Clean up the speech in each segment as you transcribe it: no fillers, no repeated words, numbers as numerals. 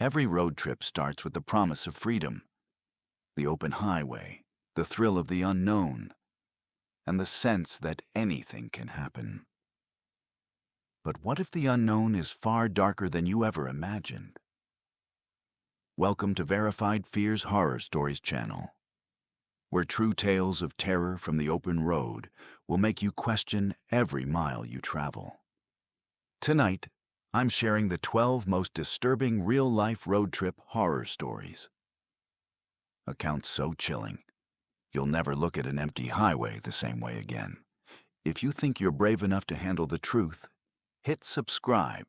Every road trip starts with the promise of freedom, the open highway, the thrill of the unknown, and the sense that anything can happen. But what if the unknown is far darker than you ever imagined? Welcome to Verified Fear's Horror Stories channel, where true tales of terror from the open road will make you question every mile you travel. Tonight, I'm sharing the 12 most disturbing real-life road trip horror stories. Accounts so chilling, you'll never look at an empty highway the same way again. If you think you're brave enough to handle the truth, hit subscribe,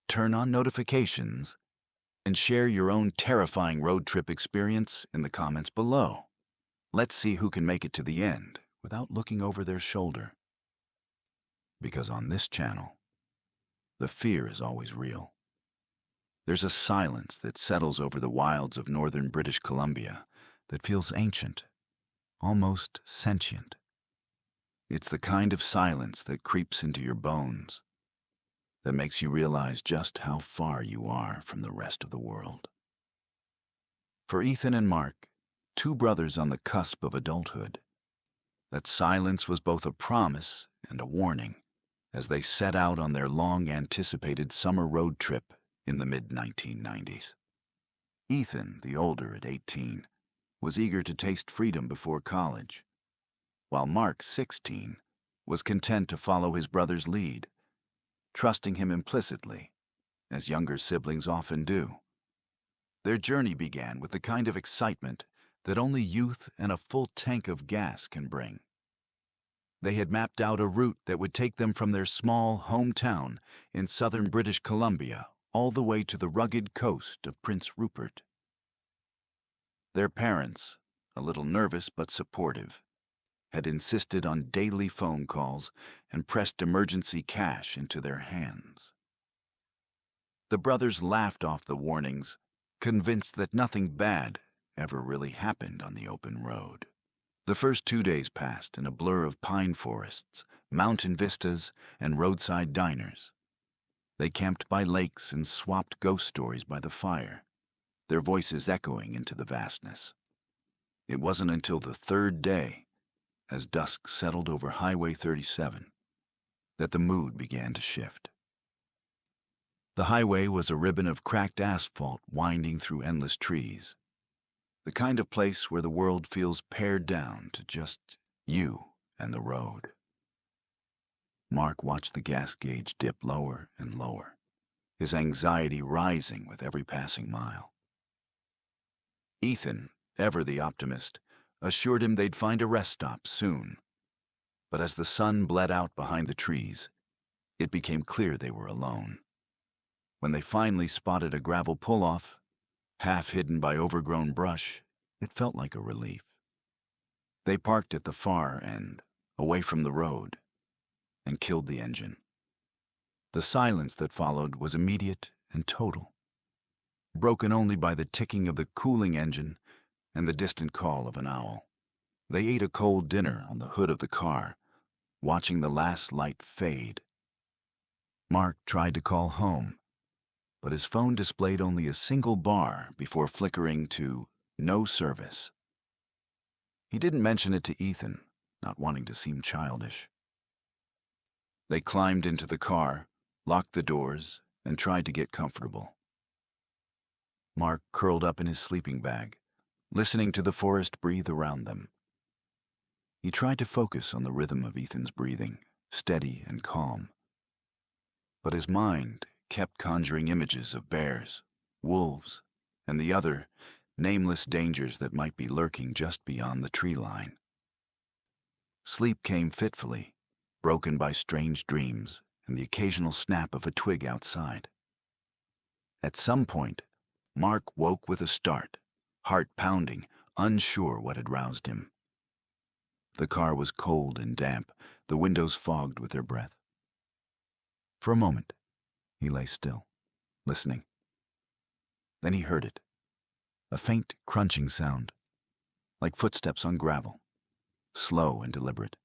turn on notifications, and share your own terrifying road trip experience in the comments below. Let's see who can make it to the end without looking over their shoulder. Because on this channel, the fear is always real. There's a silence that settles over the wilds of northern British Columbia that feels ancient, almost sentient. It's the kind of silence that creeps into your bones, that makes you realize just how far you are from the rest of the world. For Ethan and Mark, two brothers on the cusp of adulthood, that silence was both a promise and a warning as they set out on their long-anticipated summer road trip in the mid-1990s. Ethan, the older at 18, was eager to taste freedom before college, while Mark, 16, was content to follow his brother's lead, trusting him implicitly, as younger siblings often do. Their journey began with the kind of excitement that only youth and a full tank of gas can bring. They had mapped out a route that would take them from their small hometown in southern British Columbia all the way to the rugged coast of Prince Rupert. Their parents, a little nervous but supportive, had insisted on daily phone calls and pressed emergency cash into their hands. The brothers laughed off the warnings, convinced that nothing bad ever really happened on the open road. The first 2 days passed in a blur of pine forests, mountain vistas, and roadside diners. They camped by lakes and swapped ghost stories by the fire, their voices echoing into the vastness. It wasn't until the third day, as dusk settled over Highway 37, that the mood began to shift. The highway was a ribbon of cracked asphalt winding through endless trees, the kind of place where the world feels pared down to just you and the road. Mark watched the gas gauge dip lower and lower, his anxiety rising with every passing mile. Ethan, ever the optimist, assured him they'd find a rest stop soon. But as the sun bled out behind the trees, it became clear they were alone. When they finally spotted a gravel pull-off, half hidden by overgrown brush, it felt like a relief. They parked at the far end, away from the road, and killed the engine. The silence that followed was immediate and total, broken only by the ticking of the cooling engine and the distant call of an owl. They ate a cold dinner on the hood of the car, watching the last light fade. Mark tried to call home, but his phone displayed only a single bar before flickering to no service. He didn't mention it to Ethan, not wanting to seem childish. They climbed into the car, locked the doors, and tried to get comfortable. Mark curled up in his sleeping bag, listening to the forest breathe around them. He tried to focus on the rhythm of Ethan's breathing, steady and calm. But his mind kept conjuring images of bears, wolves, and the other nameless dangers that might be lurking just beyond the tree line. Sleep came fitfully, broken by strange dreams and the occasional snap of a twig outside. At some point, Mark woke with a start, heart pounding, unsure what had roused him. The car was cold and damp, the windows fogged with their breath. For a moment, he lay still, listening. Then he heard it, a faint crunching sound, like footsteps on gravel, slow and deliberate.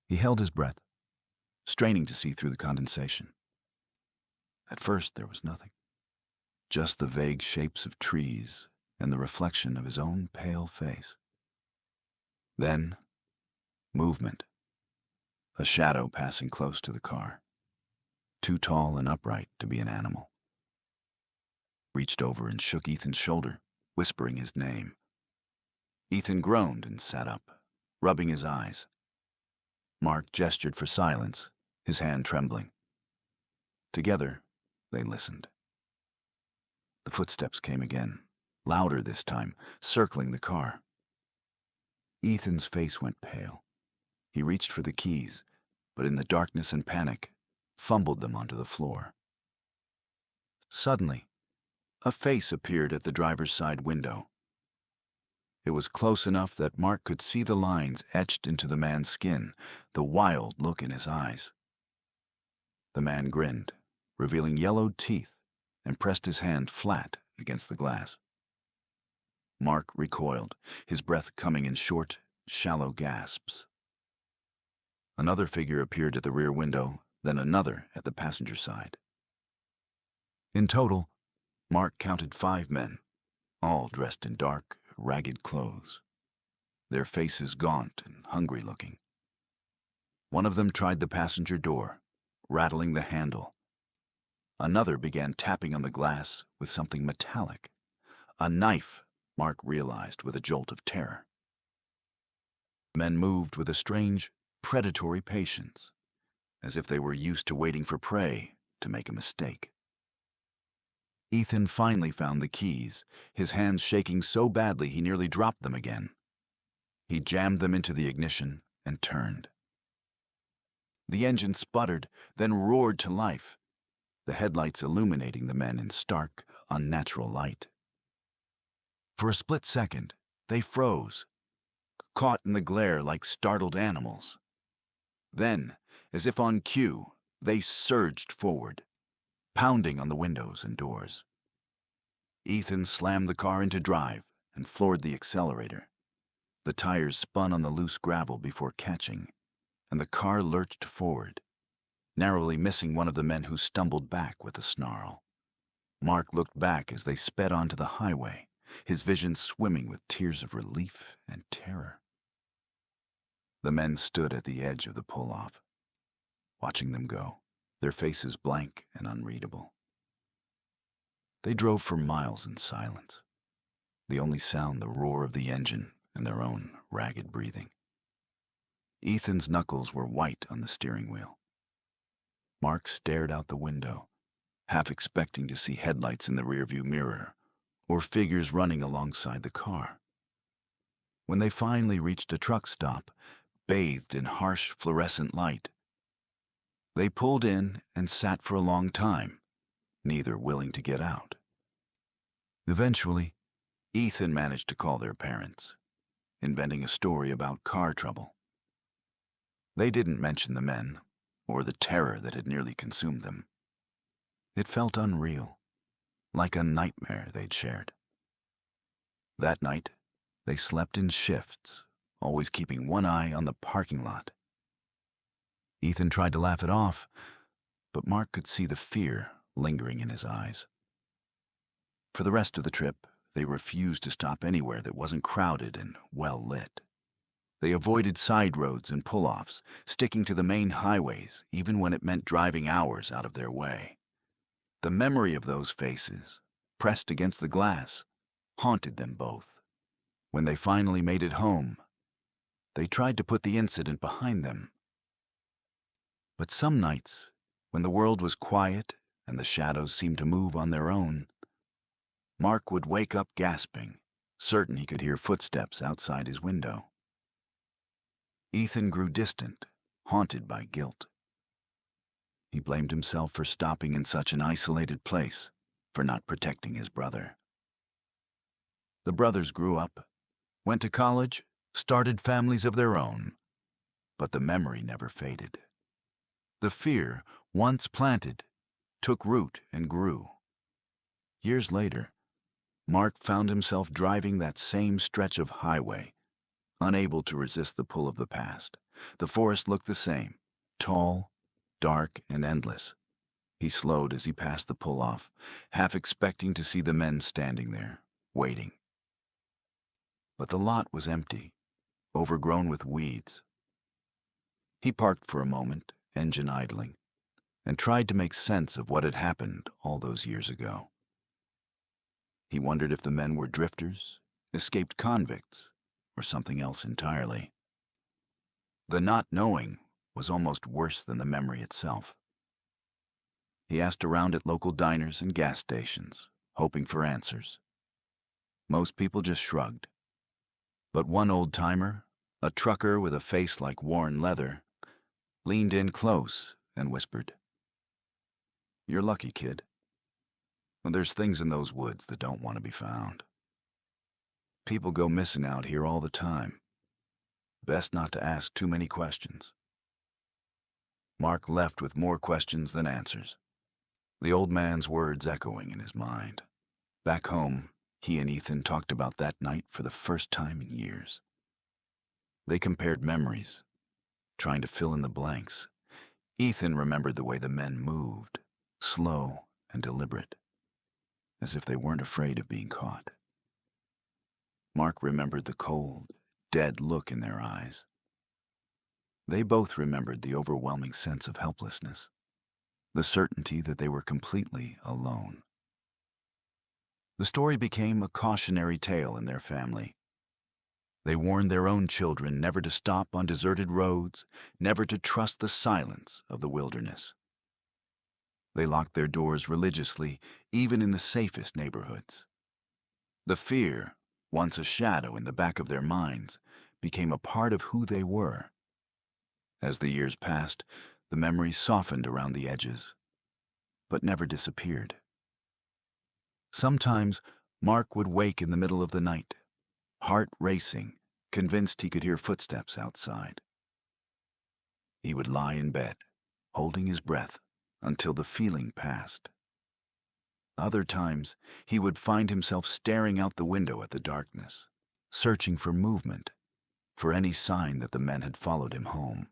He held his breath, straining to see through the condensation. At first, there was nothing. just the vague shapes of trees and the reflection of his own pale face. Then, movement, a shadow passing close to the car, too tall and upright to be an animal. Reached over and shook Ethan's shoulder, whispering his name. Ethan groaned and sat up, rubbing his eyes. Mark gestured for silence, his hand trembling. Together, they listened. The footsteps came again, louder this time, circling the car. Ethan's face went pale. He reached for the keys, but in the darkness and panic, fumbled them onto the floor. Suddenly, a face appeared at the driver's side window. It was close enough that Mark could see the lines etched into the man's skin, the wild look in his eyes. The man grinned, revealing yellowed teeth, and pressed his hand flat against the glass. Mark recoiled, his breath coming in short, shallow gasps. Another figure appeared at the rear window, then another at the passenger side. In total, Mark counted 5 men, all dressed in dark, ragged clothes, their faces gaunt and hungry-looking. One of them tried the passenger door, rattling the handle. Another began tapping on the glass with something metallic. A knife, Mark realized with a jolt of terror. Men moved with a strange, predatory patience, as if they were used to waiting for prey to make a mistake. Ethan finally found the keys, his hands shaking so badly he nearly dropped them again. He jammed them into the ignition and turned. The engine sputtered, then roared to life, the headlights illuminating the men in stark, unnatural light. For a split second, they froze, caught in the glare like startled animals. Then, as if on cue, they surged forward, pounding on the windows and doors. Ethan slammed the car into drive and floored the accelerator. The tires spun on the loose gravel before catching, and the car lurched forward, narrowly missing one of the men who stumbled back with a snarl. Mark looked back as they sped onto the highway, his vision swimming with tears of relief and terror. The men stood at the edge of the pull-off, watching them go, their faces blank and unreadable. They drove for miles in silence, the only sound the roar of the engine and their own ragged breathing. Ethan's knuckles were white on the steering wheel. Mark stared out the window, half expecting to see headlights in the rearview mirror or figures running alongside the car. When they finally reached a truck stop, bathed in harsh fluorescent light, they pulled in and sat for a long time, neither willing to get out. Eventually, Ethan managed to call their parents, inventing a story about car trouble. They didn't mention the men or the terror that had nearly consumed them. It felt unreal, like a nightmare they'd shared. That night, they slept in shifts, always keeping one eye on the parking lot. Ethan tried to laugh it off, but Mark could see the fear lingering in his eyes. For the rest of the trip, they refused to stop anywhere that wasn't crowded and well lit. They avoided side roads and pull-offs, sticking to the main highways even when it meant driving hours out of their way. The memory of those faces, pressed against the glass, haunted them both. When they finally made it home, they tried to put the incident behind them. But some nights, when the world was quiet and the shadows seemed to move on their own, Mark would wake up gasping, certain he could hear footsteps outside his window. Ethan grew distant, haunted by guilt. He blamed himself for stopping in such an isolated place, for not protecting his brother. The brothers grew up, went to college, started families of their own, but the memory never faded. The fear, once planted, took root and grew. Years later, Mark found himself driving that same stretch of highway, unable to resist the pull of the past. The forest looked the same, tall, dark, and endless, He slowed as he passed the pull-off, half expecting to see the men standing there, waiting. But the lot was empty, overgrown with weeds. He parked for a moment, engine idling, and tried to make sense of what had happened all those years ago. He wondered if the men were drifters, escaped convicts, or something else entirely. The not knowing was almost worse than the memory itself. He asked around at local diners and gas stations, hoping for answers. Most people just shrugged. But one old-timer, a trucker with a face like worn leather, leaned in close and whispered, "You're lucky, kid. There's things in those woods that don't want to be found. People go missing out here all the time. Best not to ask too many questions." Mark left with more questions than answers, the old man's words echoing in his mind. Back home, he and Ethan talked about that night for the first time in years. They compared memories, trying to fill in the blanks. Ethan remembered the way the men moved, slow and deliberate, as if they weren't afraid of being caught. Mark remembered the cold, dead look in their eyes. They both remembered the overwhelming sense of helplessness, the certainty that they were completely alone. The story became a cautionary tale in their family. They warned their own children never to stop on deserted roads, never to trust the silence of the wilderness. They locked their doors religiously, even in the safest neighborhoods. The fear, once a shadow in the back of their minds, became a part of who they were. As the years passed, the memories softened around the edges, but never disappeared. Sometimes Mark would wake in the middle of the night, heart racing, convinced he could hear footsteps outside. He would lie in bed, holding his breath until the feeling passed. Other times, he would find himself staring out the window at the darkness, searching for movement, for any sign that the men had followed him home.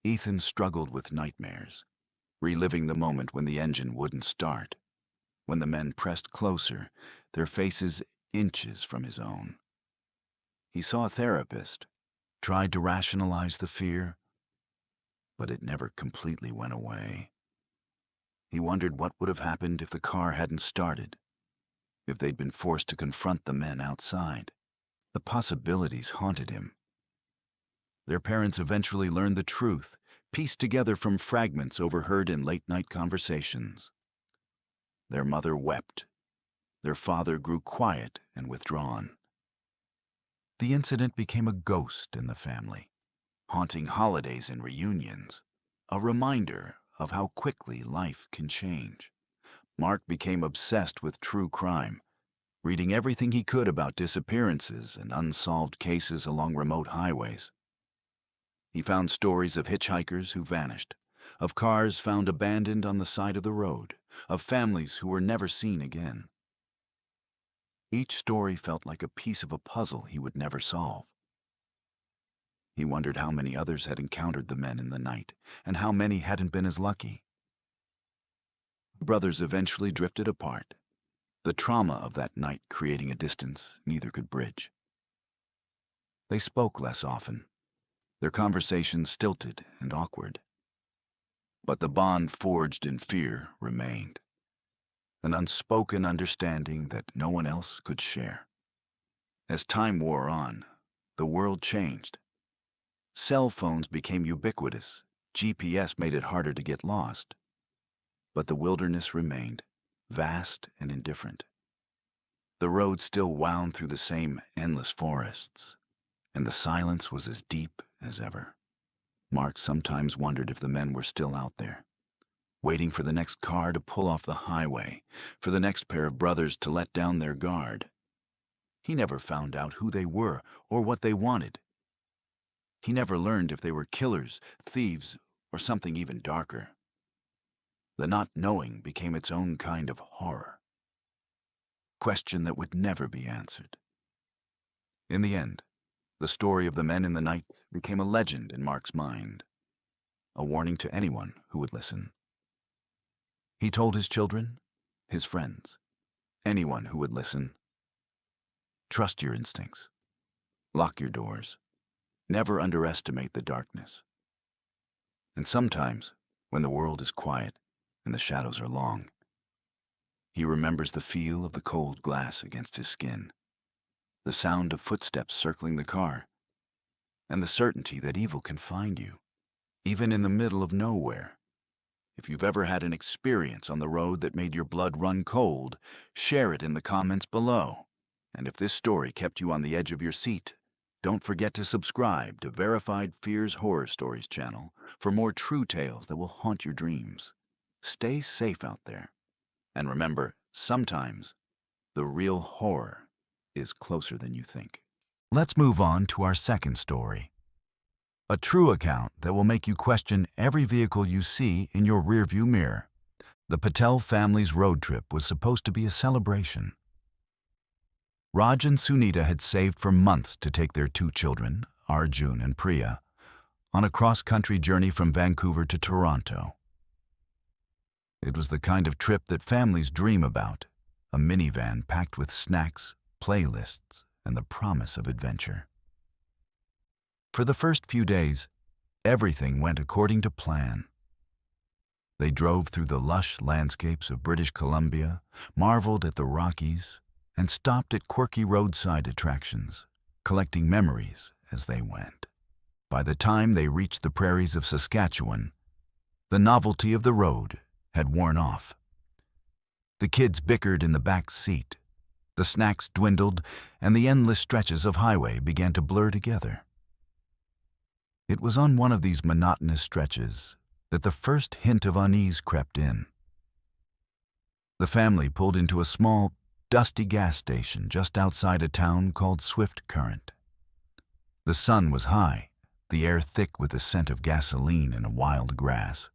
Ethan struggled with nightmares, reliving the moment when the engine wouldn't start, when the men pressed closer, their faces inches from his own. He saw a therapist, tried to rationalize the fear, but it never completely went away. He wondered what would have happened if the car hadn't started, if they'd been forced to confront the men outside. The possibilities haunted him. Their parents eventually learned the truth, pieced together from fragments overheard in late-night conversations. Their mother wept. Their father grew quiet and withdrawn. The incident became a ghost in the family, haunting holidays and reunions, a reminder of how quickly life can change. Mark became obsessed with true crime, reading everything he could about disappearances and unsolved cases along remote highways. He found stories of hitchhikers who vanished, of cars found abandoned on the side of the road, of families who were never seen again. Each story felt like a piece of a puzzle he would never solve. He wondered how many others had encountered the men in the night, and how many hadn't been as lucky. The brothers eventually drifted apart, the trauma of that night creating a distance neither could bridge. They spoke less often, their conversations stilted and awkward. But the bond forged in fear remained, an unspoken understanding that no one else could share. As time wore on, the world changed. Cell phones became ubiquitous, GPS made it harder to get lost. But the wilderness remained, vast and indifferent. The road still wound through the same endless forests, and the silence was as deep as ever. Mark sometimes wondered if the men were still out there, waiting for the next car to pull off the highway, for the next pair of brothers to let down their guard. He never found out who they were or what they wanted. He never learned if they were killers, thieves, or something even darker. The not knowing became its own kind of horror. Question that would never be answered. In the end, the story of the men in the night became a legend in Mark's mind, a warning to anyone who would listen. He told his children, his friends, anyone who would listen, trust your instincts, lock your doors, never underestimate the darkness. And sometimes, when the world is quiet and the shadows are long, he remembers the feel of the cold glass against his skin, the sound of footsteps circling the car, and the certainty that evil can find you, even in the middle of nowhere. If you've ever had an experience on the road that made your blood run cold, share it in the comments below. And if this story kept you on the edge of your seat, don't forget to subscribe to Verified Fears Horror Stories channel for more true tales that will haunt your dreams. Stay safe out there. And remember, sometimes the real horror is closer than you think. Let's move on to our second story. A true account that will make you question every vehicle you see in your rearview mirror. The Patel family's road trip was supposed to be a celebration. Raj and Sunita had saved for months to take their two children, Arjun and Priya, on a cross-country journey from Vancouver to Toronto. It was the kind of trip that families dream about, a minivan packed with snacks, playlists, and the promise of adventure. For the first few days, everything went according to plan. They drove through the lush landscapes of British Columbia, marveled at the Rockies, and stopped at quirky roadside attractions, collecting memories as they went. By the time they reached the prairies of Saskatchewan, the novelty of the road had worn off. The kids bickered in the back seat, the snacks dwindled, and the endless stretches of highway began to blur together. It was on one of these monotonous stretches that the first hint of unease crept in. The family pulled into a small, dusty gas station just outside a town called Swift Current. The sun was high, the air thick with the scent of gasoline and wild grass.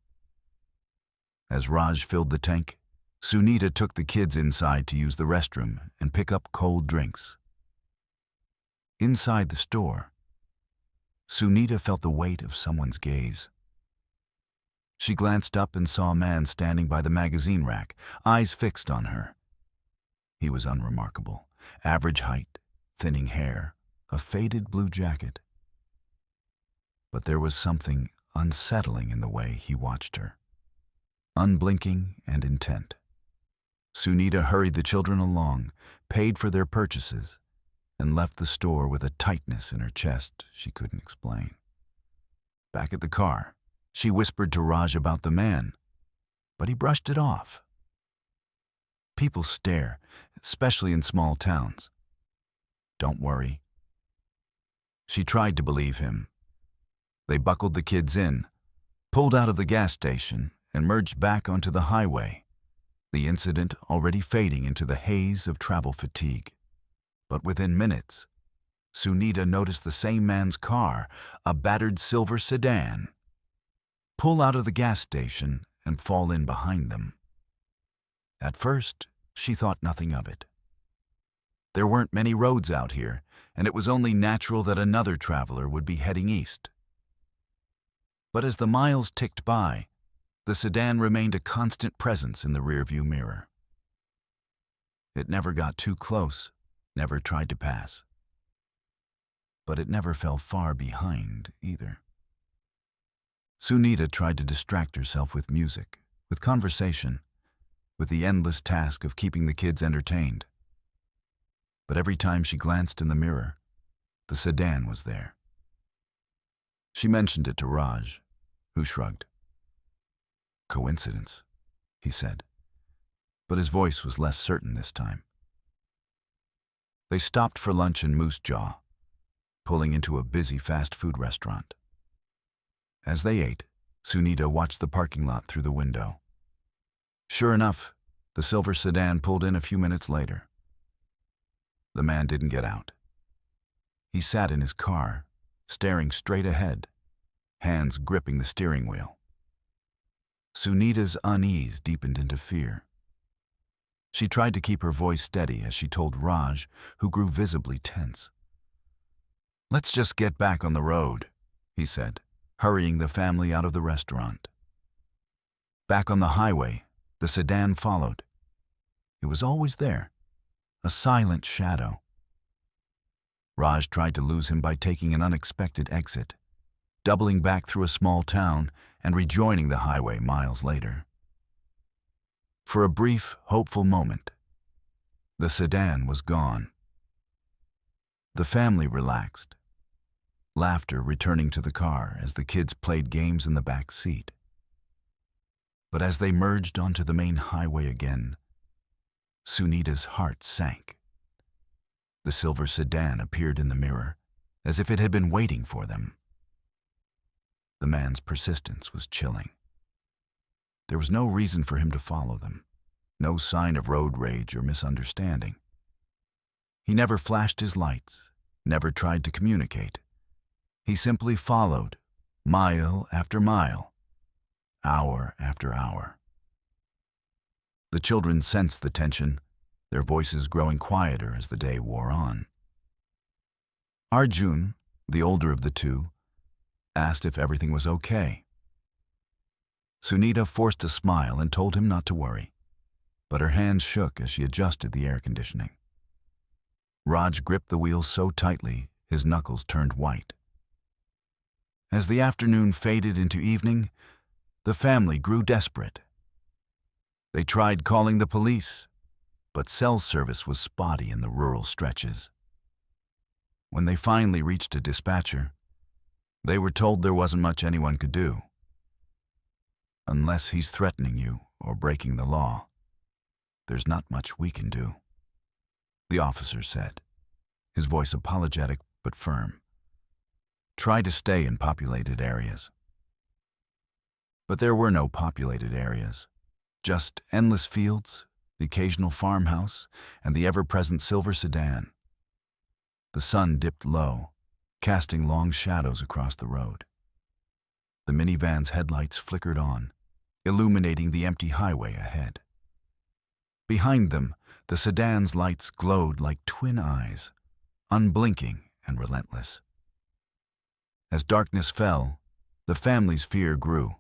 As Raj filled the tank, Sunita took the kids inside to use the restroom and pick up cold drinks. Inside the store, Sunita felt the weight of someone's gaze. She glanced up and saw a man standing by the magazine rack, eyes fixed on her. He was unremarkable, average height, thinning hair, a faded blue jacket. But there was something unsettling in the way he watched her, unblinking and intent. Sunita hurried the children along, paid for their purchases, and left the store with a tightness in her chest she couldn't explain. Back at the car, she whispered to Raj about the man, but he brushed it off. People stare, especially in small towns. Don't worry. She tried to believe him. They buckled the kids in, pulled out of the gas station, and merged back onto the highway, the incident already fading into the haze of travel fatigue. But within minutes, Sunita noticed the same man's car, a battered silver sedan, pull out of the gas station and fall in behind them. At first, she thought nothing of it. There weren't many roads out here, and it was only natural that another traveler would be heading east. But as the miles ticked by, the sedan remained a constant presence in the rearview mirror. It never got too close, never tried to pass. But it never fell far behind either. Sunita tried to distract herself with music, with conversation, with the endless task of keeping the kids entertained. But every time she glanced in the mirror, the sedan was there. She mentioned it to Raj, who shrugged. Coincidence, he said, but his voice was less certain this time. They stopped for lunch in Moose Jaw, pulling into a busy fast food restaurant. As they ate, Sunita watched the parking lot through the window. Sure enough, the silver sedan pulled in a few minutes later. The man didn't get out. He sat in his car, staring straight ahead, hands gripping the steering wheel. Sunita's unease deepened into fear. She tried to keep her voice steady as she told Raj, who grew visibly tense. "Let's just get back on the road," he said, hurrying the family out of the restaurant. Back on the highway, The sedan followed. It was always there, a silent shadow. Raj tried to lose him by taking an unexpected exit, doubling back through a small town and rejoining the highway miles later. For a brief, hopeful moment, the sedan was gone. The family relaxed, laughter returning to the car as the kids played games in the back seat. But as they merged onto the main highway again, Sunita's heart sank. The silver sedan appeared in the mirror, as if it had been waiting for them. The man's persistence was chilling. There was no reason for him to follow them, no sign of road rage or misunderstanding. He never flashed his lights, never tried to communicate. He simply followed, mile after mile, hour after hour. The children sensed the tension, their voices growing quieter as the day wore on. Arjun, the older of the two, asked if everything was okay. Sunita forced a smile and told him not to worry, but her hands shook as she adjusted the air conditioning. Raj gripped the wheel so tightly, his knuckles turned white. As the afternoon faded into evening, the family grew desperate. They tried calling the police, but cell service was spotty in the rural stretches. When they finally reached a dispatcher, they were told there wasn't much anyone could do. Unless he's threatening you or breaking the law, there's not much we can do, the officer said, his voice apologetic but firm. Try to stay in populated areas. But there were no populated areas, just endless fields, the occasional farmhouse, and the ever-present silver sedan. The sun dipped low, casting long shadows across the road. The minivan's headlights flickered on, illuminating the empty highway ahead. Behind them, the sedan's lights glowed like twin eyes, unblinking and relentless. As darkness fell, the family's fear grew.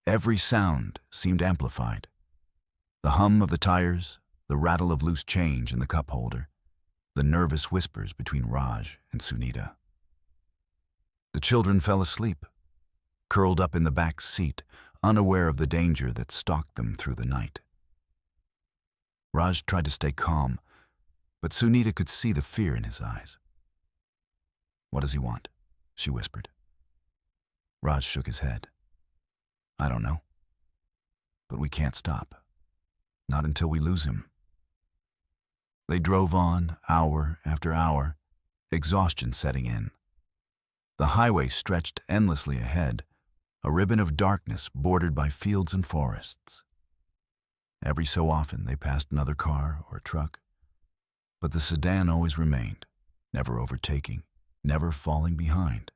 Every sound seemed amplified. The hum of the tires, the rattle of loose change in the cup holder, the nervous whispers between Raj and Sunita. The children fell asleep, curled up in the back seat, unaware of the danger that stalked them through the night. Raj tried to stay calm, but Sunita could see the fear in his eyes. "What does he want?" she whispered. Raj shook his head. "I don't know. But we can't stop. Not until we lose him." They drove on, hour after hour, exhaustion setting in. The highway stretched endlessly ahead, a ribbon of darkness bordered by fields and forests. Every so often they passed another car or truck, but the sedan always remained, never overtaking, never falling behind.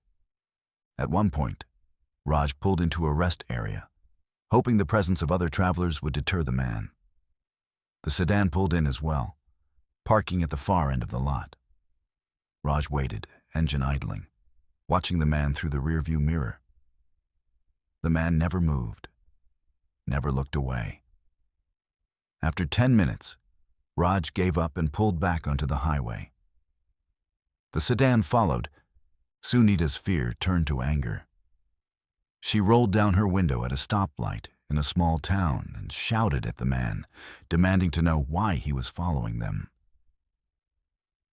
At one point, Raj pulled into a rest area, hoping the presence of other travelers would deter the man. The sedan pulled in as well, parking at the far end of the lot. Raj waited, engine idling, watching the man through the rearview mirror. The man never moved, never looked away. After 10 minutes, Raj gave up and pulled back onto the highway. The sedan followed. Sunita's fear turned to anger. She rolled down her window at a stoplight in a small town and shouted at the man, demanding to know why he was following them.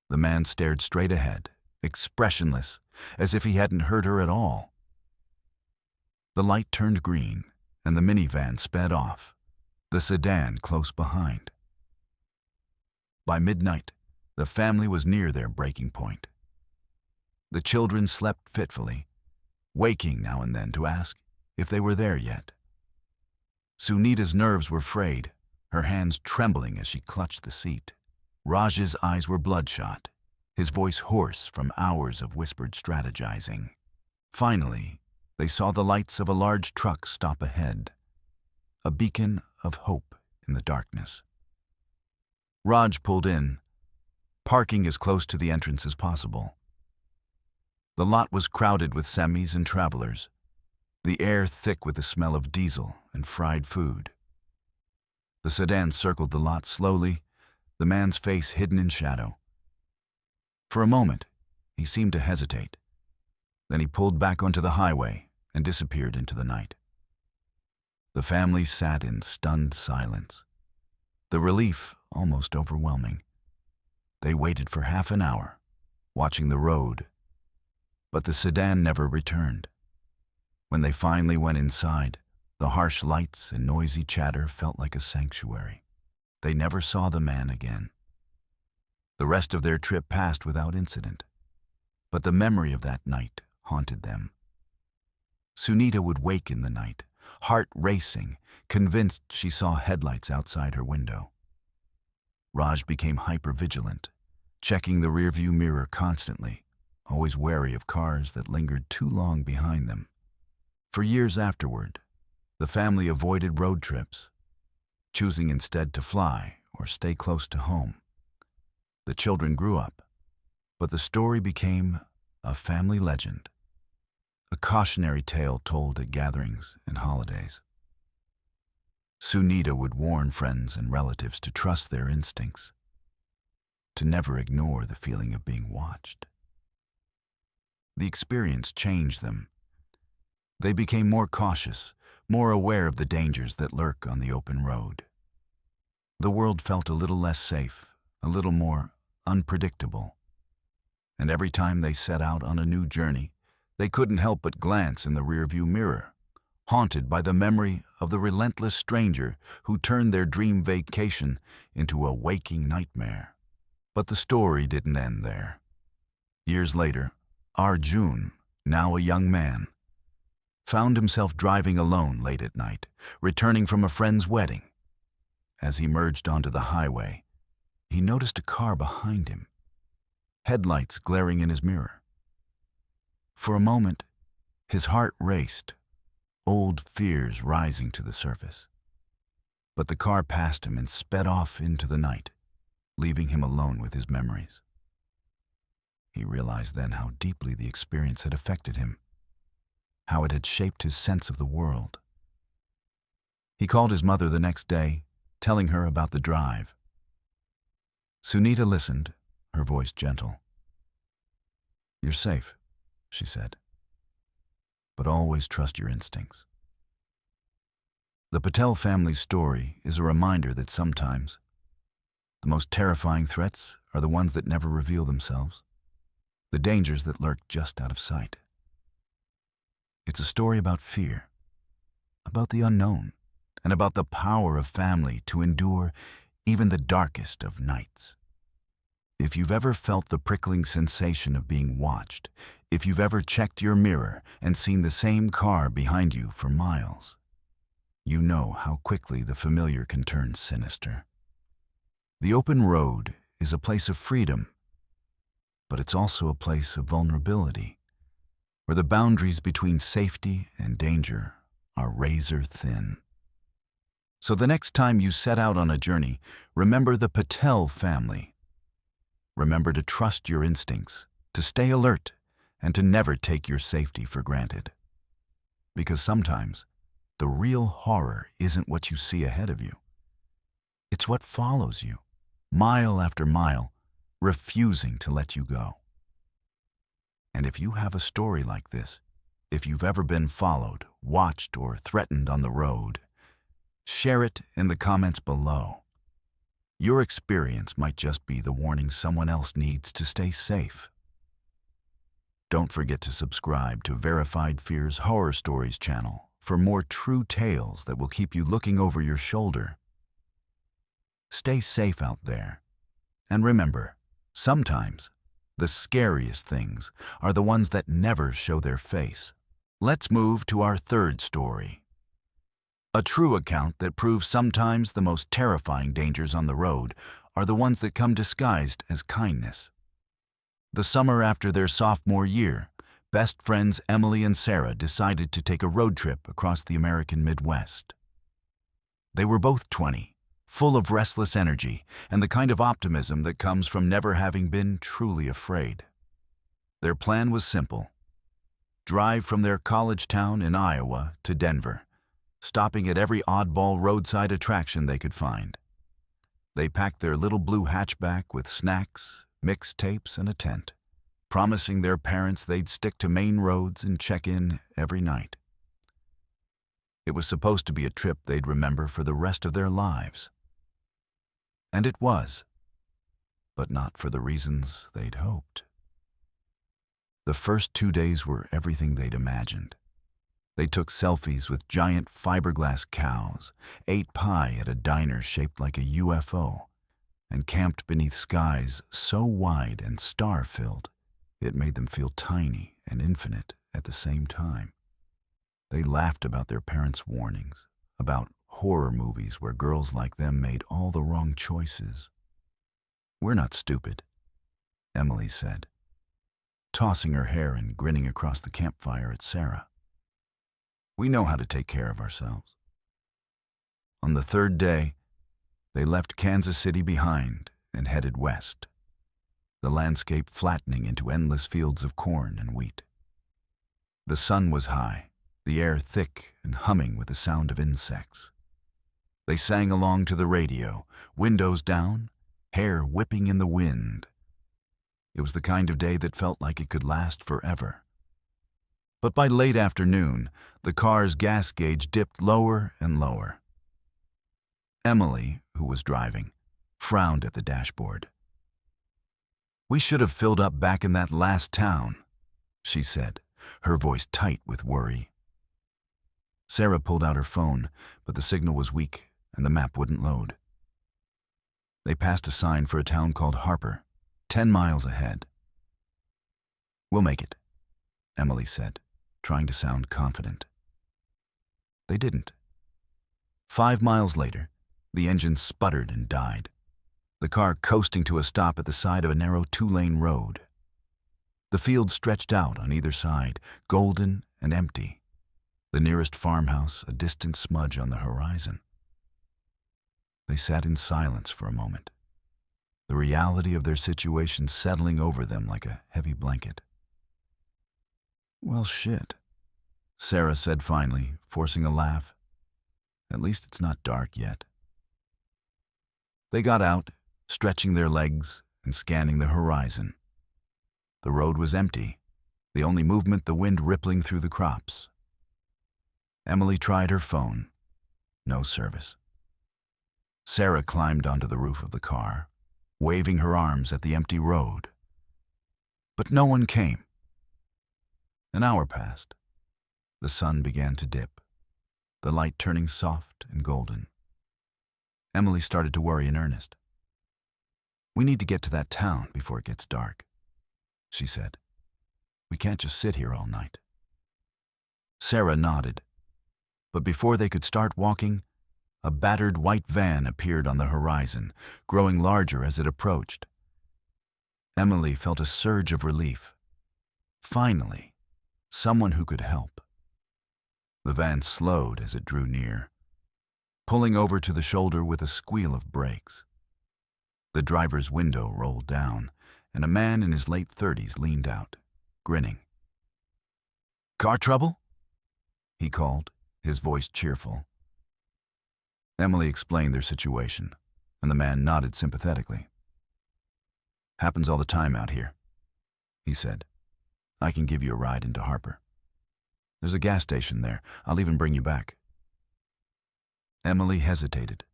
The man stared straight ahead, expressionless, as if he hadn't heard her at all. The light turned green, and the minivan sped off, the sedan close behind. By midnight, the family was near their breaking point. The children slept fitfully, waking now and then to ask if they were there yet. Sunita's nerves were frayed, her hands trembling as she clutched the seat. Raj's eyes were bloodshot, his voice hoarse from hours of whispered strategizing. Finally, they saw the lights of a large truck stop ahead, a beacon of hope in the darkness. Raj pulled in, parking as close to the entrance as possible. The lot was crowded with semis and travelers, the air thick with the smell of diesel and fried food. The sedan circled the lot slowly, the man's face hidden in shadow. For a moment, he seemed to hesitate. Then he pulled back onto the highway and disappeared into the night. The family sat in stunned silence, the relief almost overwhelming. They waited for half an hour, watching the road, but the sedan never returned. When they finally went inside, the harsh lights and noisy chatter felt like a sanctuary. They never saw the man again. The rest of their trip passed without incident, but the memory of that night haunted them. Sunita would wake in the night, heart racing, convinced she saw headlights outside her window. Raj became hypervigilant, checking the rearview mirror constantly, always wary of cars that lingered too long behind them. For years afterward, the family avoided road trips, choosing instead to fly or stay close to home. The children grew up, but the story became a family legend, a cautionary tale told at gatherings and holidays. Sunita would warn friends and relatives to trust their instincts, to never ignore the feeling of being watched. The experience changed them. They became more cautious, more aware of the dangers that lurk on the open road. The world felt a little less safe, a little more unpredictable. And every time they set out on a new journey, they couldn't help but glance in the rearview mirror, haunted by the memory of the relentless stranger who turned their dream vacation into a waking nightmare. But the story didn't end there. Years later, Arjun, now a young man, found himself driving alone late at night, returning from a friend's wedding. As he merged onto the highway, he noticed a car behind him, headlights glaring in his mirror. For a moment, his heart raced, old fears rising to the surface. But the car passed him and sped off into the night, leaving him alone with his memories. He realized then how deeply the experience had affected him, how it had shaped his sense of the world. He called his mother the next day, telling her about the drive. Sunita listened, her voice gentle. "You're safe," she said, "but always trust your instincts." The Patel family's story is a reminder that sometimes the most terrifying threats are the ones that never reveal themselves, the dangers that lurk just out of sight. It's a story about fear, about the unknown, and about the power of family to endure even the darkest of nights. If you've ever felt the prickling sensation of being watched, if you've ever checked your mirror and seen the same car behind you for miles, you know how quickly the familiar can turn sinister. The open road is a place of freedom, but it's also a place of vulnerability, where the boundaries between safety and danger are razor thin. So the next time you set out on a journey, remember the Patel family. Remember to trust your instincts, to stay alert, and to never take your safety for granted. Because sometimes, the real horror isn't what you see ahead of you. It's what follows you, mile after mile, refusing to let you go. And if you have a story like this, if you've ever been followed, watched, or threatened on the road, share it in the comments below. Your experience might just be the warning someone else needs to stay safe. Don't forget to subscribe to Verified Fear's Horror Stories channel for more true tales that will keep you looking over your shoulder. Stay safe out there. And remember, sometimes the scariest things are the ones that never show their face. Let's move to our third story. A true account that proves sometimes the most terrifying dangers on the road are the ones that come disguised as kindness. The summer after their sophomore year, best friends Emily and Sarah decided to take a road trip across the American Midwest. They were both 20, full of restless energy and the kind of optimism that comes from never having been truly afraid. Their plan was simple: drive from their college town in Iowa to Denver, stopping at every oddball roadside attraction they could find. They packed their little blue hatchback with snacks, mixtapes, and a tent, promising their parents they'd stick to main roads and check in every night. It was supposed to be a trip they'd remember for the rest of their lives. And it was, but not for the reasons they'd hoped. The first 2 days were everything they'd imagined. They took selfies with giant fiberglass cows, ate pie at a diner shaped like a UFO, and camped beneath skies so wide and star-filled it made them feel tiny and infinite at the same time. They laughed about their parents' warnings, about horror movies where girls like them made all the wrong choices. "We're not stupid," Emily said, tossing her hair and grinning across the campfire at Sarah. "We know how to take care of ourselves." On the third day, they left Kansas City behind and headed west, the landscape flattening into endless fields of corn and wheat. The sun was high, the air thick and humming with the sound of insects. They sang along to the radio, windows down, hair whipping in the wind. It was the kind of day that felt like it could last forever. But by late afternoon, the car's gas gauge dipped lower and lower. Emily, who was driving, frowned at the dashboard. "We should have filled up back in that last town," she said, her voice tight with worry. Sarah pulled out her phone, but the signal was weak and the map wouldn't load. They passed a sign for a town called Harper, 10 miles ahead. "We'll make it," Emily said, trying to sound confident. They didn't. 5 miles later, the engine sputtered and died, the car coasting to a stop at the side of a narrow 2-lane road. The field stretched out on either side, golden and empty, the nearest farmhouse a distant smudge on the horizon. They sat in silence for a moment, the reality of their situation settling over them like a heavy blanket. "Well, shit," Sarah said finally, forcing a laugh. "At least it's not dark yet." They got out, stretching their legs and scanning the horizon. The road was empty, the only movement the wind rippling through the crops. Emily tried her phone. No service. Sarah climbed onto the roof of the car, waving her arms at the empty road. But no one came. An hour passed. The sun began to dip, the light turning soft and golden. Emily started to worry in earnest. "We need to get to that town before it gets dark," she said. "We can't just sit here all night." Sarah nodded, but before they could start walking, a battered white van appeared on the horizon, growing larger as it approached. Emily felt a surge of relief. Finally, someone who could help. The van slowed as it drew near, pulling over to the shoulder with a squeal of brakes. The driver's window rolled down, and a man in his late 30s leaned out, grinning. "Car trouble?" he called, his voice cheerful. Emily explained their situation, and the man nodded sympathetically. "Happens all the time out here," he said. "I can give you a ride into Harper. There's a gas station there. I'll even bring you back." Emily hesitated,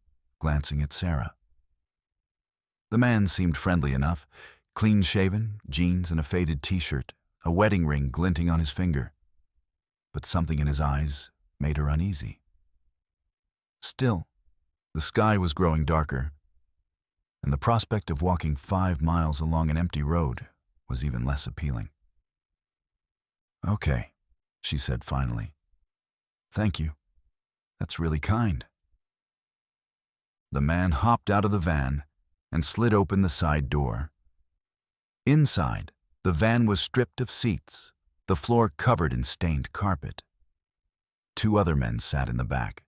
glancing at Sarah. The man seemed friendly enough, clean-shaven, jeans and a faded t-shirt, a wedding ring glinting on his finger. But something in his eyes made her uneasy. Still, the sky was growing darker, and the prospect of walking 5 miles along an empty road was even less appealing. "Okay," she said finally. "Thank you. That's really kind." The man hopped out of the van and slid open the side door. Inside, the van was stripped of seats, the floor covered in stained carpet. 2 other men sat in the back,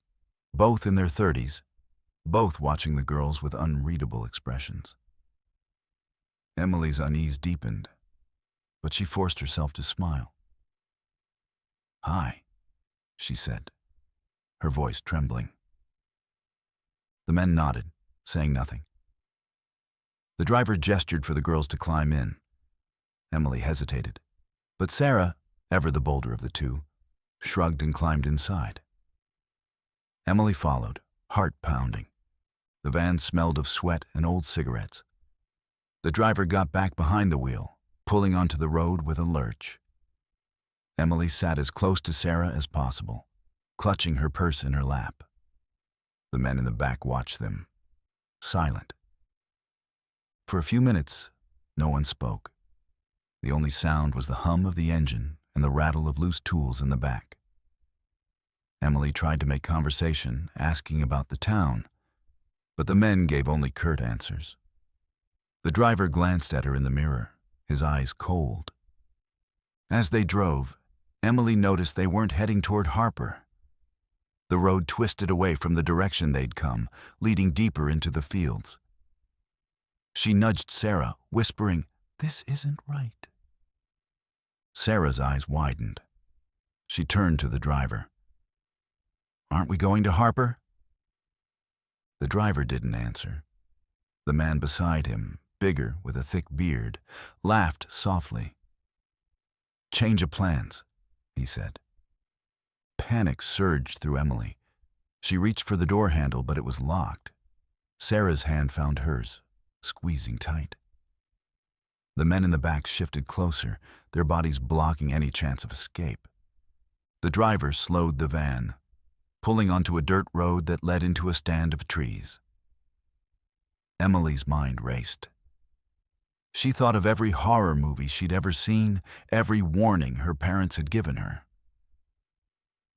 both in their 30s, both watching the girls with unreadable expressions. Emily's unease deepened, but she forced herself to smile. "Hi," she said. her voice trembling. The men nodded, saying nothing. The driver gestured for the girls to climb in. Emily hesitated, but Sarah, ever the bolder of the two, shrugged and climbed inside. Emily followed, heart pounding. The van smelled of sweat and old cigarettes. The driver got back behind the wheel, pulling onto the road with a lurch. Emily sat as close to Sarah as possible, clutching her purse in her lap. The men in the back watched them, silent. For a few minutes, no one spoke. The only sound was the hum of the engine and the rattle of loose tools in the back. Emily tried to make conversation, asking about the town, but the men gave only curt answers. The driver glanced at her in the mirror, his eyes cold. As they drove, Emily noticed they weren't heading toward Harper. The road twisted away from the direction they'd come, leading deeper into the fields. She nudged Sarah, whispering, "This isn't right." Sarah's eyes widened. She turned to the driver. "Aren't we going to Harper?" The driver didn't answer. The man beside him, bigger with a thick beard, laughed softly. "Change of plans," he said. Panic surged through Emily. She reached for the door handle, but it was locked. Sarah's hand found hers, squeezing tight. The men in the back shifted closer, their bodies blocking any chance of escape. The driver slowed the van, pulling onto a dirt road that led into a stand of trees. Emily's mind raced. She thought of every horror movie she'd ever seen, every warning her parents had given her.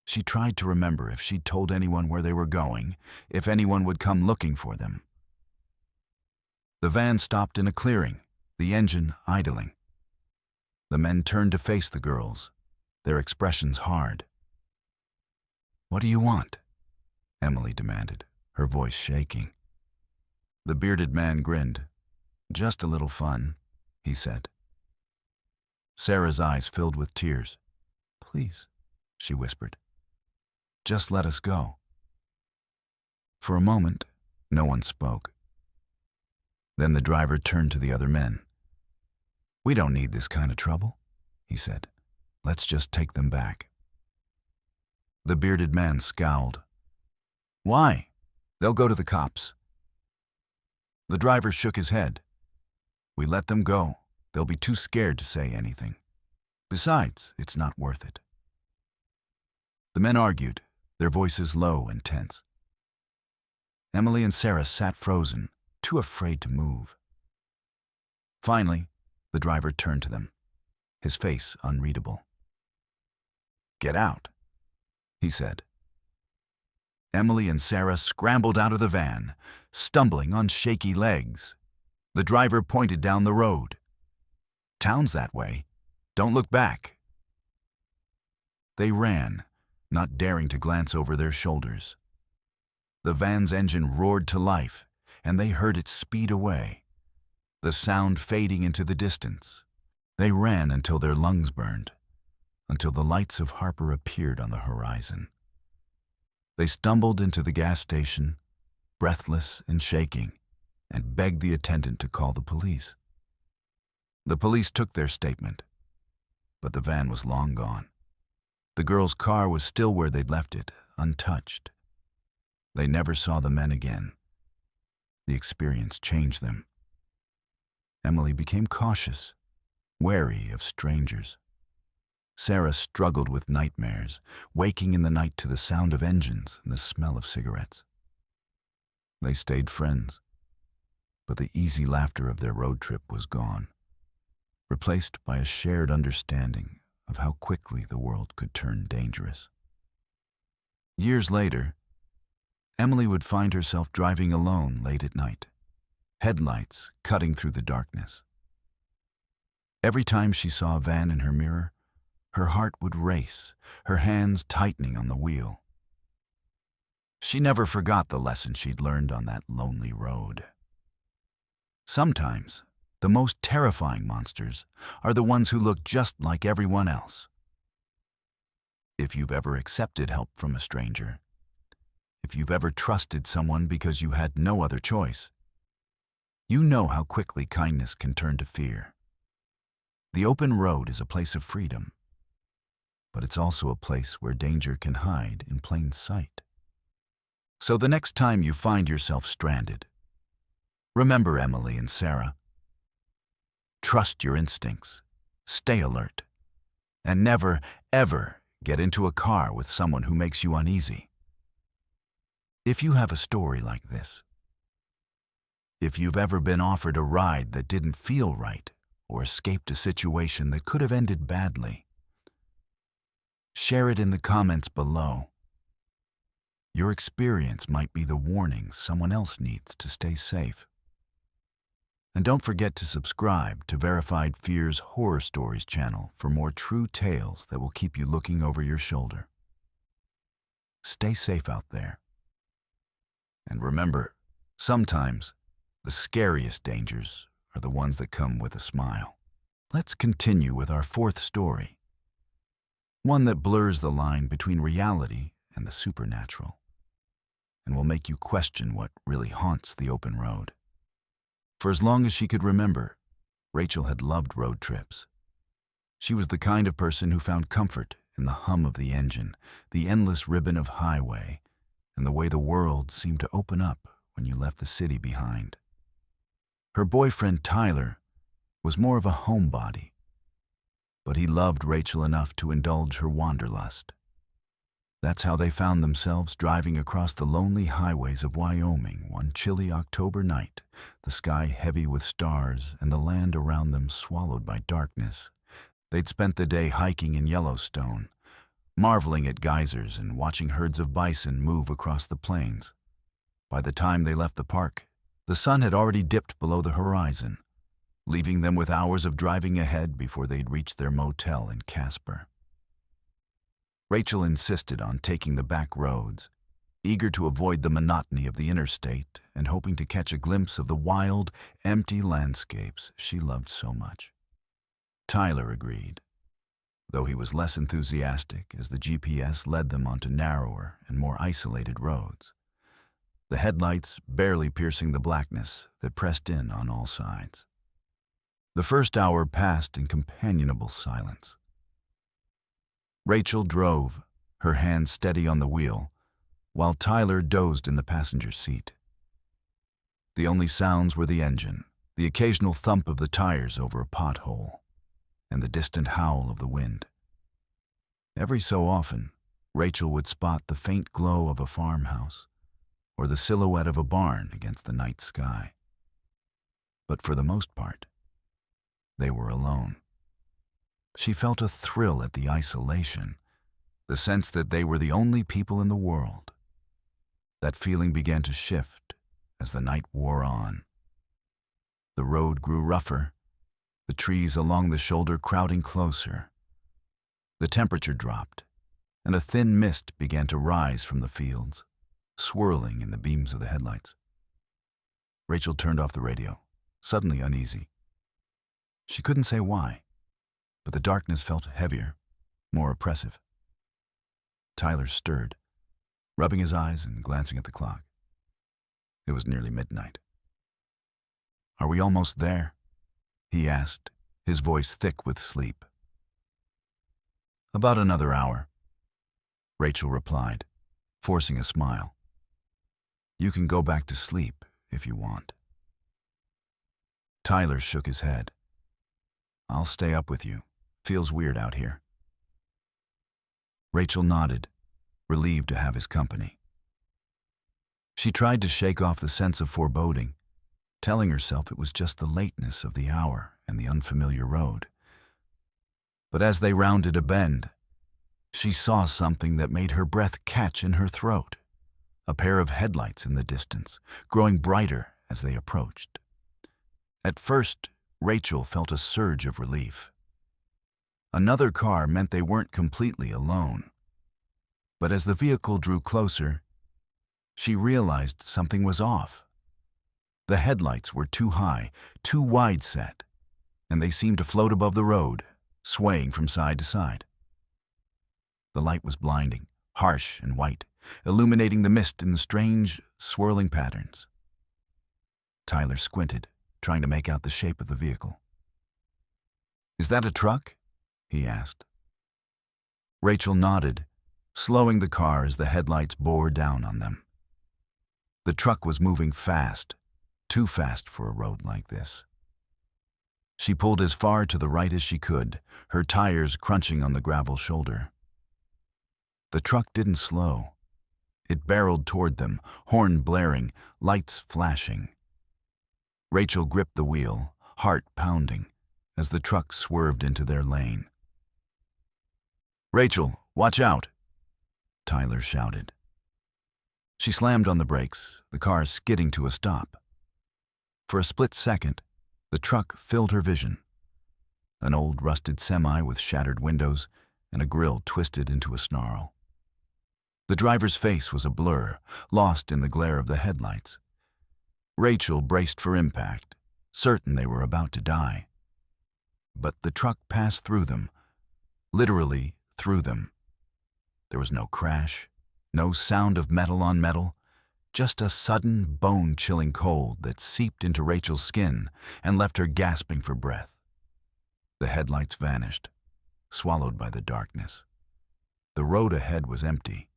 She tried to remember if she'd told anyone where they were going, if anyone would come looking for them. The van stopped in a clearing, the engine idling. The men turned to face the girls, their expressions hard. "What do you want?" Emily demanded, her voice shaking. The bearded man grinned. "Just a little fun," he said. Sarah's eyes filled with tears. "Please," she whispered. "Just let us go." For a moment, no one spoke. Then the driver turned to the other men. "We don't need this kind of trouble," he said. "Let's just take them back." The bearded man scowled. "Why? They'll go to the cops." The driver shook his head. "We let them go. They'll be too scared to say anything. Besides, it's not worth it." The men argued, their voices low and tense. Emily and Sarah sat frozen, too afraid to move. Finally, the driver turned to them, his face unreadable. "Get out," he said. Emily and Sarah scrambled out of the van, stumbling on shaky legs. The driver pointed down the road. "Town's that way. Don't look back." They ran, not daring to glance over their shoulders. The van's engine roared to life, and they heard it speed away, the sound fading into the distance. They ran until their lungs burned, until the lights of Harper appeared on the horizon. They stumbled into the gas station, breathless and shaking, and begged the attendant to call the police. The police took their statement, but the van was long gone. The girl's car was still where they'd left it, untouched. They never saw the men again. The experience changed them. Emily became cautious, wary of strangers. Sarah struggled with nightmares, waking in the night to the sound of engines and the smell of cigarettes. They stayed friends, but the easy laughter of their road trip was gone, replaced by a shared understanding of how quickly the world could turn dangerous. Years later, Emily would find herself driving alone late at night, headlights cutting through the darkness. Every time she saw a van in her mirror, her heart would race, her hands tightening on the wheel. She never forgot the lesson she'd learned on that lonely road. Sometimes, the most terrifying monsters are the ones who look just like everyone else. If you've ever accepted help from a stranger, if you've ever trusted someone because you had no other choice, you know how quickly kindness can turn to fear. The open road is a place of freedom, but it's also a place where danger can hide in plain sight. So the next time you find yourself stranded, remember Emily and Sarah. Trust your instincts, stay alert, and never, ever get into a car with someone who makes you uneasy. If you have a story like this, if you've ever been offered a ride that didn't feel right or escaped a situation that could have ended badly, share it in the comments below. Your experience might be the warning someone else needs to stay safe. And don't forget to subscribe to Verified Fear's Horror Stories channel for more true tales that will keep you looking over your shoulder. Stay safe out there. And remember, sometimes the scariest dangers are the ones that come with a smile. Let's continue with our fourth story, one that blurs the line between reality and the supernatural, and will make you question what really haunts the open road. For as long as she could remember, Rachel had loved road trips. She was the kind of person who found comfort in the hum of the engine, the endless ribbon of highway, and the way the world seemed to open up when you left the city behind. Her boyfriend, Tyler, was more of a homebody, but he loved Rachel enough to indulge her wanderlust. That's how they found themselves driving across the lonely highways of Wyoming one chilly October night, the sky heavy with stars and the land around them swallowed by darkness. They'd spent the day hiking in Yellowstone, marveling at geysers and watching herds of bison move across the plains. By the time they left the park, the sun had already dipped below the horizon, leaving them with hours of driving ahead before they'd reach their motel in Casper. Rachel insisted on taking the back roads, eager to avoid the monotony of the interstate and hoping to catch a glimpse of the wild, empty landscapes she loved so much. Tyler agreed, though he was less enthusiastic as the GPS led them onto narrower and more isolated roads, the headlights barely piercing the blackness that pressed in on all sides. The first hour passed in companionable silence. Rachel drove, her hand steady on the wheel, while Tyler dozed in the passenger seat. The only sounds were the engine, the occasional thump of the tires over a pothole, and the distant howl of the wind. Every so often, Rachel would spot the faint glow of a farmhouse or the silhouette of a barn against the night sky. But for the most part, they were alone. She felt a thrill at the isolation, the sense that they were the only people in the world. That feeling began to shift as the night wore on. The road grew rougher, the trees along the shoulder crowding closer. The temperature dropped, and a thin mist began to rise from the fields, swirling in the beams of the headlights. Rachel turned off the radio, suddenly uneasy. She couldn't say why, but the darkness felt heavier, more oppressive. Tyler stirred, rubbing his eyes and glancing at the clock. It was nearly midnight. "Are we almost there?" he asked, his voice thick with sleep. "About another hour," Rachel replied, forcing a smile. "You can go back to sleep if you want." Tyler shook his head. "I'll stay up with you. Feels weird out here." Rachel nodded, relieved to have his company. She tried to shake off the sense of foreboding, telling herself it was just the lateness of the hour and the unfamiliar road. But as they rounded a bend, she saw something that made her breath catch in her throat, a pair of headlights in the distance, growing brighter as they approached. At first, Rachel felt a surge of relief. Another car meant they weren't completely alone. But as the vehicle drew closer, she realized something was off. The headlights were too high, too wide set, and they seemed to float above the road, swaying from side to side. The light was blinding, harsh and white, illuminating the mist in strange, swirling patterns. Tyler squinted, trying to make out the shape of the vehicle. "Is that a truck?" he asked. Rachel nodded, slowing the car as the headlights bore down on them. The truck was moving fast, too fast for a road like this. She pulled as far to the right as she could, her tires crunching on the gravel shoulder. The truck didn't slow. It barreled toward them, horn blaring, lights flashing. Rachel gripped the wheel, heart pounding, as the truck swerved into their lane. "Rachel, watch out!" Tyler shouted. She slammed on the brakes, the car skidding to a stop. For a split second, the truck filled her vision. An old rusted semi with shattered windows and a grille twisted into a snarl. The driver's face was a blur, lost in the glare of the headlights. Rachel braced for impact, certain they were about to die. But the truck passed through them, literally through them. There was no crash, no sound of metal on metal, just a sudden, bone-chilling cold that seeped into Rachel's skin and left her gasping for breath. The headlights vanished, swallowed by the darkness. The road ahead was empty.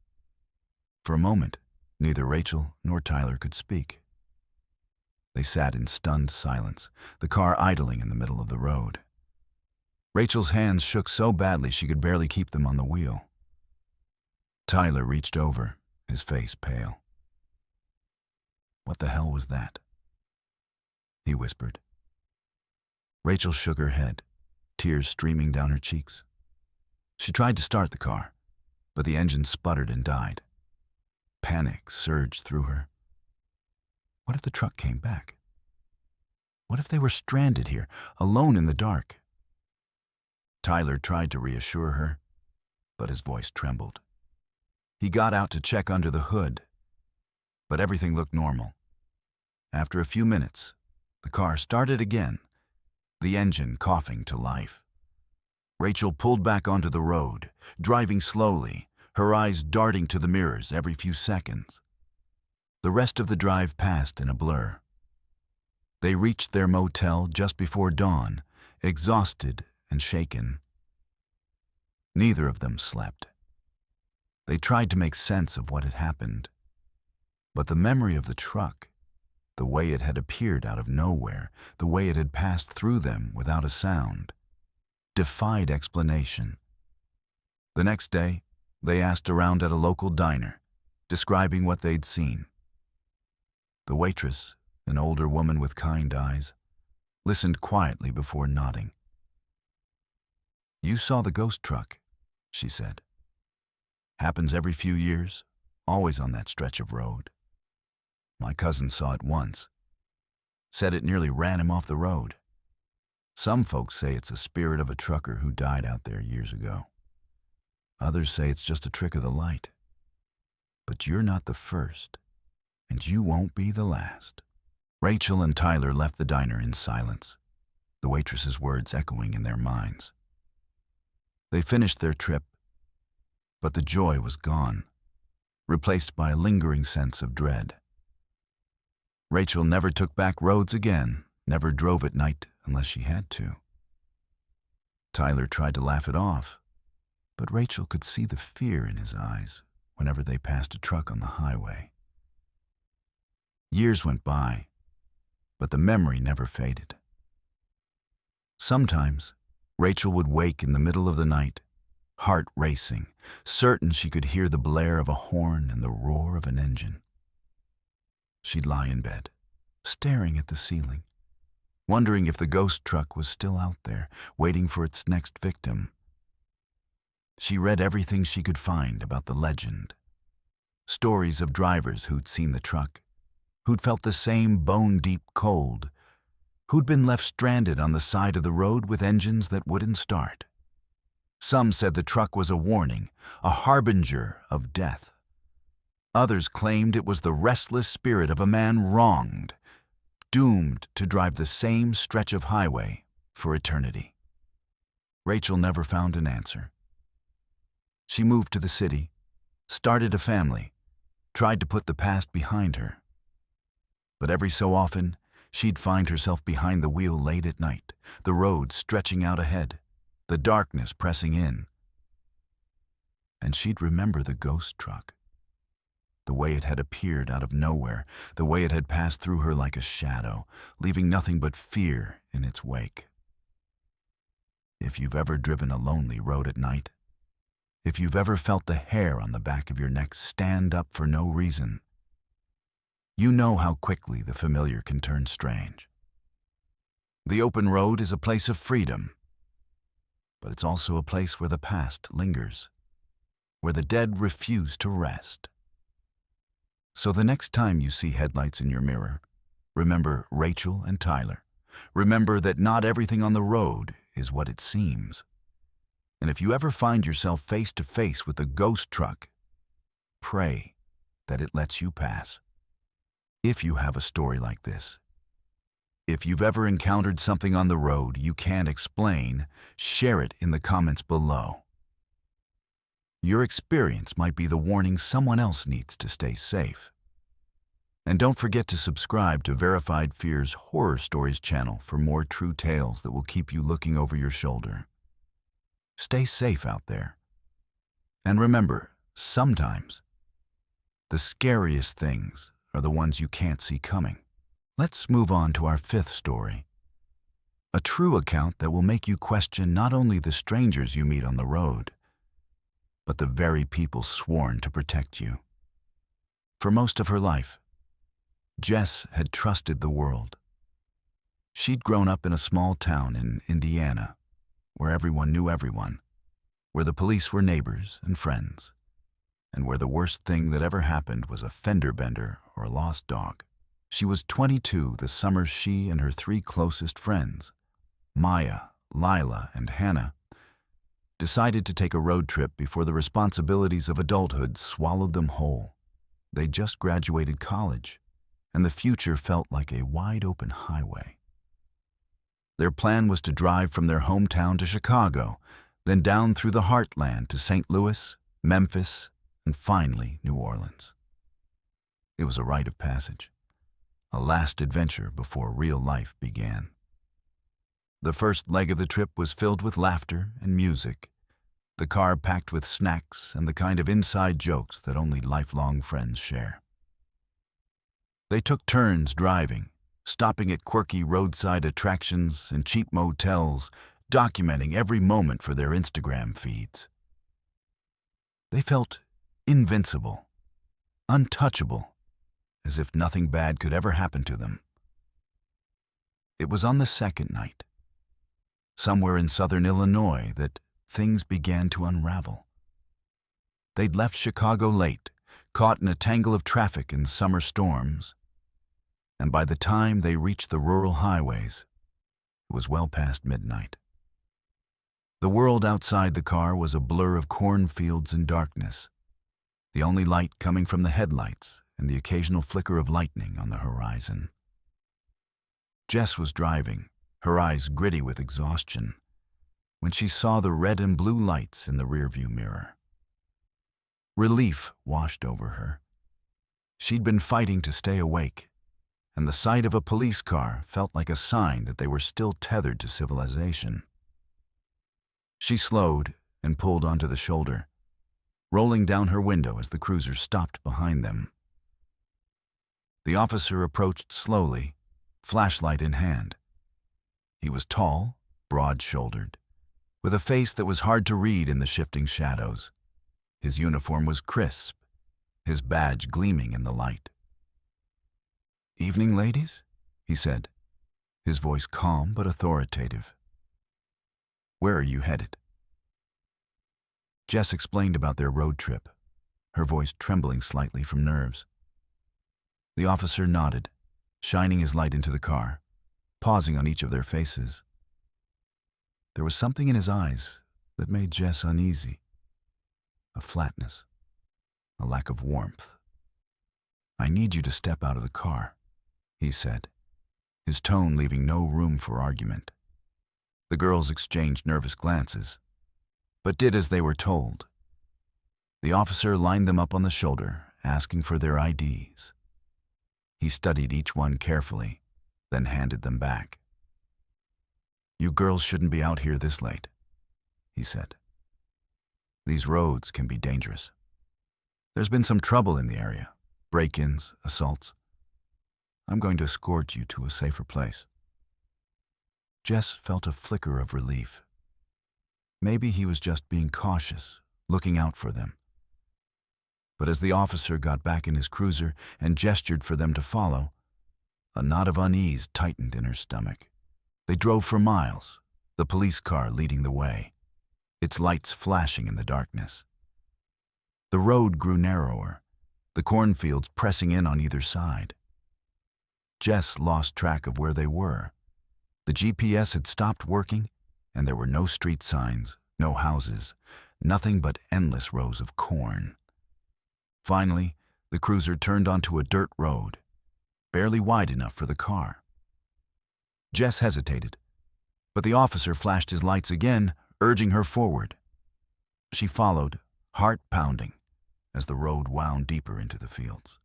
For a moment, neither Rachel nor Tyler could speak. They sat in stunned silence, the car idling in the middle of the road. Rachel's hands shook so badly she could barely keep them on the wheel. Tyler reached over, his face pale. "What the hell was that?" he whispered. Rachel shook her head, tears streaming down her cheeks. She tried to start the car, but the engine sputtered and died. Panic surged through her. What if the truck came back? What if they were stranded here, alone in the dark? Tyler tried to reassure her, but his voice trembled. He got out to check under the hood, but everything looked normal. After a few minutes, the car started again, the engine coughing to life. Rachel pulled back onto the road, driving slowly, her eyes darting to the mirrors every few seconds. The rest of the drive passed in a blur. They reached their motel just before dawn, exhausted and shaken. Neither of them slept. They tried to make sense of what had happened. But the memory of the truck, the way it had appeared out of nowhere, the way it had passed through them without a sound, defied explanation. The next day, they asked around at a local diner, describing what they'd seen. The waitress, an older woman with kind eyes, listened quietly before nodding. "You saw the ghost truck," she said. "Happens every few years, always on that stretch of road. My cousin saw it once. Said it nearly ran him off the road. Some folks say it's a spirit of a trucker who died out there years ago. Others say it's just a trick of the light. But you're not the first, and you won't be the last." Rachel and Tyler left the diner in silence, the waitress's words echoing in their minds. They finished their trip, but the joy was gone, replaced by a lingering sense of dread. Rachel never took back roads again, never drove at night unless she had to. Tyler tried to laugh it off, but Rachel could see the fear in his eyes whenever they passed a truck on the highway. Years went by, but the memory never faded. Sometimes, Rachel would wake in the middle of the night, heart racing, certain she could hear the blare of a horn and the roar of an engine. She'd lie in bed, staring at the ceiling, wondering if the ghost truck was still out there, waiting for its next victim. She read everything she could find about the legend. Stories of drivers who'd seen the truck, who'd felt the same bone-deep cold, who'd been left stranded on the side of the road with engines that wouldn't start. Some said the truck was a warning, a harbinger of death. Others claimed it was the restless spirit of a man wronged, doomed to drive the same stretch of highway for eternity. Rachel never found an answer. She moved to the city, started a family, tried to put the past behind her. But every so often, she'd find herself behind the wheel late at night, the road stretching out ahead, the darkness pressing in. And she'd remember the ghost truck, the way it had appeared out of nowhere, the way it had passed through her like a shadow, leaving nothing but fear in its wake. If you've ever driven a lonely road at night, if you've ever felt the hair on the back of your neck stand up for no reason, you know how quickly the familiar can turn strange. The open road is a place of freedom, but it's also a place where the past lingers, where the dead refuse to rest. So the next time you see headlights in your mirror, remember Rachel and Tyler. Remember that not everything on the road is what it seems. And if you ever find yourself face to face with a ghost truck, pray that it lets you pass. If you have a story like this, if you've ever encountered something on the road you can't explain, share it in the comments below. Your experience might be the warning someone else needs to stay safe. And don't forget to subscribe to Verified Fear's Horror Stories channel for more true tales that will keep you looking over your shoulder. Stay safe out there. And remember, sometimes the scariest things are the ones you can't see coming. Let's move on to our fifth story. A true account that will make you question not only the strangers you meet on the road, but the very people sworn to protect you. For most of her life, Jess had trusted the world. She'd grown up in a small town in Indiana, where everyone knew everyone, where the police were neighbors and friends, and where the worst thing that ever happened was a fender bender or a lost dog. She was 22 the summer she and her three closest friends, Maya, Lila, and Hannah, decided to take a road trip before the responsibilities of adulthood swallowed them whole. They just graduated college, and the future felt like a wide-open highway. Their plan was to drive from their hometown to Chicago, then down through the heartland to St. Louis, Memphis, and finally New Orleans. It was a rite of passage, a last adventure before real life began. The first leg of the trip was filled with laughter and music, the car packed with snacks and the kind of inside jokes that only lifelong friends share. They took turns driving, stopping at quirky roadside attractions and cheap motels, documenting every moment for their Instagram feeds. They felt invincible, untouchable, as if nothing bad could ever happen to them. It was on the second night, somewhere in southern Illinois, that things began to unravel. They'd left Chicago late, caught in a tangle of traffic and summer storms, and by the time they reached the rural highways, it was well past midnight. The world outside the car was a blur of cornfields and darkness, the only light coming from the headlights and the occasional flicker of lightning on the horizon. Jess was driving, her eyes gritty with exhaustion, when she saw the red and blue lights in the rearview mirror. Relief washed over her. She'd been fighting to stay awake, and the sight of a police car felt like a sign that they were still tethered to civilization. She slowed and pulled onto the shoulder, rolling down her window as the cruiser stopped behind them. The officer approached slowly, flashlight in hand. He was tall, broad-shouldered, with a face that was hard to read in the shifting shadows. His uniform was crisp, his badge gleaming in the light. "Evening, ladies," he said, his voice calm but authoritative. "Where are you headed?" Jess explained about their road trip, her voice trembling slightly from nerves. The officer nodded, shining his light into the car, pausing on each of their faces. There was something in his eyes that made Jess uneasy. A flatness, a lack of warmth. "I need you to step out of the car," he said, his tone leaving no room for argument. The girls exchanged nervous glances, but did as they were told. The officer lined them up on the shoulder asking for their IDs. He studied each one carefully, then handed them back. "You girls shouldn't be out here this late," he said. "These roads can be dangerous. There's been some trouble in the area, break-ins, assaults. I'm going to escort you to a safer place." Jess felt a flicker of relief. Maybe he was just being cautious, looking out for them. But as the officer got back in his cruiser and gestured for them to follow, a knot of unease tightened in her stomach. They drove for miles, the police car leading the way, its lights flashing in the darkness. The road grew narrower, the cornfields pressing in on either side. Jess lost track of where they were. The GPS had stopped working, and there were no street signs, no houses, nothing but endless rows of corn. Finally, the cruiser turned onto a dirt road, barely wide enough for the car. Jess hesitated, but the officer flashed his lights again, urging her forward. She followed, heart pounding, as the road wound deeper into the fields.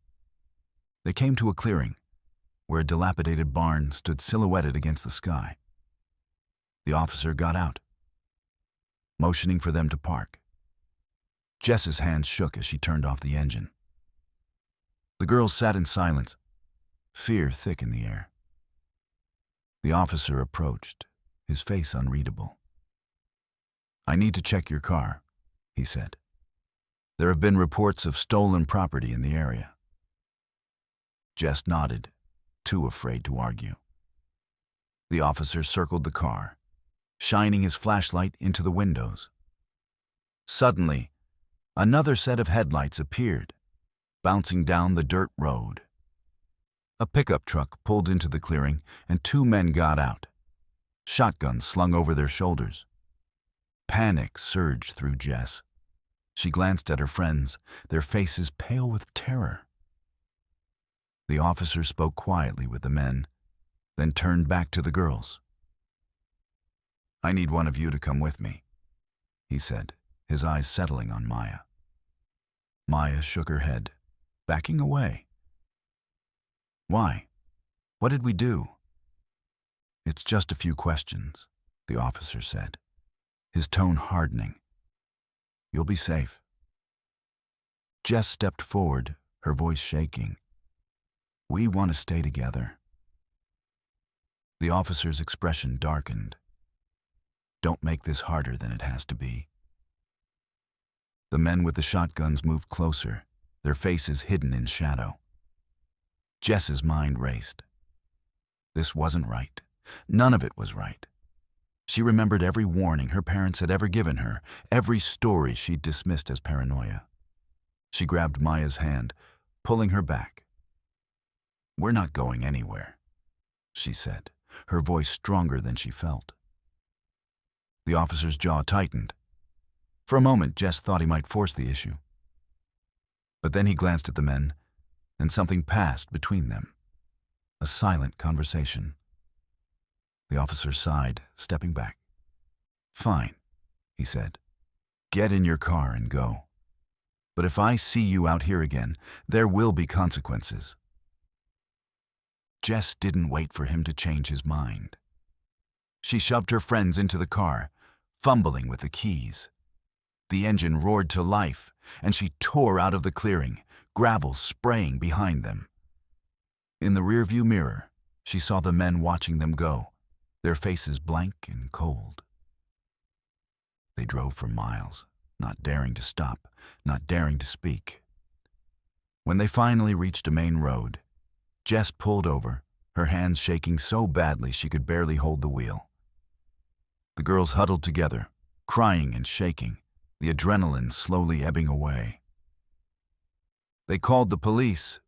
They came to a clearing, where a dilapidated barn stood silhouetted against the sky. The officer got out, motioning for them to park. Jess's hands shook as she turned off the engine. The girls sat in silence, fear thick in the air. The officer approached, his face unreadable. "I need to check your car," he said. "There have been reports of stolen property in the area." Jess nodded, too afraid to argue. The officer circled the car, shining his flashlight into the windows. Suddenly, another set of headlights appeared, bouncing down the dirt road. A pickup truck pulled into the clearing, and two men got out, shotguns slung over their shoulders. Panic surged through Jess. She glanced at her friends, their faces pale with terror. The officer spoke quietly with the men, then turned back to the girls. "I need one of you to come with me," he said, his eyes settling on Maya. Maya shook her head, backing away. "Why? What did we do?" "It's just a few questions," the officer said, his tone hardening. "You'll be safe." Jess stepped forward, her voice shaking. "We want to stay together." The officer's expression darkened. "Don't make this harder than it has to be." The men with the shotguns moved closer, their faces hidden in shadow. Jess's mind raced. This wasn't right. None of it was right. She remembered every warning her parents had ever given her, every story she'd dismissed as paranoia. She grabbed Maya's hand, pulling her back. "We're not going anywhere," she said, her voice stronger than she felt. The officer's jaw tightened. For a moment, Jess thought he might force the issue. But then he glanced at the men, and something passed between them. A silent conversation. The officer sighed, stepping back. "Fine," he said. "Get in your car and go. But if I see you out here again, there will be consequences." Jess didn't wait for him to change his mind. She shoved her friends into the car, fumbling with the keys. The engine roared to life, and she tore out of the clearing, gravel spraying behind them. In the rearview mirror, she saw the men watching them go, their faces blank and cold. They drove for miles, not daring to stop, not daring to speak. When they finally reached a main road, Jess pulled over, her hands shaking so badly she could barely hold the wheel. The girls huddled together, crying and shaking, the adrenaline slowly ebbing away. They called the police,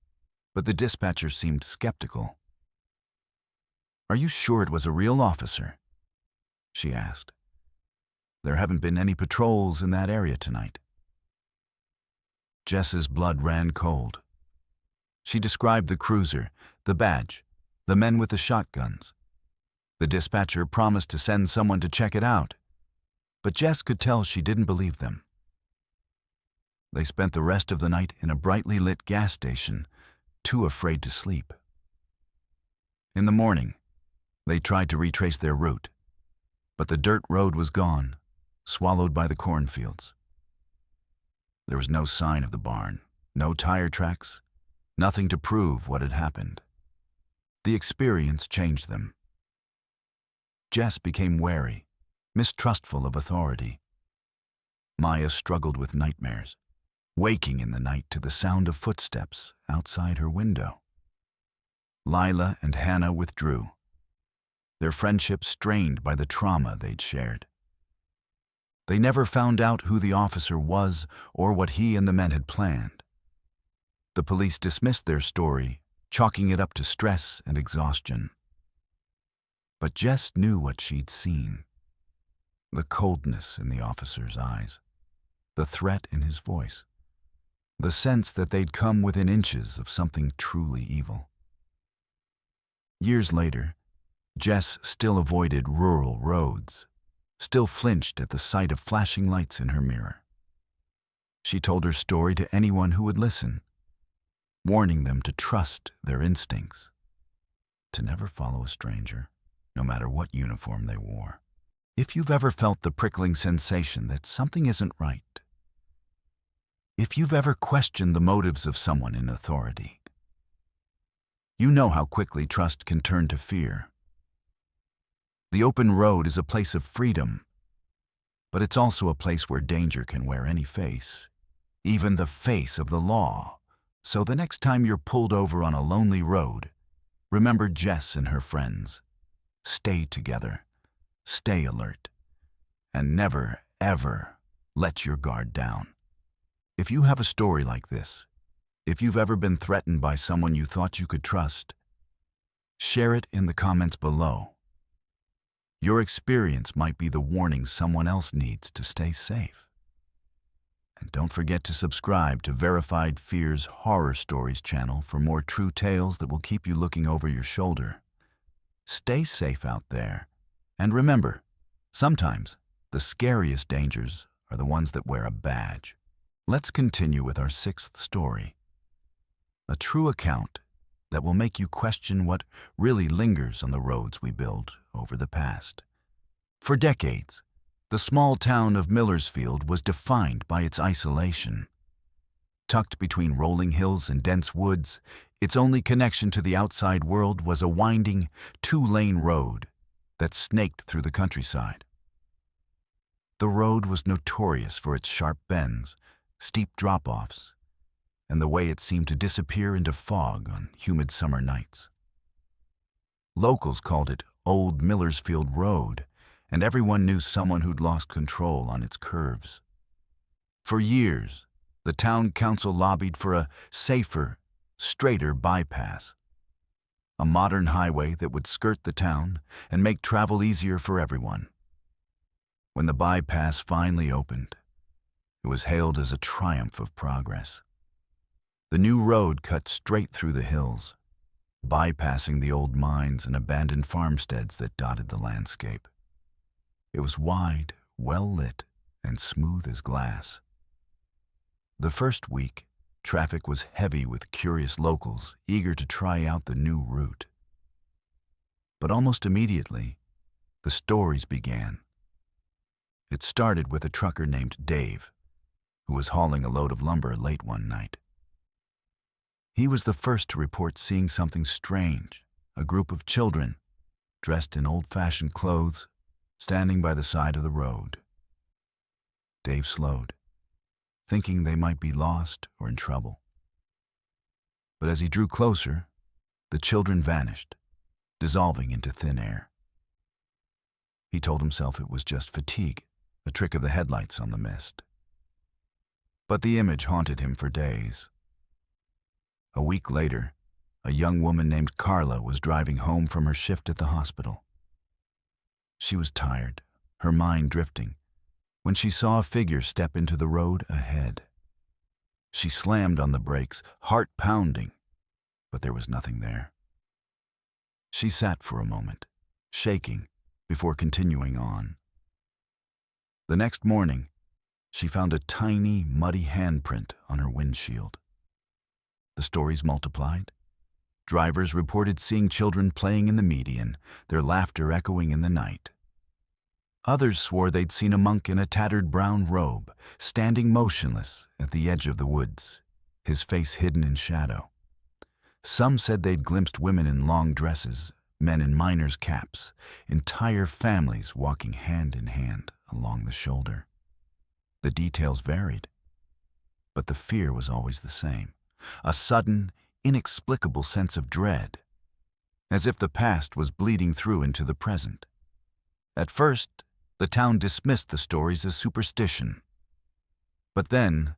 but the dispatcher seemed skeptical. "Are you sure it was a real officer?" she asked. "There haven't been any patrols in that area tonight." Jess's blood ran cold. She described the cruiser, the badge, the men with the shotguns. The dispatcher promised to send someone to check it out, but Jess could tell she didn't believe them. They spent the rest of the night in a brightly lit gas station, too afraid to sleep. In the morning, they tried to retrace their route, but the dirt road was gone, swallowed by the cornfields. There was no sign of the barn, no tire tracks, nothing to prove what had happened. The experience changed them. Jess became wary, mistrustful of authority. Maya struggled with nightmares, waking in the night to the sound of footsteps outside her window. Lila and Hannah withdrew, their friendship strained by the trauma they'd shared. They never found out who the officer was or what he and the men had planned. The police dismissed their story, chalking it up to stress and exhaustion. But Jess knew what she'd seen. The coldness in the officer's eyes, the threat in his voice, the sense that they'd come within inches of something truly evil. Years later, Jess still avoided rural roads, still flinched at the sight of flashing lights in her mirror. She told her story to anyone who would listen, warning them to trust their instincts, to never follow a stranger, no matter what uniform they wore. If you've ever felt the prickling sensation that something isn't right, if you've ever questioned the motives of someone in authority, you know how quickly trust can turn to fear. The open road is a place of freedom, but it's also a place where danger can wear any face, even the face of the law. So the next time you're pulled over on a lonely road, remember Jess and her friends. Stay together, stay alert, and never, ever let your guard down. If you have a story like this, if you've ever been threatened by someone you thought you could trust, share it in the comments below. Your experience might be the warning someone else needs to stay safe. And don't forget to subscribe to Verified Fear's Horror Stories channel for more true tales that will keep you looking over your shoulder. Stay safe out there. And remember, sometimes the scariest dangers are the ones that wear a badge. Let's continue with our sixth story. A true account that will make you question what really lingers on the roads we build over the past. For decades, the small town of Millersfield was defined by its isolation. Tucked between rolling hills and dense woods, its only connection to the outside world was a winding, two-lane road that snaked through the countryside. The road was notorious for its sharp bends, steep drop-offs, and the way it seemed to disappear into fog on humid summer nights. Locals called it Old Millersfield Road, and everyone knew someone who'd lost control on its curves. For years, the town council lobbied for a safer, straighter bypass, a modern highway that would skirt the town and make travel easier for everyone. When the bypass finally opened, it was hailed as a triumph of progress. The new road cut straight through the hills, bypassing the old mines and abandoned farmsteads that dotted the landscape. It was wide, well-lit, and smooth as glass. The first week, traffic was heavy with curious locals eager to try out the new route. But almost immediately, the stories began. It started with a trucker named Dave, who was hauling a load of lumber late one night. He was the first to report seeing something strange, a group of children, dressed in old-fashioned clothes, standing by the side of the road. Dave slowed, thinking they might be lost or in trouble. But as he drew closer, the children vanished, dissolving into thin air. He told himself it was just fatigue, a trick of the headlights on the mist. But the image haunted him for days. A week later, a young woman named Carla was driving home from her shift at the hospital. She was tired, her mind drifting, when she saw a figure step into the road ahead. She slammed on the brakes, heart pounding, but there was nothing there. She sat for a moment, shaking, before continuing on. The next morning, she found a tiny, muddy handprint on her windshield. The stories multiplied. Drivers reported seeing children playing in the median, their laughter echoing in the night. Others swore they'd seen a monk in a tattered brown robe, standing motionless at the edge of the woods, his face hidden in shadow. Some said they'd glimpsed women in long dresses, men in miners' caps, entire families walking hand in hand along the shoulder. The details varied, but the fear was always the same, a sudden, inexplicable sense of dread, as if the past was bleeding through into the present. At first, the town dismissed the stories as superstition. But then,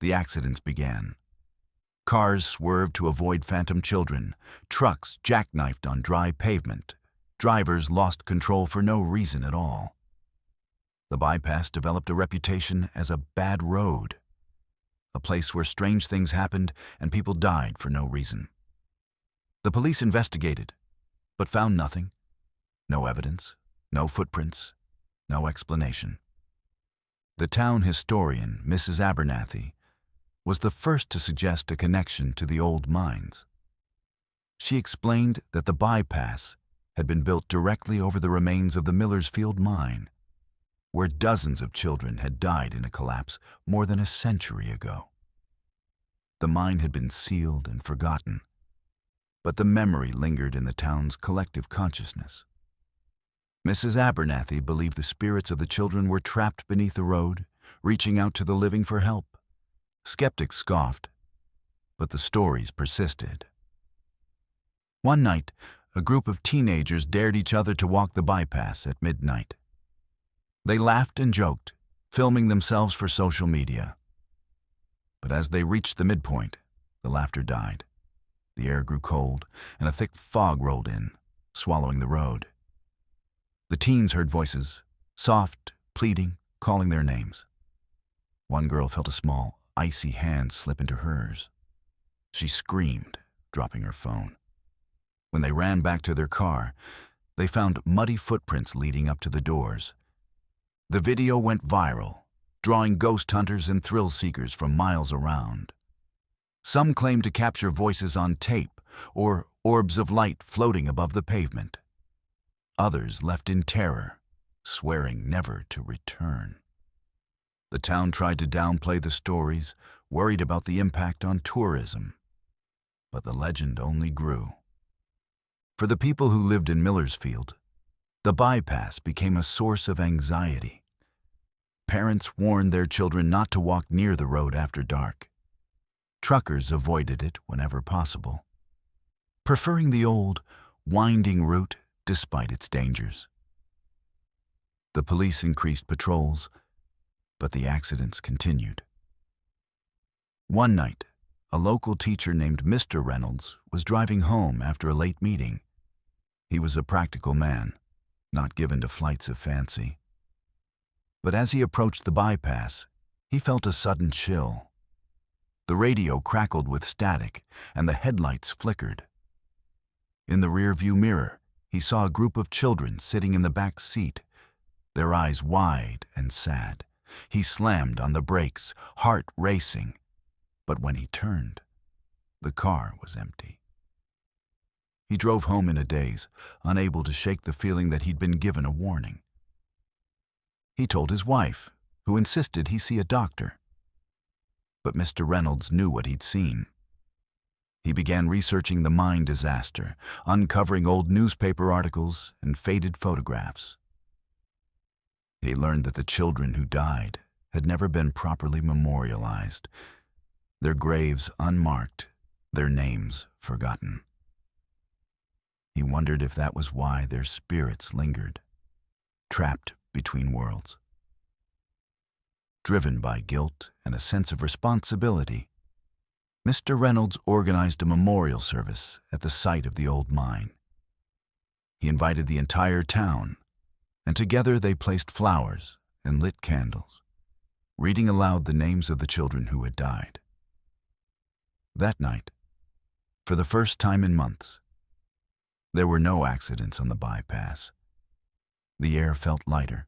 the accidents began. Cars swerved to avoid phantom children, trucks jackknifed on dry pavement, drivers lost control for no reason at all. The bypass developed a reputation as a bad road, a place where strange things happened and people died for no reason. The police investigated, but found nothing. No evidence, no footprints, no explanation. The town historian, Mrs. Abernathy, was the first to suggest a connection to the old mines. She explained that the bypass had been built directly over the remains of the Millersfield mine, where dozens of children had died in a collapse more than a century ago. The mine had been sealed and forgotten, but the memory lingered in the town's collective consciousness. Mrs. Abernathy believed the spirits of the children were trapped beneath the road, reaching out to the living for help. Skeptics scoffed, but the stories persisted. One night, a group of teenagers dared each other to walk the bypass at midnight. They laughed and joked, filming themselves for social media. But as they reached the midpoint, the laughter died. The air grew cold, and a thick fog rolled in, swallowing the road. The teens heard voices, soft, pleading, calling their names. One girl felt a small, icy hand slip into hers. She screamed, dropping her phone. When they ran back to their car, they found muddy footprints leading up to the doors. The video went viral, drawing ghost hunters and thrill seekers from miles around. Some claimed to capture voices on tape or orbs of light floating above the pavement. Others left in terror, swearing never to return. The town tried to downplay the stories, worried about the impact on tourism. But the legend only grew. For the people who lived in Millersfield, the bypass became a source of anxiety. Parents warned their children not to walk near the road after dark. Truckers avoided it whenever possible, preferring the old, winding route despite its dangers. The police increased patrols, but the accidents continued. One night, a local teacher named Mr. Reynolds was driving home after a late meeting. He was a practical man, not given to flights of fancy. But as he approached the bypass, he felt a sudden chill. The radio crackled with static, and the headlights flickered. In the rearview mirror, he saw a group of children sitting in the back seat, their eyes wide and sad. He slammed on the brakes, heart racing. But when he turned, the car was empty. He drove home in a daze, unable to shake the feeling that he'd been given a warning. He told his wife, who insisted he see a doctor. But Mr. Reynolds knew what he'd seen. He began researching the mine disaster, uncovering old newspaper articles and faded photographs. He learned that the children who died had never been properly memorialized, their graves unmarked, their names forgotten. He wondered if that was why their spirits lingered, trapped between worlds. Driven by guilt and a sense of responsibility, Mr. Reynolds organized a memorial service at the site of the old mine. He invited the entire town, and together they placed flowers and lit candles, reading aloud the names of the children who had died. That night, for the first time in months, there were no accidents on the bypass. The air felt lighter,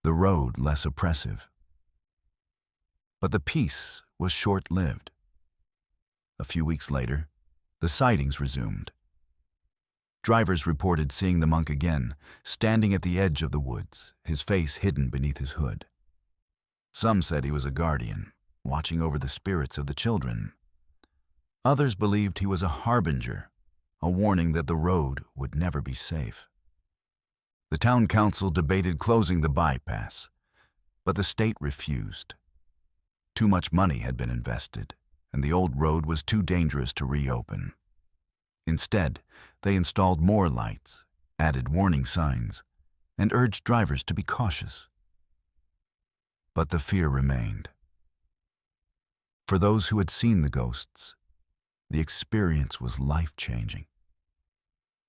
the road less oppressive. But the peace was short-lived. A few weeks later, the sightings resumed. Drivers reported seeing the monk again, standing at the edge of the woods, his face hidden beneath his hood. Some said he was a guardian, watching over the spirits of the children. Others believed he was a harbinger, a warning that the road would never be safe. The town council debated closing the bypass, but the state refused. Too much money had been invested, and the old road was too dangerous to reopen. Instead, they installed more lights, added warning signs, and urged drivers to be cautious. But the fear remained. For those who had seen the ghosts, the experience was life-changing.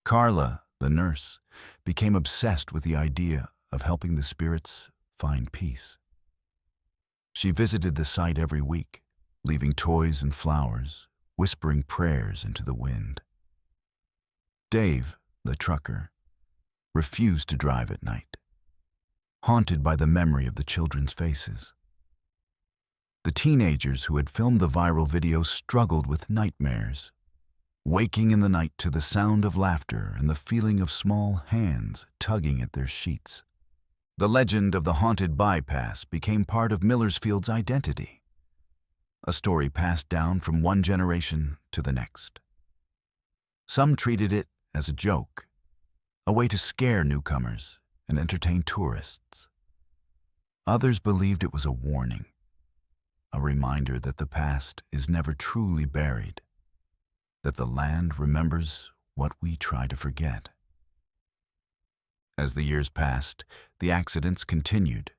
Carla, the nurse, became obsessed with the idea of helping the spirits find peace. She visited the site every week, leaving toys and flowers, whispering prayers into the wind. Dave, the trucker, refused to drive at night, haunted by the memory of the children's faces. The teenagers who had filmed the viral video struggled with nightmares, waking in the night to the sound of laughter and the feeling of small hands tugging at their sheets. The legend of the haunted bypass became part of Millersfield's identity, a story passed down from one generation to the next. Some treated it as a joke, a way to scare newcomers and entertain tourists. Others believed it was a warning, a reminder that the past is never truly buried, that the land remembers what we try to forget. As the years passed, the accidents continued.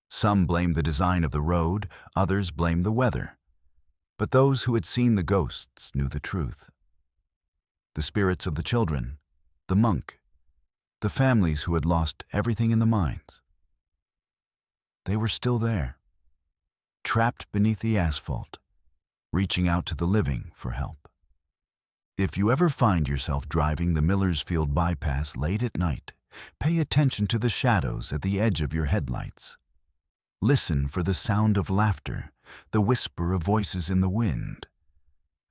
Some blamed the design of the road, others blamed the weather. But those who had seen the ghosts knew the truth. The spirits of the children, the monk, the families who had lost everything in the mines. They were still there, trapped beneath the asphalt, reaching out to the living for help. If you ever find yourself driving the Millersfield bypass late at night, pay attention to the shadows at the edge of your headlights. Listen for the sound of laughter, the whisper of voices in the wind.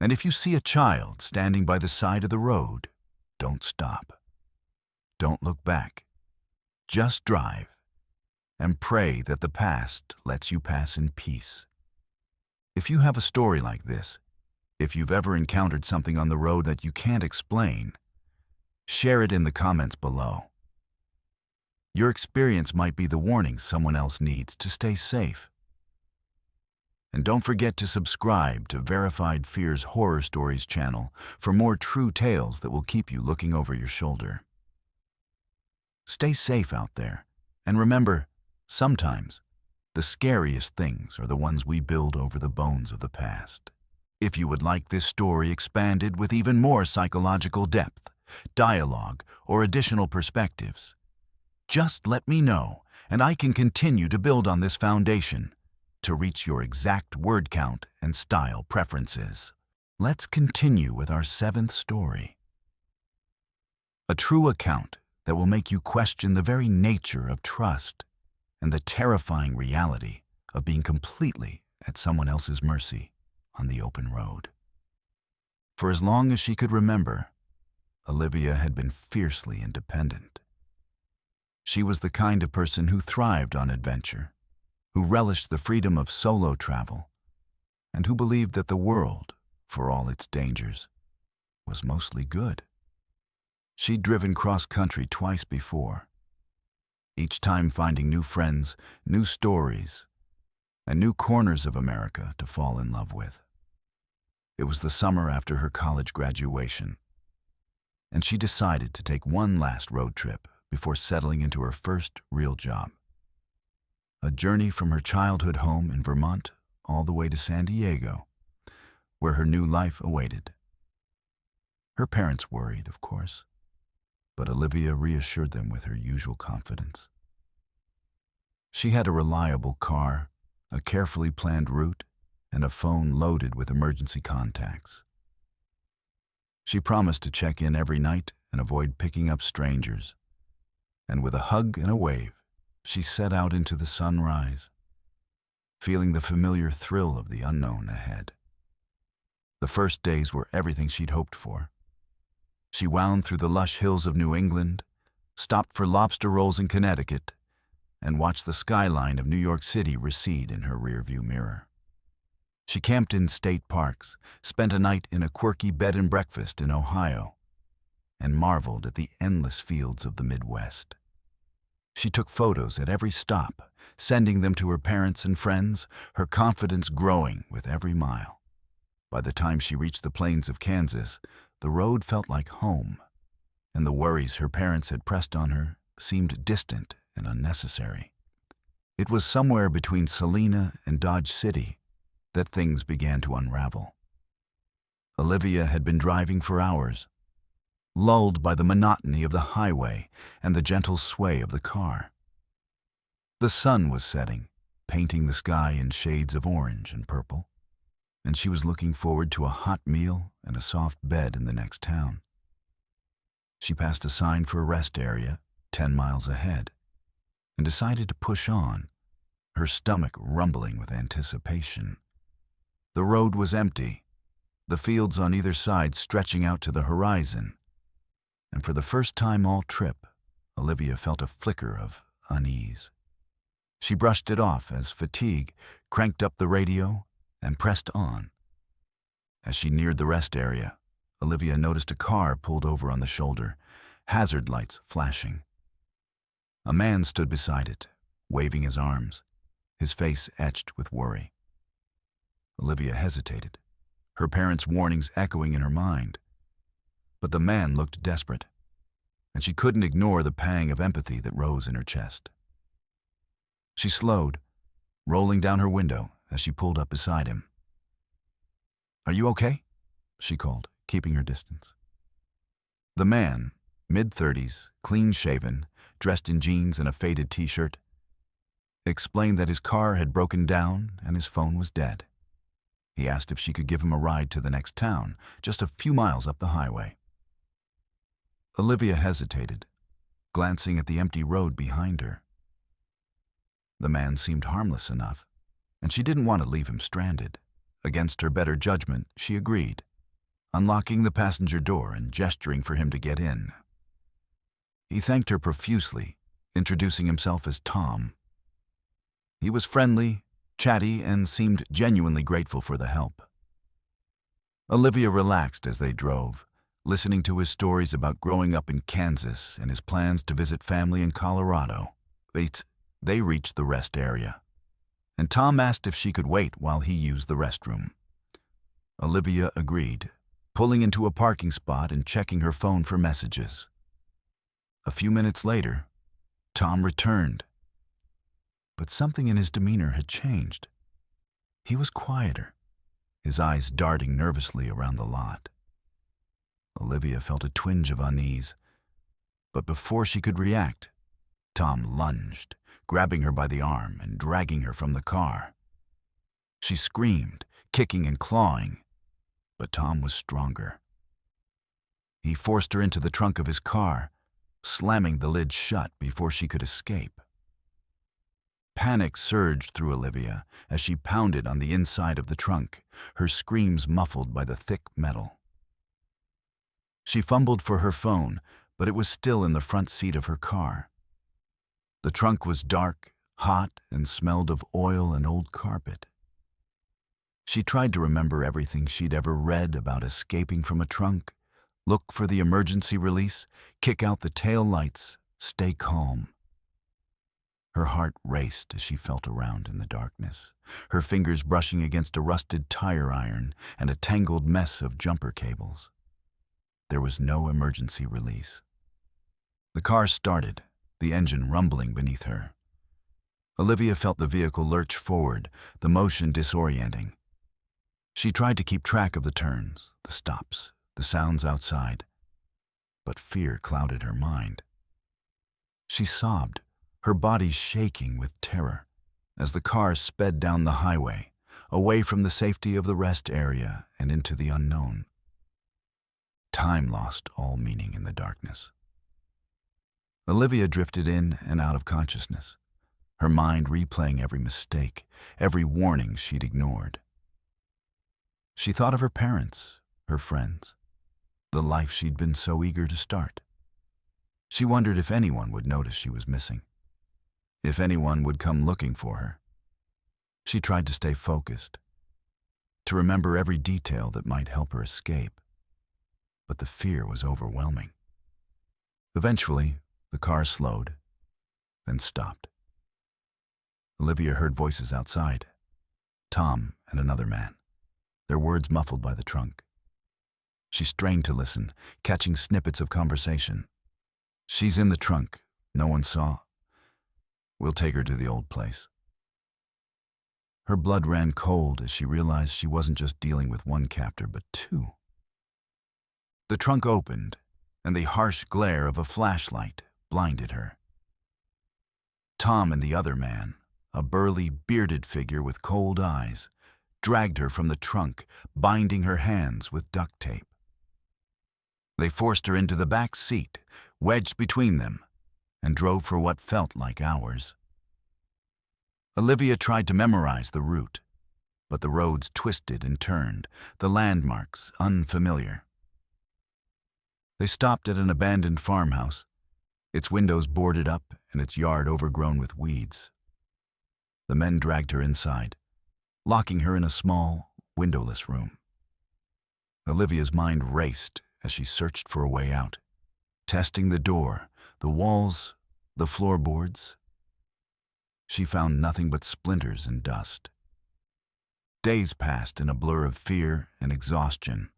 And if you see a child standing by the side of the road, don't stop. Don't look back. Just drive and pray that the past lets you pass in peace. If you have a story like this, if you've ever encountered something on the road that you can't explain, share it in the comments below. Your experience might be the warning someone else needs to stay safe. And don't forget to subscribe to Verified Fear's Horror Stories channel for more true tales that will keep you looking over your shoulder. Stay safe out there, and remember, sometimes the scariest things are the ones we build over the bones of the past. If you would like this story expanded with even more psychological depth, dialogue, or additional perspectives, just let me know, and I can continue to build on this foundation to reach your exact word count and style preferences. Let's continue with our 7th story. A true account that will make you question the very nature of trust and the terrifying reality of being completely at someone else's mercy on the open road. For as long as she could remember, Olivia had been fiercely independent. She was the kind of person who thrived on adventure, who relished the freedom of solo travel, and who believed that the world, for all its dangers, was mostly good. She'd driven cross-country twice before, each time finding new friends, new stories, and new corners of America to fall in love with. It was the summer after her college graduation, and she decided to take one last road trip before settling into her first real job. A journey from her childhood home in Vermont all the way to San Diego, where her new life awaited. Her parents worried, of course, but Olivia reassured them with her usual confidence. She had a reliable car, a carefully planned route, and a phone loaded with emergency contacts. She promised to check in every night and avoid picking up strangers. And with a hug and a wave, she set out into the sunrise. feeling the familiar thrill of the unknown ahead. The first days were everything she'd hoped for. She wound through the lush hills of New England, stopped for lobster rolls in Connecticut, and watched the skyline of New York City recede in her rearview mirror. She camped in state parks, spent a night in a quirky bed and breakfast in Ohio, and marveled at the endless fields of the Midwest. She took photos at every stop, sending them to her parents and friends, her confidence growing with every mile. By the time she reached the plains of Kansas, the road felt like home, and the worries her parents had pressed on her seemed distant and unnecessary. It was somewhere between Salina and Dodge City that things began to unravel. Olivia had been driving for hours, lulled by the monotony of the highway and the gentle sway of the car. The sun was setting, painting the sky in shades of orange and purple, and she was looking forward to a hot meal and a soft bed in the next town. She passed a sign for a rest area 10 miles ahead and decided to push on, her stomach rumbling with anticipation. The road was empty, the fields on either side stretching out to the horizon, and for the first time all trip, Olivia felt a flicker of unease. She brushed it off as fatigue cranked up the radio and pressed on. As she neared the rest area, Olivia noticed a car pulled over on the shoulder, hazard lights flashing. A man stood beside it, waving his arms, his face etched with worry. Olivia hesitated, her parents' warnings echoing in her mind. But the man looked desperate, and she couldn't ignore the pang of empathy that rose in her chest. She slowed, rolling down her window as she pulled up beside him. "Are you okay?" she called, keeping her distance. The man, mid-30s, clean-shaven, dressed in jeans and a faded t-shirt, explained that his car had broken down and his phone was dead. He asked if she could give him a ride to the next town, just a few miles up the highway. Olivia hesitated, glancing at the empty road behind her. The man seemed harmless enough, and she didn't want to leave him stranded. Against her better judgment, she agreed, unlocking the passenger door and gesturing for him to get in. He thanked her profusely, introducing himself as Tom. He was friendly, chatty, and seemed genuinely grateful for the help. Olivia relaxed as they drove, listening to his stories about growing up in Kansas and his plans to visit family in Colorado. They reached the rest area, and Tom asked if she could wait while he used the restroom. Olivia agreed, pulling into a parking spot and checking her phone for messages. A few minutes later, Tom returned, but something in his demeanor had changed. He was quieter, his eyes darting nervously around the lot. Olivia felt a twinge of unease, but before she could react, Tom lunged, grabbing her by the arm and dragging her from the car. She screamed, kicking and clawing, but Tom was stronger. He forced her into the trunk of his car, slamming the lid shut before she could escape. Panic surged through Olivia as she pounded on the inside of the trunk, her screams muffled by the thick metal. She fumbled for her phone, but it was still in the front seat of her car. The trunk was dark, hot, and smelled of oil and old carpet. She tried to remember everything she'd ever read about escaping from a trunk: look for the emergency release, kick out the tail lights, stay calm. Her heart raced as she felt around in the darkness, her fingers brushing against a rusted tire iron and a tangled mess of jumper cables. There was no emergency release. The car started, the engine rumbling beneath her. Olivia felt the vehicle lurch forward, the motion disorienting. She tried to keep track of the turns, the stops, the sounds outside, but fear clouded her mind. She sobbed, her body shaking with terror, as the car sped down the highway, away from the safety of the rest area and into the unknown. Time lost all meaning in the darkness. Olivia drifted in and out of consciousness, her mind replaying every mistake, every warning she'd ignored. She thought of her parents, her friends, the life she'd been so eager to start. She wondered if anyone would notice she was missing, if anyone would come looking for her. She tried to stay focused, to remember every detail that might help her escape, but the fear was overwhelming. Eventually, the car slowed, then stopped. Olivia heard voices outside, Tom and another man, their words muffled by the trunk. She strained to listen, catching snippets of conversation. "She's in the trunk. No one saw. We'll take her to the old place." Her blood ran cold as she realized she wasn't just dealing with one captor, but two. The trunk opened, and the harsh glare of a flashlight blinded her. Tom and the other man, a burly, bearded figure with cold eyes, dragged her from the trunk, binding her hands with duct tape. They forced her into the back seat, wedged between them, and drove for what felt like hours. Olivia tried to memorize the route, but the roads twisted and turned, the landmarks unfamiliar. They stopped at an abandoned farmhouse, its windows boarded up and its yard overgrown with weeds. The men dragged her inside, locking her in a small, windowless room. Olivia's mind raced as she searched for a way out, testing the door, the walls, the floorboards. She found nothing but splinters and dust. Days passed in a blur of fear and exhaustion.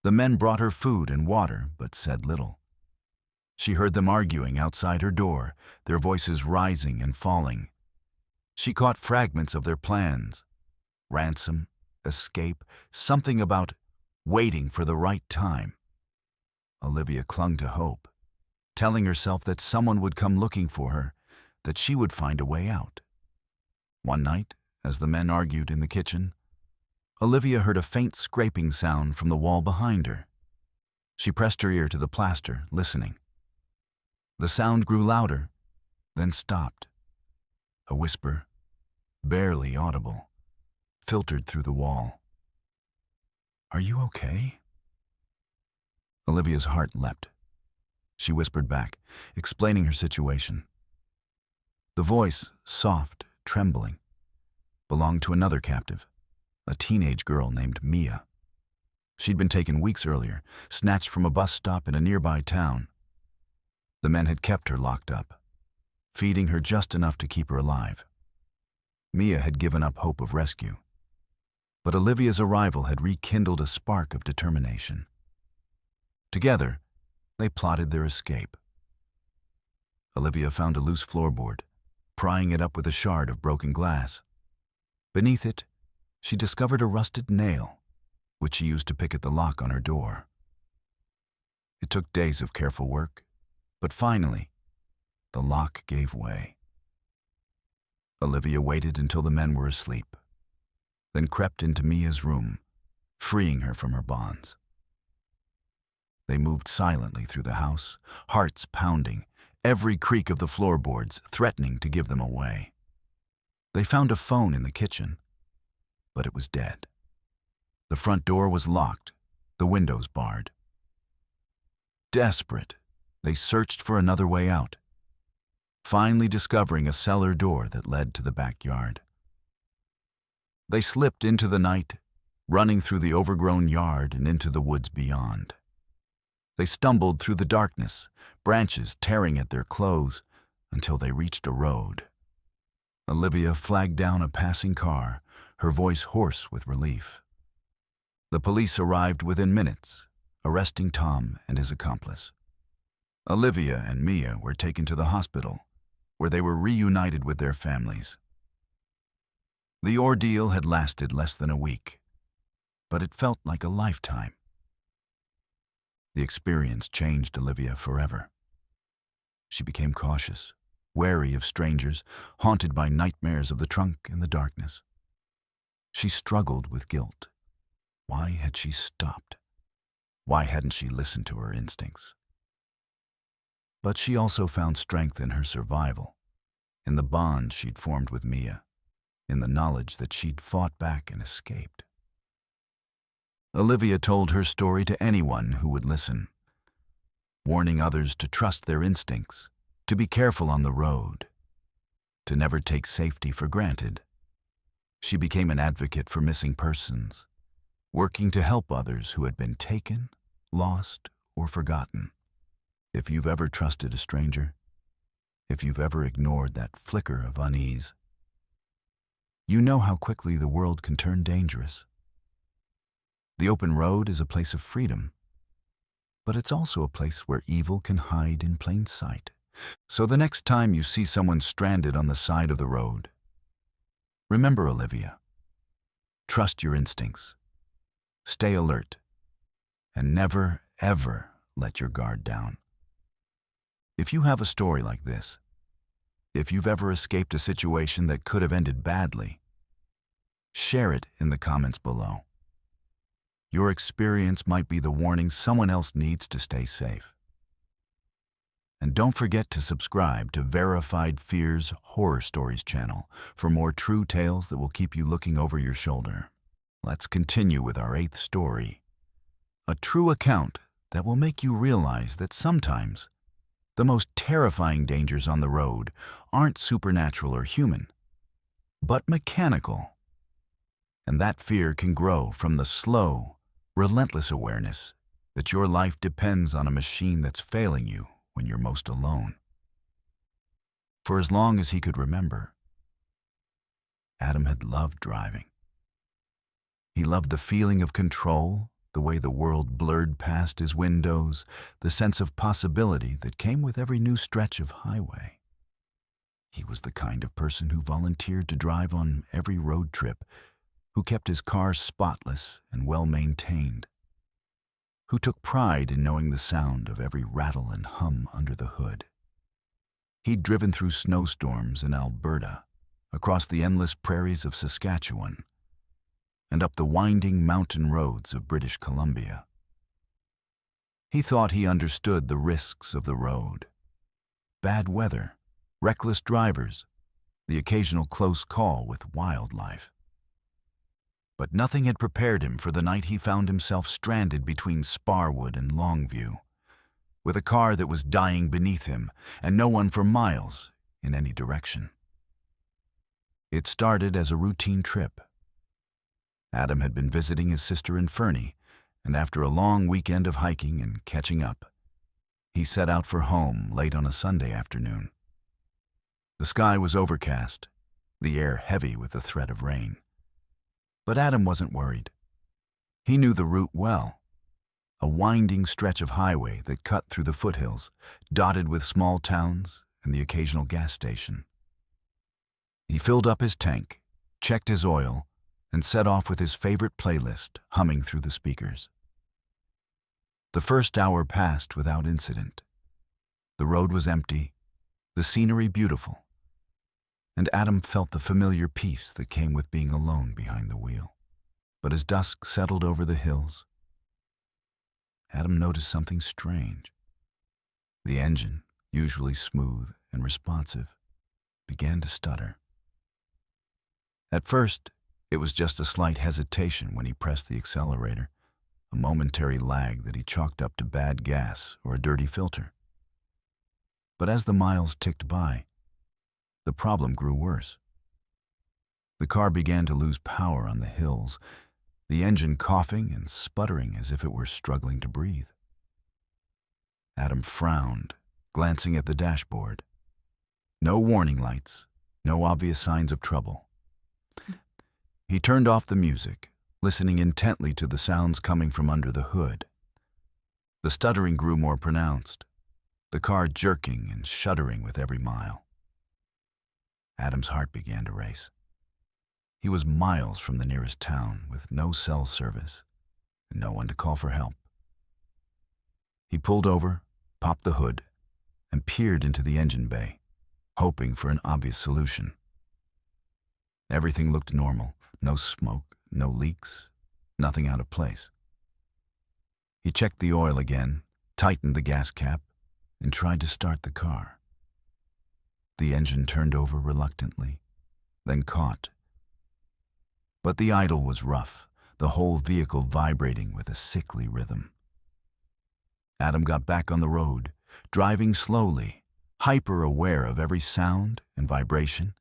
The men brought her food and water, but said little. She heard them arguing outside her door, their voices rising and falling. She caught fragments of their plans. Ransom, escape, something about waiting for the right time. Olivia clung to hope, telling herself that someone would come looking for her, that she would find a way out. One night, as the men argued in the kitchen, Olivia heard a faint scraping sound from the wall behind her. She pressed her ear to the plaster, listening. The sound grew louder, then stopped. A whisper, barely audible, filtered through the wall. "Are you okay?" Olivia's heart leapt. She whispered back, explaining her situation. The voice, soft, trembling, belonged to another captive, a teenage girl named Mia. She'd been taken weeks earlier, snatched from a bus stop in a nearby town. The men had kept her locked up, feeding her just enough to keep her alive. Mia had given up hope of rescue, but Olivia's arrival had rekindled a spark of determination. Together, they plotted their escape. Olivia found a loose floorboard, prying it up with a shard of broken glass. Beneath it, she discovered a rusted nail, which she used to pick at the lock on her door. It took days of careful work, but finally, the lock gave way. Olivia waited until the men were asleep, then crept into Mia's room, freeing her from her bonds. They moved silently through the house, hearts pounding, every creak of the floorboards threatening to give them away. They found a phone in the kitchen, but it was dead. The front door was locked, the windows barred. Desperate, they searched for another way out, finally discovering a cellar door that led to the backyard. They slipped into the night, running through the overgrown yard and into the woods beyond. They stumbled through the darkness, branches tearing at their clothes, until they reached a road. Olivia flagged down a passing car, her voice hoarse with relief. The police arrived within minutes, arresting Tom and his accomplice. Olivia and Mia were taken to the hospital, where they were reunited with their families. The ordeal had lasted less than a week, but it felt like a lifetime. The experience changed Olivia forever. She became cautious, wary of strangers, haunted by nightmares of the trunk and the darkness. She struggled with guilt. Why had she stopped? Why hadn't she listened to her instincts? But she also found strength in her survival, in the bond she'd formed with Mia, in the knowledge that she'd fought back and escaped. Olivia told her story to anyone who would listen, warning others to trust their instincts, to be careful on the road, to never take safety for granted. She became an advocate for missing persons, working to help others who had been taken, lost, or forgotten. If you've ever trusted a stranger, if you've ever ignored that flicker of unease, you know how quickly the world can turn dangerous. The open road is a place of freedom, but it's also a place where evil can hide in plain sight. So the next time you see someone stranded on the side of the road, remember Olivia. Trust your instincts, stay alert, and never, ever let your guard down. If you have a story like this, if you've ever escaped a situation that could have ended badly, share it in the comments below. Your experience might be the warning someone else needs to stay safe. And don't forget to subscribe to Verified Fears Horror Stories channel for more true tales that will keep you looking over your shoulder. Let's continue with our 8th story, a true account that will make you realize that sometimes the most terrifying dangers on the road aren't supernatural or human, but mechanical. And that fear can grow from the slow, relentless awareness that your life depends on a machine that's failing you when you're most alone. For as long as he could remember, Adam had loved driving. He loved the feeling of control, the way the world blurred past his windows, the sense of possibility that came with every new stretch of highway. He was the kind of person who volunteered to drive on every road trip, who kept his car spotless and well-maintained, who took pride in knowing the sound of every rattle and hum under the hood. He'd driven through snowstorms in Alberta, across the endless prairies of Saskatchewan, and up the winding mountain roads of British Columbia. He thought he understood the risks of the road: bad weather, reckless drivers, the occasional close call with wildlife. But nothing had prepared him for the night he found himself stranded between Sparwood and Longview, with a car that was dying beneath him and no one for miles in any direction. It started as a routine trip. Adam had been visiting his sister in Fernie, and after a long weekend of hiking and catching up, he set out for home late on a Sunday afternoon. The sky was overcast, the air heavy with the threat of rain. But Adam wasn't worried. He knew the route well, a winding stretch of highway that cut through the foothills, dotted with small towns and the occasional gas station. He filled up his tank, checked his oil, and set off with his favorite playlist humming through the speakers. The first hour passed without incident. The road was empty, the scenery beautiful, and Adam felt the familiar peace that came with being alone behind the wheel. But as dusk settled over the hills, Adam noticed something strange. The engine, usually smooth and responsive, began to stutter. At first, it was just a slight hesitation when he pressed the accelerator, a momentary lag that he chalked up to bad gas or a dirty filter. But as the miles ticked by, the problem grew worse. The car began to lose power on the hills, the engine coughing and sputtering as if it were struggling to breathe. Adam frowned, glancing at the dashboard. No warning lights, no obvious signs of trouble. He turned off the music, listening intently to the sounds coming from under the hood. The stuttering grew more pronounced, the car jerking and shuddering with every mile. Adam's heart began to race. He was miles from the nearest town with no cell service and no one to call for help. He pulled over, popped the hood, and peered into the engine bay, hoping for an obvious solution. Everything looked normal. No smoke, no leaks, nothing out of place. He checked the oil again, tightened the gas cap, and tried to start the car. The engine turned over reluctantly, then caught. But the idle was rough, the whole vehicle vibrating with a sickly rhythm. Adam got back on the road, driving slowly, hyper-aware of every sound and vibration.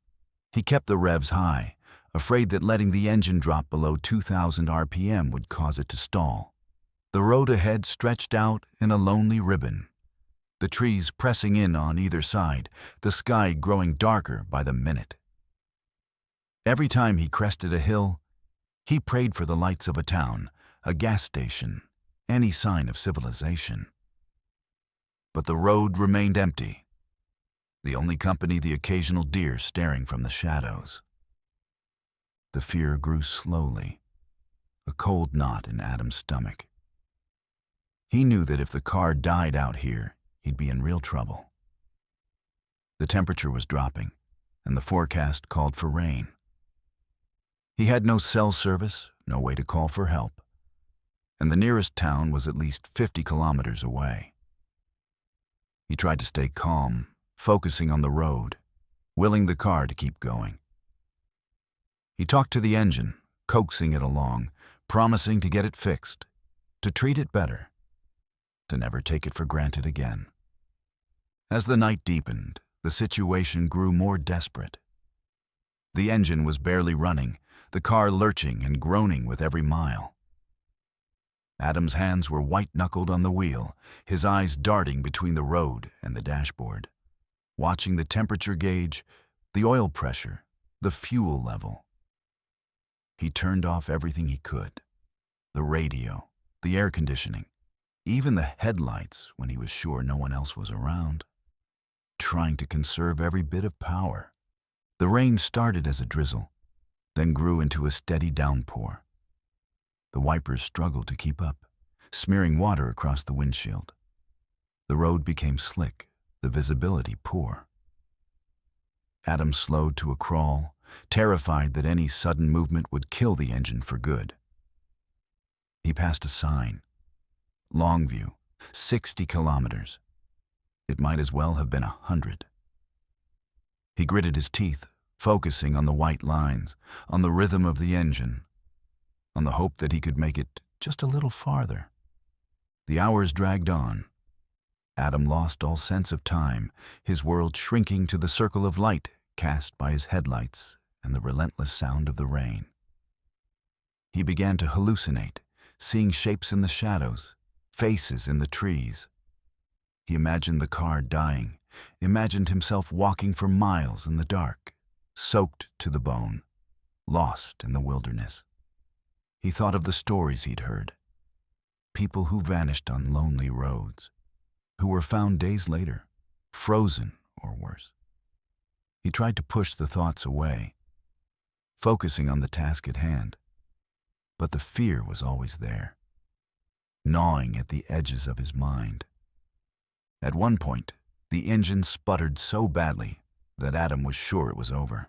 He kept the revs high, afraid that letting the engine drop below 2,000 RPM would cause it to stall. The road ahead stretched out in a lonely ribbon, the trees pressing in on either side, the sky growing darker by the minute. Every time he crested a hill, he prayed for the lights of a town, a gas station, any sign of civilization. But the road remained empty, the only company the occasional deer staring from the shadows. The fear grew slowly, a cold knot in Adam's stomach. He knew that if the car died out here, he'd be in real trouble. The temperature was dropping, and the forecast called for rain. He had no cell service, no way to call for help, and the nearest town was at least 50 kilometers away. He tried to stay calm, focusing on the road, willing the car to keep going. He talked to the engine, coaxing it along, promising to get it fixed, to treat it better, to never take it for granted again. As the night deepened, the situation grew more desperate. The engine was barely running, the car lurching and groaning with every mile. Adam's hands were white-knuckled on the wheel, his eyes darting between the road and the dashboard, watching the temperature gauge, the oil pressure, the fuel level. He turned off everything he could, the radio, the air conditioning, even the headlights when he was sure no one else was around, trying to conserve every bit of power. The rain started as a drizzle, then grew into a steady downpour. The wipers struggled to keep up, smearing water across the windshield. The road became slick, the visibility poor. Adam slowed to a crawl, terrified that any sudden movement would kill the engine for good. He passed a sign. Longview, 60 kilometers. It might as well have been 100. He gritted his teeth, focusing on the white lines, on the rhythm of the engine, on the hope that he could make it just a little farther. The hours dragged on. Adam lost all sense of time, his world shrinking to the circle of light cast by his headlights and the relentless sound of the rain. He began to hallucinate, seeing shapes in the shadows, faces in the trees. He imagined the car dying, imagined himself walking for miles in the dark, soaked to the bone, lost in the wilderness. He thought of the stories he'd heard, people who vanished on lonely roads, who were found days later, frozen or worse. He tried to push the thoughts away, focusing on the task at hand, but the fear was always there, gnawing at the edges of his mind. At one point, the engine sputtered so badly that Adam was sure it was over.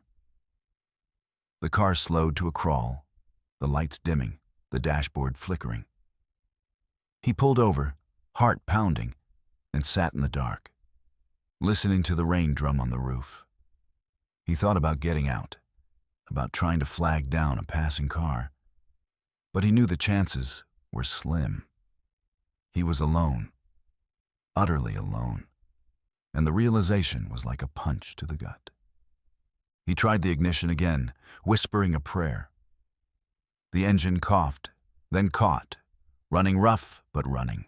The car slowed to a crawl, the lights dimming, the dashboard flickering. He pulled over, heart pounding, and sat in the dark, listening to the rain drum on the roof. He thought about getting out, about trying to flag down a passing car, but he knew the chances were slim. He was alone, utterly alone, and the realization was like a punch to the gut. He tried the ignition again, whispering a prayer. The engine coughed, then caught, running rough but running.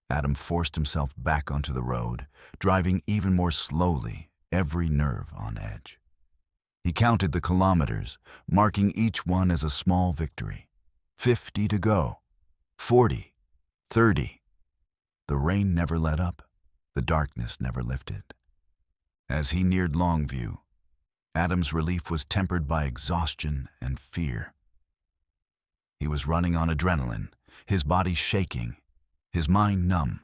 Adam forced himself back onto the road, driving even more slowly, every nerve on edge. He counted the kilometers, marking each one as a small victory. 50 to go, 40, 30. The rain never let up, the darkness never lifted. As he neared Longview, Adam's relief was tempered by exhaustion and fear. He was running on adrenaline, his body shaking, his mind numb.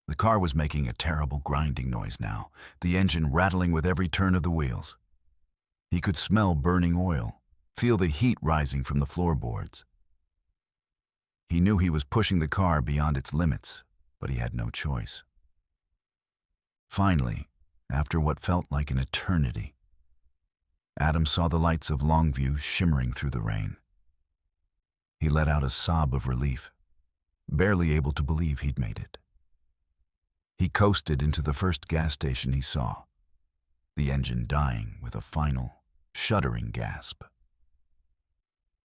The car was making a terrible grinding noise now, the engine rattling with every turn of the wheels. He could smell burning oil, feel the heat rising from the floorboards. He knew he was pushing the car beyond its limits, but he had no choice. Finally, after what felt like an eternity, Adam saw the lights of Longview shimmering through the rain. He let out a sob of relief, barely able to believe he'd made it. He coasted into the first gas station he saw, the engine dying with a final, shuddering gasp.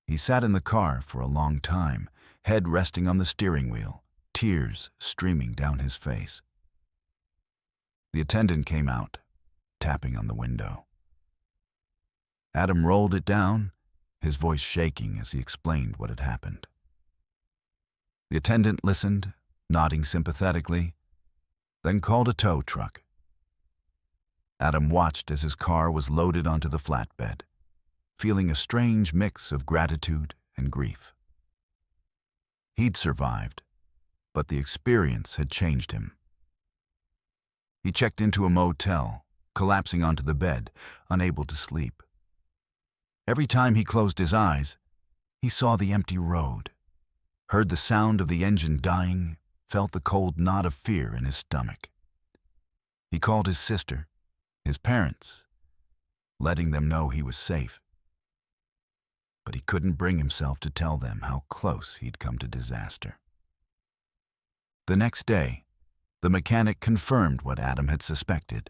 He sat in the car for a long time, head resting on the steering wheel, tears streaming down his face. The attendant came out, tapping on the window. Adam rolled it down, his voice shaking as he explained what had happened. The attendant listened, nodding sympathetically, then called a tow truck. Adam watched as his car was loaded onto the flatbed, feeling a strange mix of gratitude and grief. He'd survived, but the experience had changed him. He checked into a motel, collapsing onto the bed, unable to sleep. Every time he closed his eyes, he saw the empty road, heard the sound of the engine dying, felt the cold knot of fear in his stomach. He called his sister, his parents, letting them know he was safe. But he couldn't bring himself to tell them how close he'd come to disaster. The next day, the mechanic confirmed what Adam had suspected.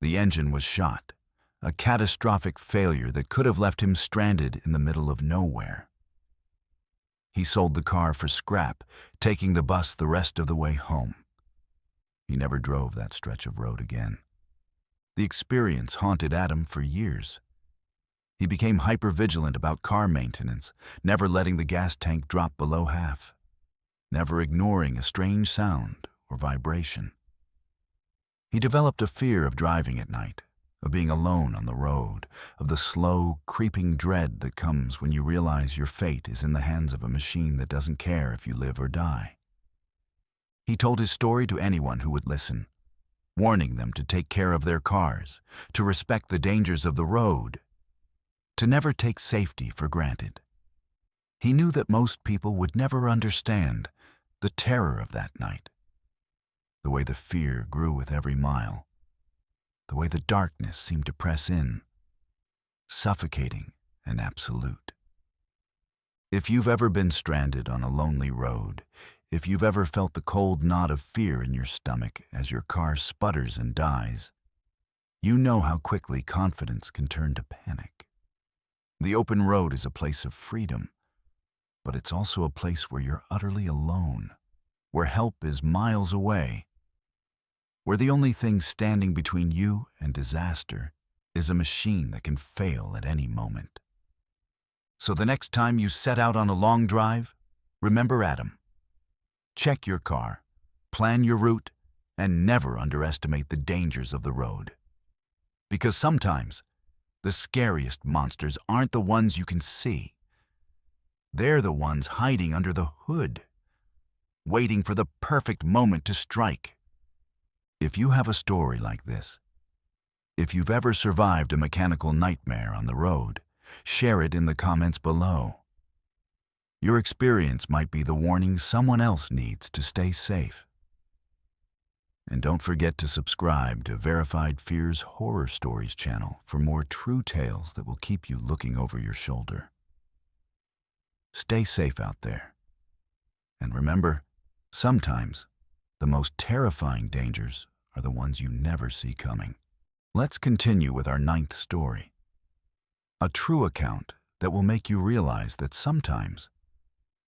The engine was shot, a catastrophic failure that could have left him stranded in the middle of nowhere. He sold the car for scrap, taking the bus the rest of the way home. He never drove that stretch of road again. The experience haunted Adam for years. He became hyper-vigilant about car maintenance, never letting the gas tank drop below half, never ignoring a strange sound or vibration. He developed a fear of driving at night, of being alone on the road, of the slow, creeping dread that comes when you realize your fate is in the hands of a machine that doesn't care if you live or die. He told his story to anyone who would listen, warning them to take care of their cars, to respect the dangers of the road, to never take safety for granted. He knew that most people would never understand the terror of that night, the way the fear grew with every mile, the way the darkness seemed to press in, suffocating and absolute. If you've ever been stranded on a lonely road, if you've ever felt the cold knot of fear in your stomach as your car sputters and dies, you know how quickly confidence can turn to panic. The open road is a place of freedom, but it's also a place where you're utterly alone, where help is miles away, where the only thing standing between you and disaster is a machine that can fail at any moment. So the next time you set out on a long drive, remember Adam. Check your car, plan your route, and never underestimate the dangers of the road. Because sometimes, the scariest monsters aren't the ones you can see. They're the ones hiding under the hood, waiting for the perfect moment to strike. If you have a story like this, if you've ever survived a mechanical nightmare on the road, share it in the comments below. Your experience might be the warning someone else needs to stay safe. And don't forget to subscribe to Verified Fear's Horror Stories channel for more true tales that will keep you looking over your shoulder. Stay safe out there. And remember, sometimes the most terrifying dangers are the ones you never see coming. Let's continue with our 9th story. A true account that will make you realize that sometimes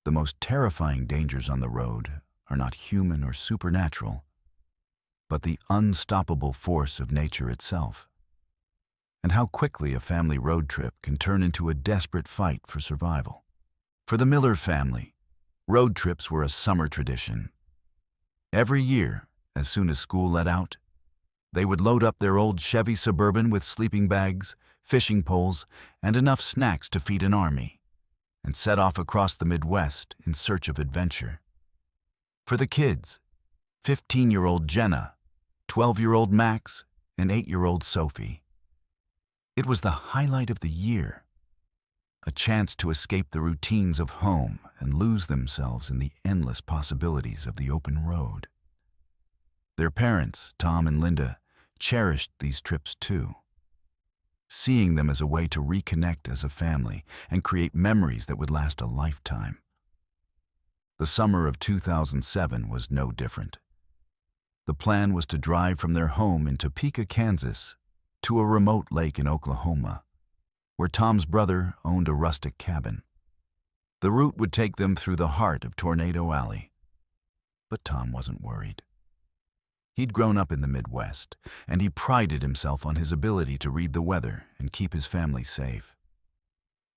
the most terrifying dangers on the road are not human or supernatural, but the unstoppable force of nature itself, and how quickly a family road trip can turn into a desperate fight for survival. For the Miller family, road trips were a summer tradition. Every year, as soon as school let out, they would load up their old Chevy Suburban with sleeping bags, fishing poles, and enough snacks to feed an army, and set off across the Midwest in search of adventure. For the kids, 15-year-old Jenna, 12-year-old Max, and 8-year-old Sophie, it was the highlight of the year, a chance to escape the routines of home and lose themselves in the endless possibilities of the open road. Their parents, Tom and Linda, cherished these trips too, seeing them as a way to reconnect as a family and create memories that would last a lifetime. The summer of 2007 was no different. The plan was to drive from their home in Topeka, Kansas, to a remote lake in Oklahoma, where Tom's brother owned a rustic cabin. The route would take them through the heart of Tornado Alley. But Tom wasn't worried. He'd grown up in the Midwest, and he prided himself on his ability to read the weather and keep his family safe.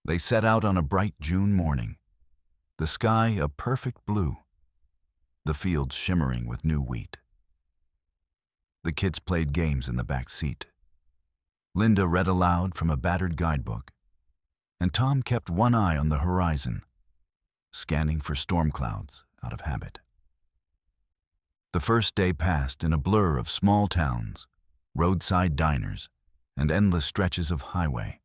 They set out on a bright June morning, the sky a perfect blue, the fields shimmering with new wheat. The kids played games in the back seat. Linda read aloud from a battered guidebook, and Tom kept one eye on the horizon, scanning for storm clouds out of habit. The first day passed in a blur of small towns, roadside diners, and endless stretches of highway.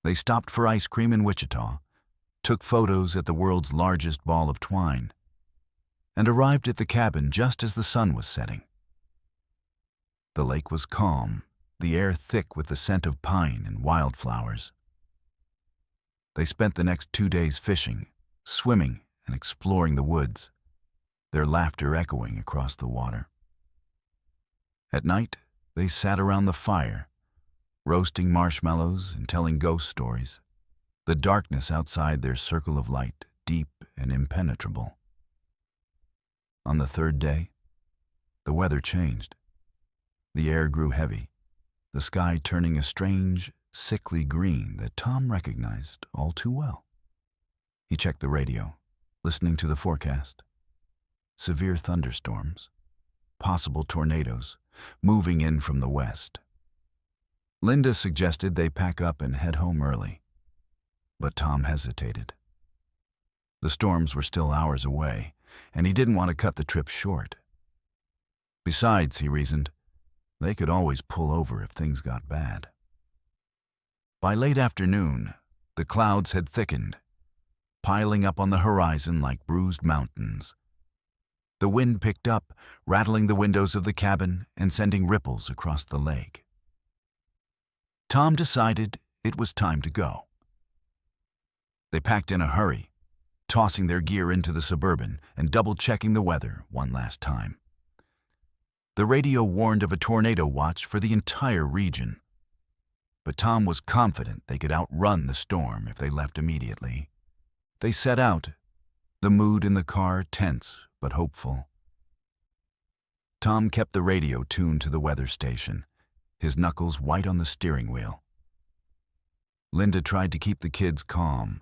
They stopped for ice cream in Wichita, took photos at the world's largest ball of twine, and arrived at the cabin just as the sun was setting. The lake was calm, the air thick with the scent of pine and wildflowers. They spent the next 2 days fishing, swimming, and exploring the woods, their laughter echoing across the water. At night, they sat around the fire, roasting marshmallows and telling ghost stories, the darkness outside their circle of light deep and impenetrable. On the third day, the weather changed. The air grew heavy, the sky turning a strange, sickly green that Tom recognized all too well. He checked the radio, listening to the forecast. Severe thunderstorms, possible tornadoes, moving in from the west. Linda suggested they pack up and head home early, but Tom hesitated. The storms were still hours away, and he didn't want to cut the trip short. Besides, he reasoned, they could always pull over if things got bad. By late afternoon, the clouds had thickened, piling up on the horizon like bruised mountains. The wind picked up, rattling the windows of the cabin and sending ripples across the lake. Tom decided it was time to go. They packed in a hurry, tossing their gear into the Suburban and double-checking the weather one last time. The radio warned of a tornado watch for the entire region, but Tom was confident they could outrun the storm if they left immediately. They set out, the mood in the car tense but hopeful. Tom kept the radio tuned to the weather station, his knuckles white on the steering wheel. Linda tried to keep the kids calm,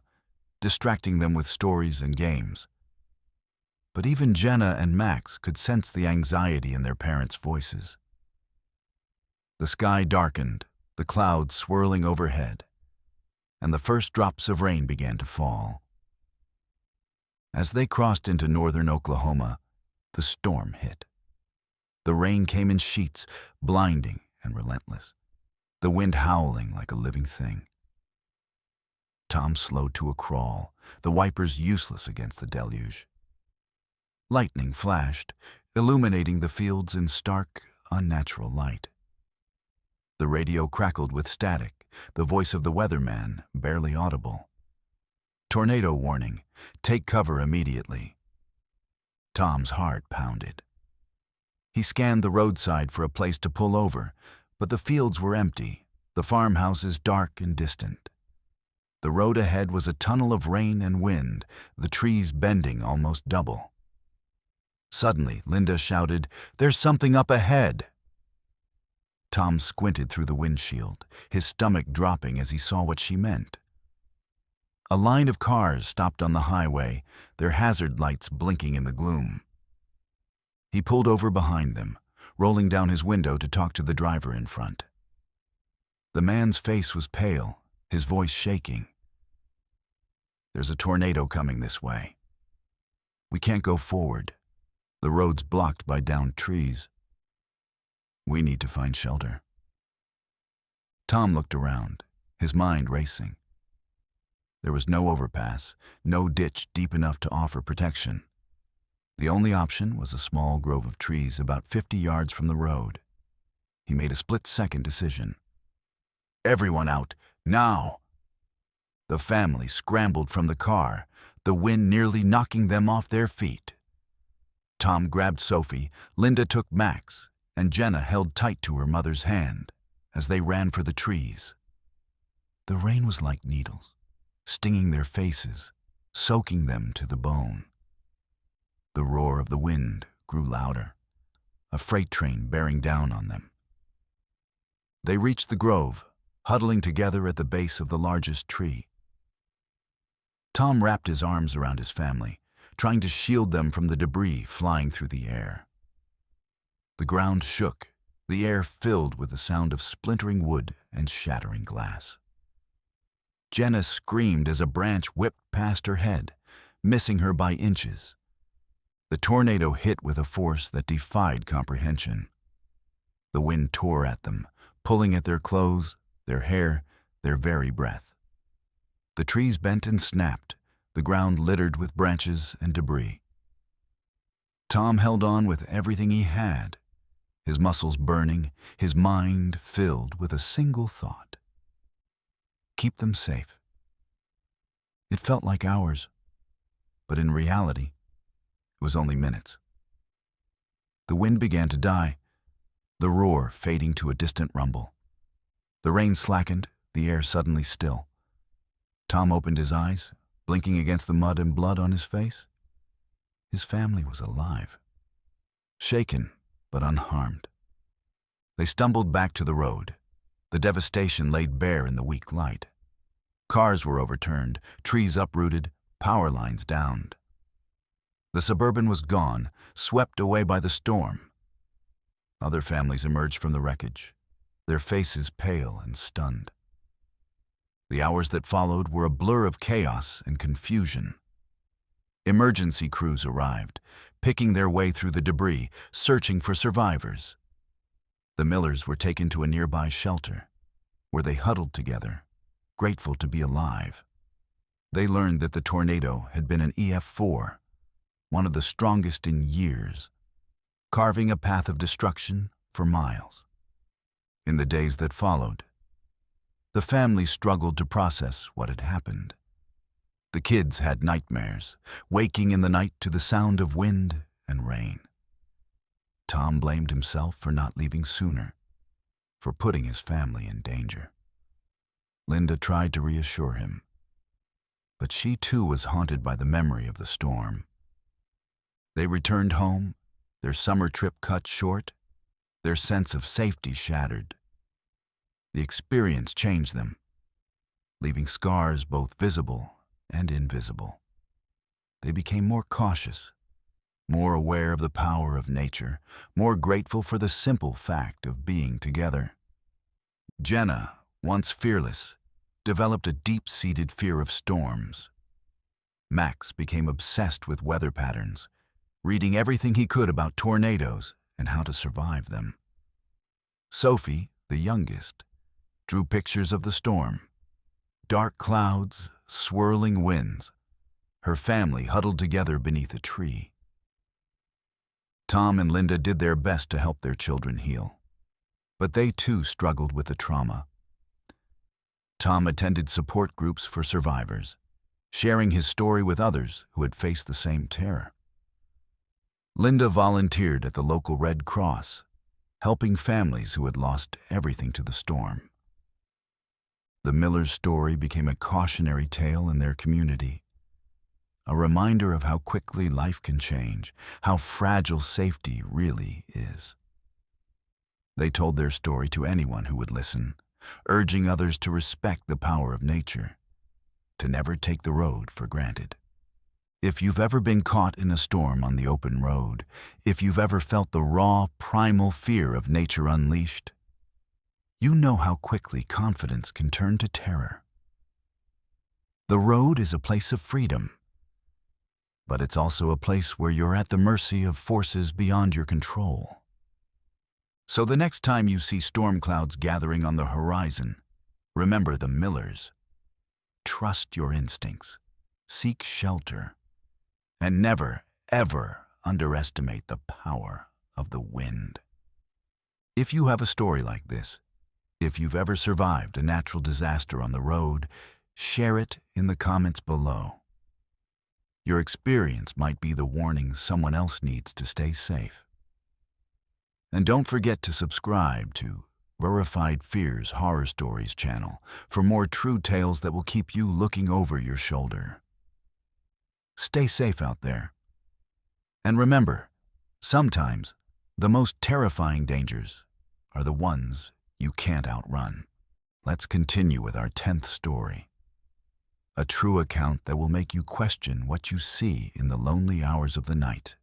distracting them with stories and games. But even Jenna and Max could sense the anxiety in their parents' voices. The sky darkened, the clouds swirling overhead, and the first drops of rain began to fall. As they crossed into northern Oklahoma, the storm hit. The rain came in sheets, blinding and relentless, the wind howling like a living thing. Tom slowed to a crawl, the wipers useless against the deluge. Lightning flashed, illuminating the fields in stark, unnatural light. The radio crackled with static, the voice of the weatherman barely audible. Tornado warning. Take cover immediately. Tom's heart pounded. He scanned the roadside for a place to pull over, but the fields were empty, the farmhouses dark and distant. The road ahead was a tunnel of rain and wind, the trees bending almost double. Suddenly, Linda shouted, "There's something up ahead!" Tom squinted through the windshield, his stomach dropping as he saw what she meant. A line of cars stopped on the highway, their hazard lights blinking in the gloom. He pulled over behind them, rolling down his window to talk to the driver in front. The man's face was pale, his voice shaking. "There's a tornado coming this way. We can't go forward. The road's blocked by downed trees. We need to find shelter." Tom looked around, his mind racing. There was no overpass, no ditch deep enough to offer protection. The only option was a small grove of trees about 50 yards from the road. he made a split-second decision. "Everyone out, now!" The family scrambled from the car, the wind nearly knocking them off their feet. Tom grabbed Sophie, Linda took Max, and Jenna held tight to her mother's hand as they ran for the trees. The rain was like needles, stinging their faces, soaking them to the bone. The roar of the wind grew louder, a freight train bearing down on them. They reached the grove, huddling together at the base of the largest tree. Tom wrapped his arms around his family, trying to shield them from the debris flying through the air. The ground shook, the air filled with the sound of splintering wood and shattering glass. Jenna screamed as a branch whipped past her head, missing her by inches. The tornado hit with a force that defied comprehension. The wind tore at them, pulling at their clothes, their hair, their very breath. The trees bent and snapped, the ground littered with branches and debris. Tom held on with everything he had, his muscles burning, his mind filled with a single thought: keep them safe. It felt like hours, but in reality, it was only minutes. The wind began to die, the roar fading to a distant rumble. The rain slackened, the air suddenly still. Tom opened his eyes, blinking against the mud and blood on his face. His family was alive, shaken but unharmed. They stumbled back to the road, the devastation laid bare in the weak light. Cars were overturned, trees uprooted, power lines downed. The Suburban was gone, swept away by the storm. Other families emerged from the wreckage, their faces pale and stunned. The hours that followed were a blur of chaos and confusion. Emergency crews arrived, picking their way through the debris, searching for survivors. The Millers were taken to a nearby shelter, where they huddled together, grateful to be alive. They learned that the tornado had been an EF4, one of the strongest in years, carving a path of destruction for miles. In the days that followed, the family struggled to process what had happened. The kids had nightmares, waking in the night to the sound of wind and rain. Tom blamed himself for not leaving sooner, for putting his family in danger. Linda tried to reassure him, but she too was haunted by the memory of the storm. They returned home, their summer trip cut short, their sense of safety shattered. The experience changed them, leaving scars both visible and invisible. They became more cautious, more aware of the power of nature, more grateful for the simple fact of being together. Jenna, once fearless, developed a deep-seated fear of storms. Max became obsessed with weather patterns, reading everything he could about tornadoes and how to survive them. Sophie, the youngest, drew pictures of the storm. Dark clouds, swirling winds, her family huddled together beneath a tree. Tom and Linda did their best to help their children heal, but they too struggled with the trauma. Tom attended support groups for survivors, sharing his story with others who had faced the same terror. Linda volunteered at the local Red Cross, helping families who had lost everything to the storm. The Millers' story became a cautionary tale in their community, a reminder of how quickly life can change, how fragile safety really is. They told their story to anyone who would listen, urging others to respect the power of nature, to never take the road for granted. If you've ever been caught in a storm on the open road, if you've ever felt the raw, primal fear of nature unleashed, you know how quickly confidence can turn to terror. The road is a place of freedom, but it's also a place where you're at the mercy of forces beyond your control. So the next time you see storm clouds gathering on the horizon, remember the Millers. Trust your instincts, seek shelter, and never, ever underestimate the power of the wind. If you have a story like this, if you've ever survived a natural disaster on the road, share it in the comments below. Your experience might be the warning someone else needs to stay safe. And don't forget to subscribe to Verified Fears Horror Stories channel for more true tales that will keep you looking over your shoulder. Stay safe out there. And remember, sometimes the most terrifying dangers are the ones you can't outrun. Let's continue with our 10th story. A true account that will make you question what you see in the lonely hours of the night,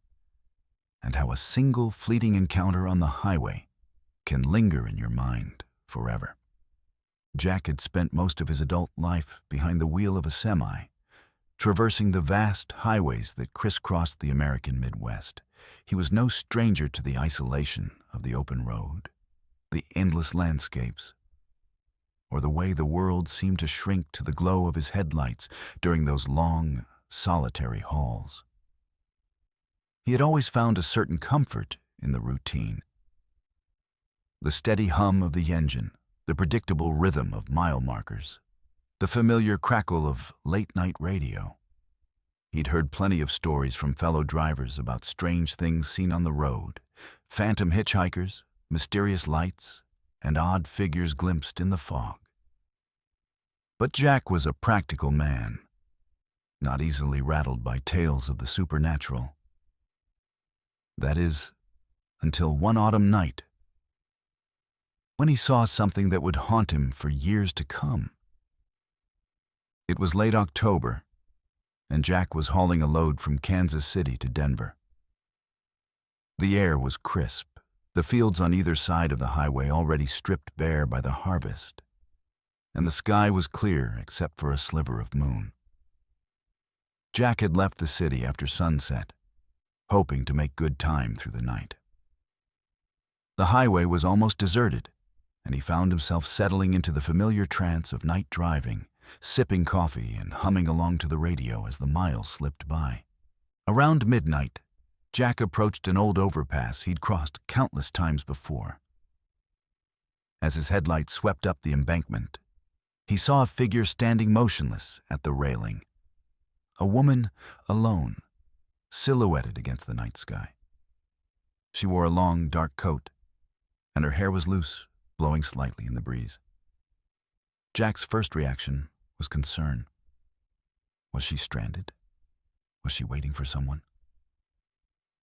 and how a single fleeting encounter on the highway can linger in your mind forever. Jack had spent most of his adult life behind the wheel of a semi, traversing the vast highways that crisscrossed the American Midwest. He was no stranger to the isolation of the open road, the endless landscapes, or the way the world seemed to shrink to the glow of his headlights during those long, solitary hauls. He had always found a certain comfort in the routine. The steady hum of the engine, the predictable rhythm of mile markers, the familiar crackle of late-night radio. He'd heard plenty of stories from fellow drivers about strange things seen on the road, phantom hitchhikers, mysterious lights, and odd figures glimpsed in the fog. But Jack was a practical man, not easily rattled by tales of the supernatural. That is, until one autumn night, when he saw something that would haunt him for years to come. It was late October, and Jack was hauling a load from Kansas City to Denver. The air was crisp, the fields on either side of the highway already stripped bare by the harvest, and the sky was clear except for a sliver of moon. Jack had left the city after sunset, hoping to make good time through the night. The highway was almost deserted, and he found himself settling into the familiar trance of night driving, sipping coffee and humming along to the radio as the miles slipped by. Around midnight, Jack approached an old overpass he'd crossed countless times before. As his headlights swept up the embankment, he saw a figure standing motionless at the railing. A woman alone, silhouetted against the night sky. She wore a long, dark coat, and her hair was loose, blowing slightly in the breeze. Jack's first reaction was concern. Was she stranded? Was she waiting for someone?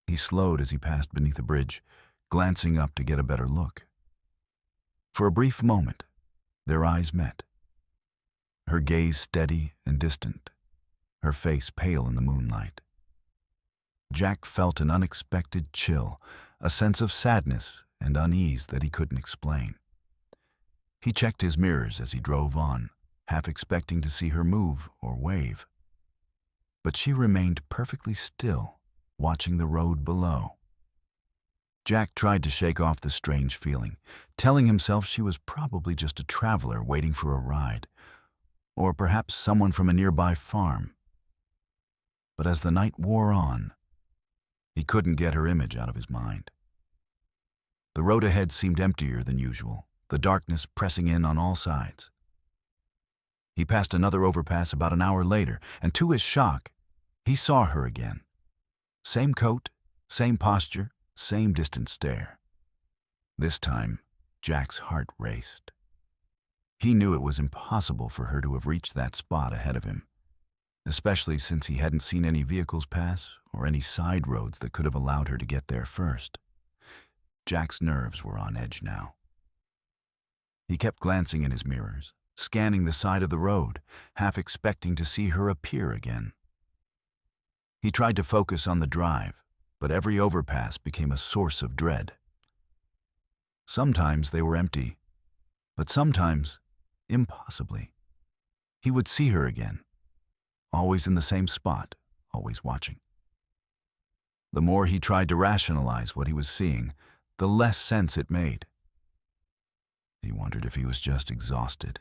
He slowed as he passed beneath a bridge, glancing up to get a better look. For a brief moment, their eyes met. Her gaze steady and distant, her face pale in the moonlight. Jack felt an unexpected chill, a sense of sadness and unease that he couldn't explain. He checked his mirrors as he drove on, half expecting to see her move or wave. But she remained perfectly still, watching the road below. Jack tried to shake off the strange feeling, telling himself she was probably just a traveler waiting for a ride, or perhaps someone from a nearby farm. But as the night wore on, he couldn't get her image out of his mind. The road ahead seemed emptier than usual, the darkness pressing in on all sides. He passed another overpass about an hour later, and to his shock, he saw her again. Same coat, same posture, same distant stare. This time, Jack's heart raced. He knew it was impossible for her to have reached that spot ahead of him, especially since he hadn't seen any vehicles pass or any side roads that could have allowed her to get there first. Jack's nerves were on edge now. He kept glancing in his mirrors, scanning the side of the road, half expecting to see her appear again. He tried to focus on the drive, but every overpass became a source of dread. Sometimes they were empty, but sometimes, impossibly, he would see her again, always in the same spot, always watching. The more he tried to rationalize what he was seeing, the less sense it made. He wondered if he was just exhausted,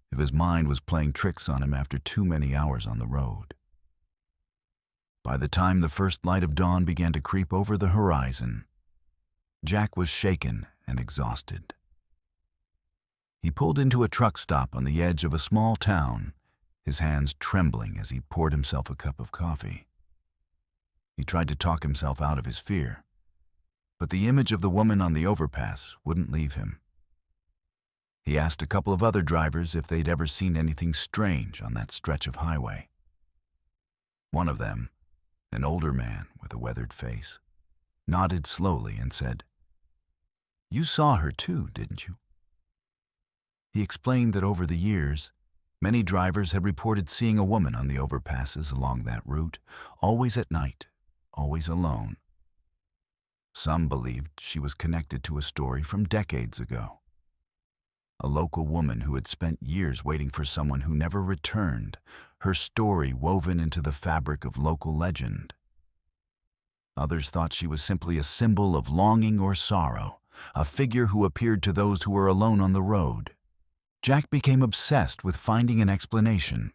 if his mind was playing tricks on him after too many hours on the road. By the time the first light of dawn began to creep over the horizon, Jack was shaken and exhausted. He pulled into a truck stop on the edge of a small town, his hands trembling as he poured himself a cup of coffee. He tried to talk himself out of his fear, but the image of the woman on the overpass wouldn't leave him. He asked a couple of other drivers if they'd ever seen anything strange on that stretch of highway. One of them, an older man with a weathered face, nodded slowly and said, "You saw her too, didn't you?" He explained that over the years, many drivers had reported seeing a woman on the overpasses along that route, always at night, always alone. Some believed she was connected to a story from decades ago. A local woman who had spent years waiting for someone who never returned, her story woven into the fabric of local legend. Others thought she was simply a symbol of longing or sorrow, a figure who appeared to those who were alone on the road. Jack became obsessed with finding an explanation.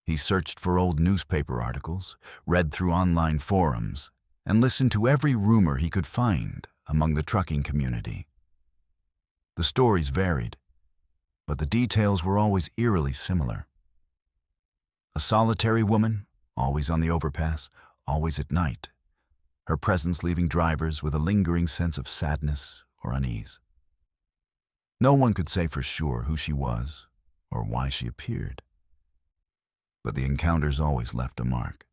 He searched for old newspaper articles, read through online forums, and listened to every rumor he could find among the trucking community. The stories varied, but the details were always eerily similar. A solitary woman, always on the overpass, always at night, her presence leaving drivers with a lingering sense of sadness or unease. No one could say for sure who she was or why she appeared, but the encounters always left a mark.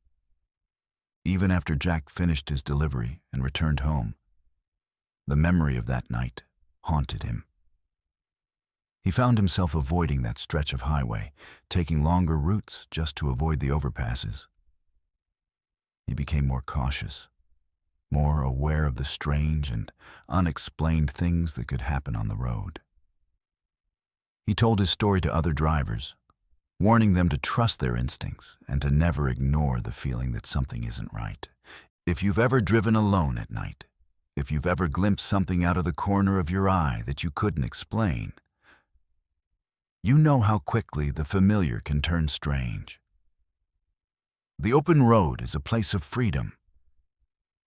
Even after Jack finished his delivery and returned home, the memory of that night haunted him. He found himself avoiding that stretch of highway, taking longer routes just to avoid the overpasses. He became more cautious, more aware of the strange and unexplained things that could happen on the road. He told his story to other drivers, warning them to trust their instincts and to never ignore the feeling that something isn't right. If you've ever driven alone at night, if you've ever glimpsed something out of the corner of your eye that you couldn't explain, you know how quickly the familiar can turn strange. The open road is a place of freedom,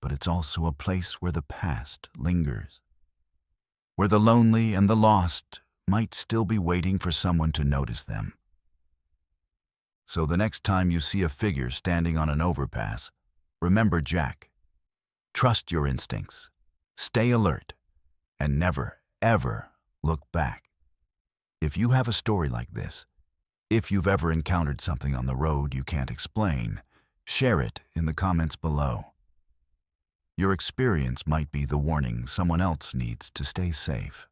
but it's also a place where the past lingers, where the lonely and the lost might still be waiting for someone to notice them. So the next time you see a figure standing on an overpass, remember Jack. Trust your instincts, stay alert, and never, ever look back. If you have a story like this, if you've ever encountered something on the road you can't explain, share it in the comments below. Your experience might be the warning someone else needs to stay safe.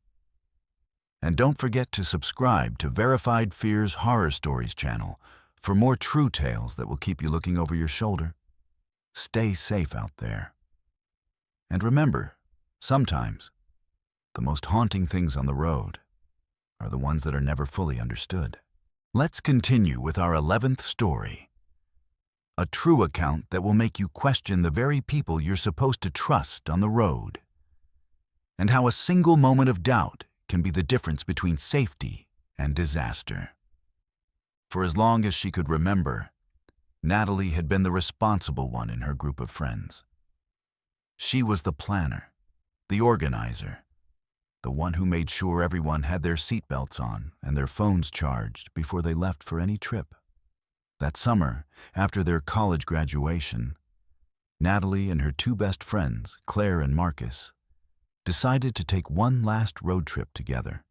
And don't forget to subscribe to Verified Fears Horror Stories channel for more true tales that will keep you looking over your shoulder. Stay safe out there. And remember, sometimes the most haunting things on the road are the ones that are never fully understood. Let's continue with our 11th story. A true account that will make you question the very people you're supposed to trust on the road, and how a single moment of doubt can be the difference between safety and disaster. For as long as she could remember, Natalie had been the responsible one in her group of friends. She was the planner, the organizer, the one who made sure everyone had their seatbelts on and their phones charged before they left for any trip. That summer, after their college graduation, Natalie and her two best friends, Claire and Marcus, decided to take one last road trip together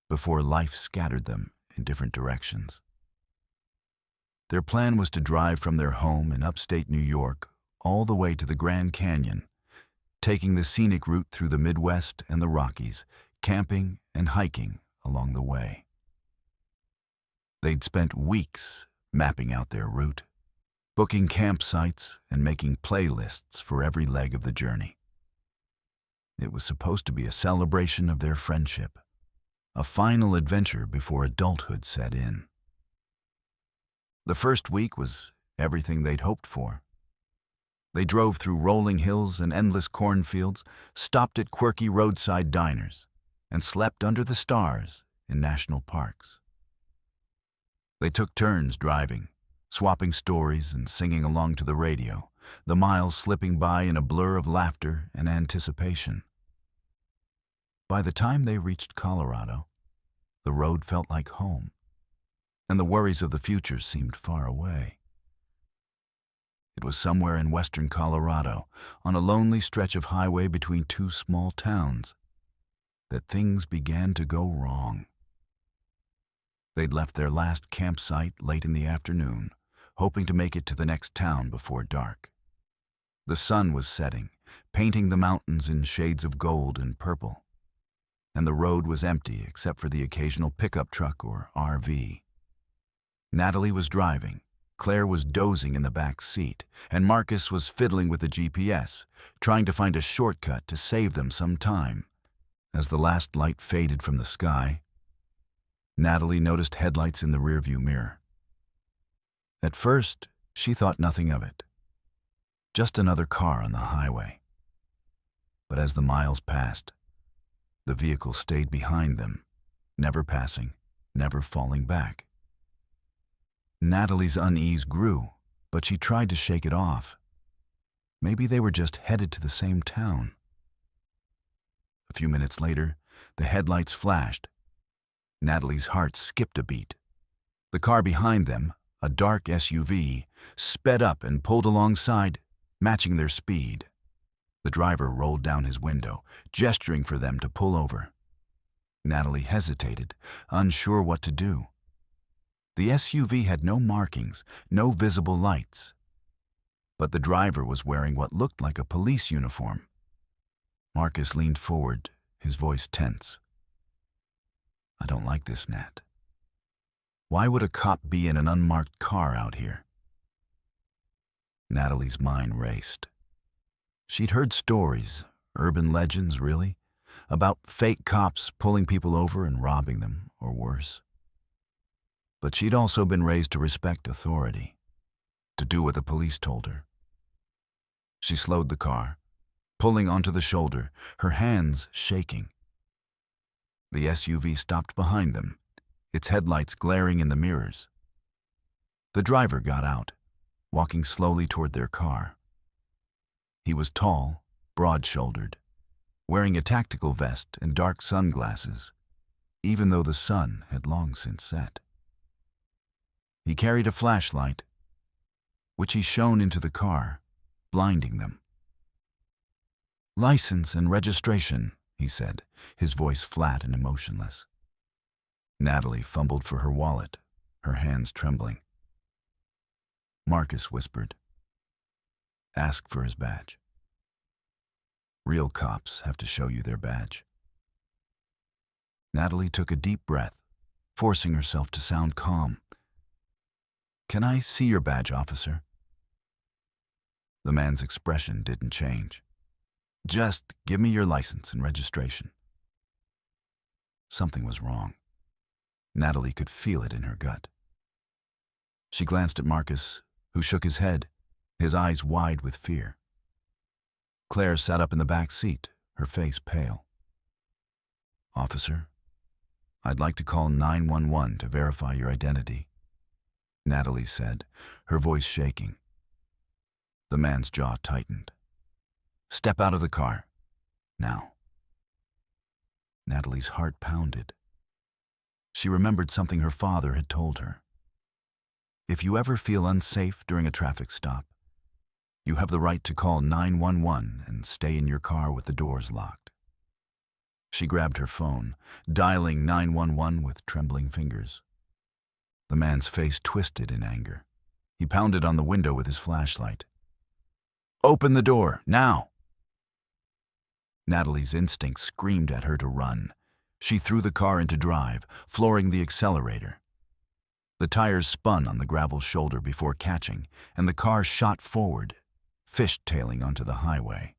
before life scattered them in different directions. Their plan was to drive from their home in upstate New York all the way to the Grand Canyon, taking the scenic route through the Midwest and the Rockies, camping and hiking along the way. They'd spent weeks mapping out their route, booking campsites and making playlists for every leg of the journey. It was supposed to be a celebration of their friendship, a final adventure before adulthood set in. The first week was everything they'd hoped for. They drove through rolling hills and endless cornfields, stopped at quirky roadside diners, and slept under the stars in national parks. They took turns driving, swapping stories and singing along to the radio, the miles slipping by in a blur of laughter and anticipation. By the time they reached Colorado, the road felt like home, and the worries of the future seemed far away. It was somewhere in western Colorado, on a lonely stretch of highway between two small towns, that things began to go wrong. They'd left their last campsite late in the afternoon, hoping to make it to the next town before dark. The sun was setting, painting the mountains in shades of gold and purple, and the road was empty except for the occasional pickup truck or RV. Natalie was driving, Claire was dozing in the back seat, and Marcus was fiddling with the GPS, trying to find a shortcut to save them some time. As the last light faded from the sky, Natalie noticed headlights in the rearview mirror. At first, she thought nothing of it. Just another car on the highway. But as the miles passed, the vehicle stayed behind them, never passing, never falling back. Natalie's unease grew, but she tried to shake it off. Maybe they were just headed to the same town. A few minutes later, the headlights flashed. Natalie's heart skipped a beat. The car behind them, a dark SUV, sped up and pulled alongside, matching their speed. The driver rolled down his window, gesturing for them to pull over. Natalie hesitated, unsure what to do. The SUV had no markings, no visible lights. But the driver was wearing what looked like a police uniform. Marcus leaned forward, his voice tense. "I don't like this, Nat. Why would a cop be in an unmarked car out here?" Natalie's mind raced. She'd heard stories, urban legends really, about fake cops pulling people over and robbing them, or worse. But she'd also been raised to respect authority, to do what the police told her. She slowed the car, pulling onto the shoulder, her hands shaking. The SUV stopped behind them, its headlights glaring in the mirrors. The driver got out, walking slowly toward their car. He was tall, broad-shouldered, wearing a tactical vest and dark sunglasses, even though the sun had long since set. He carried a flashlight, which he shone into the car, blinding them. "License and registration," he said, his voice flat and emotionless. Natalie fumbled for her wallet, her hands trembling. Marcus whispered, "Ask for his badge. Real cops have to show you their badge." Natalie took a deep breath, forcing herself to sound calm. "Can I see your badge, officer?" The man's expression didn't change. "Just give me your license and registration." Something was wrong. Natalie could feel it in her gut. She glanced at Marcus, who shook his head, his eyes wide with fear. Claire sat up in the back seat, her face pale. "Officer, I'd like to call 911 to verify your identity," Natalie said, her voice shaking. The man's jaw tightened. "Step out of the car. Now." Natalie's heart pounded. She remembered something her father had told her. If you ever feel unsafe during a traffic stop, you have the right to call 911 and stay in your car with the doors locked. She grabbed her phone, dialing 911 with trembling fingers. The man's face twisted in anger. He pounded on the window with his flashlight. "Open the door, now!" Natalie's instinct screamed at her to run. She threw the car into drive, flooring the accelerator. The tires spun on the gravel shoulder before catching, and the car shot forward, fishtailing onto the highway.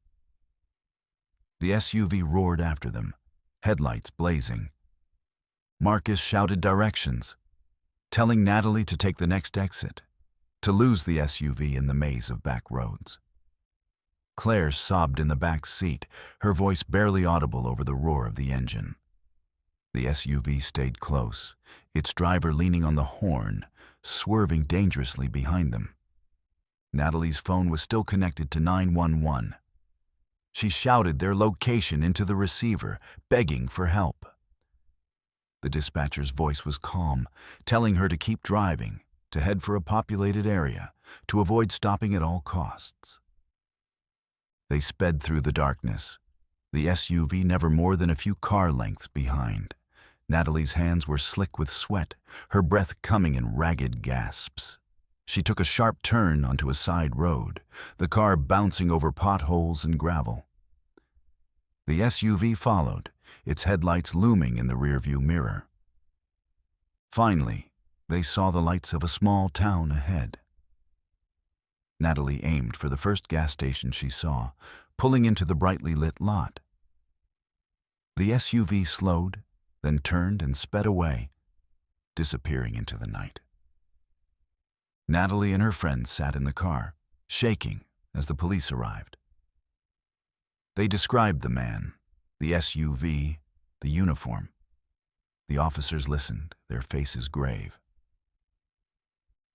The SUV roared after them, headlights blazing. Marcus shouted directions, telling Natalie to take the next exit, to lose the SUV in the maze of back roads. Claire sobbed in the back seat, her voice barely audible over the roar of the engine. The SUV stayed close, its driver leaning on the horn, swerving dangerously behind them. Natalie's phone was still connected to 911. She shouted their location into the receiver, begging for help. The dispatcher's voice was calm, telling her to keep driving, to head for a populated area, to avoid stopping at all costs. They sped through the darkness, the SUV never more than a few car lengths behind. Natalie's hands were slick with sweat, her breath coming in ragged gasps. She took a sharp turn onto a side road, the car bouncing over potholes and gravel. The SUV followed, its headlights looming in the rearview mirror. Finally, they saw the lights of a small town ahead. Natalie aimed for the first gas station she saw, pulling into the brightly lit lot. The SUV slowed, then turned and sped away, disappearing into the night. Natalie and her friends sat in the car, shaking as the police arrived. They described the man, the SUV, the uniform. The officers listened, their faces grave.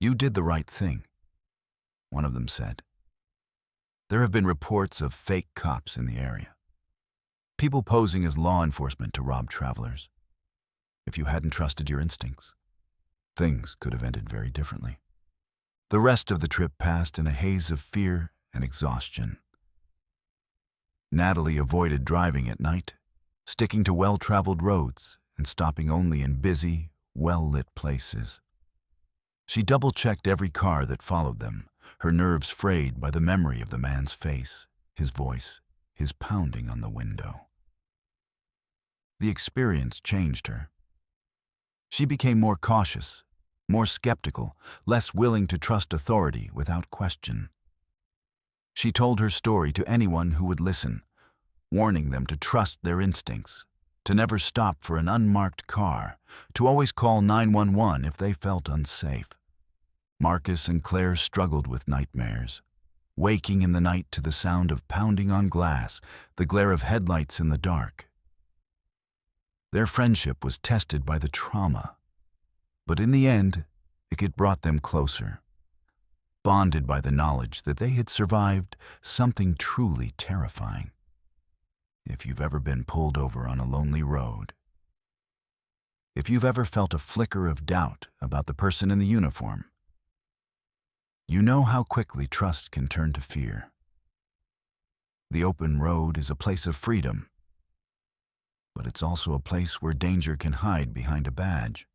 "You did the right thing," one of them said. "There have been reports of fake cops in the area. People posing as law enforcement to rob travelers. If you hadn't trusted your instincts, things could have ended very differently." The rest of the trip passed in a haze of fear and exhaustion. Natalie avoided driving at night, sticking to well-traveled roads and stopping only in busy, well-lit places. She double-checked every car that followed them, her nerves frayed by the memory of the man's face, his voice, his pounding on the window. The experience changed her. She became more cautious, more skeptical, less willing to trust authority without question. She told her story to anyone who would listen, warning them to trust their instincts, to never stop for an unmarked car, to always call 911 if they felt unsafe. Marcus and Claire struggled with nightmares, waking in the night to the sound of pounding on glass, the glare of headlights in the dark. Their friendship was tested by the trauma, but in the end, it brought them closer, bonded by the knowledge that they had survived something truly terrifying. If you've ever been pulled over on a lonely road, if you've ever felt a flicker of doubt about the person in the uniform, you know how quickly trust can turn to fear. The open road is a place of freedom, but it's also a place where danger can hide behind a badge,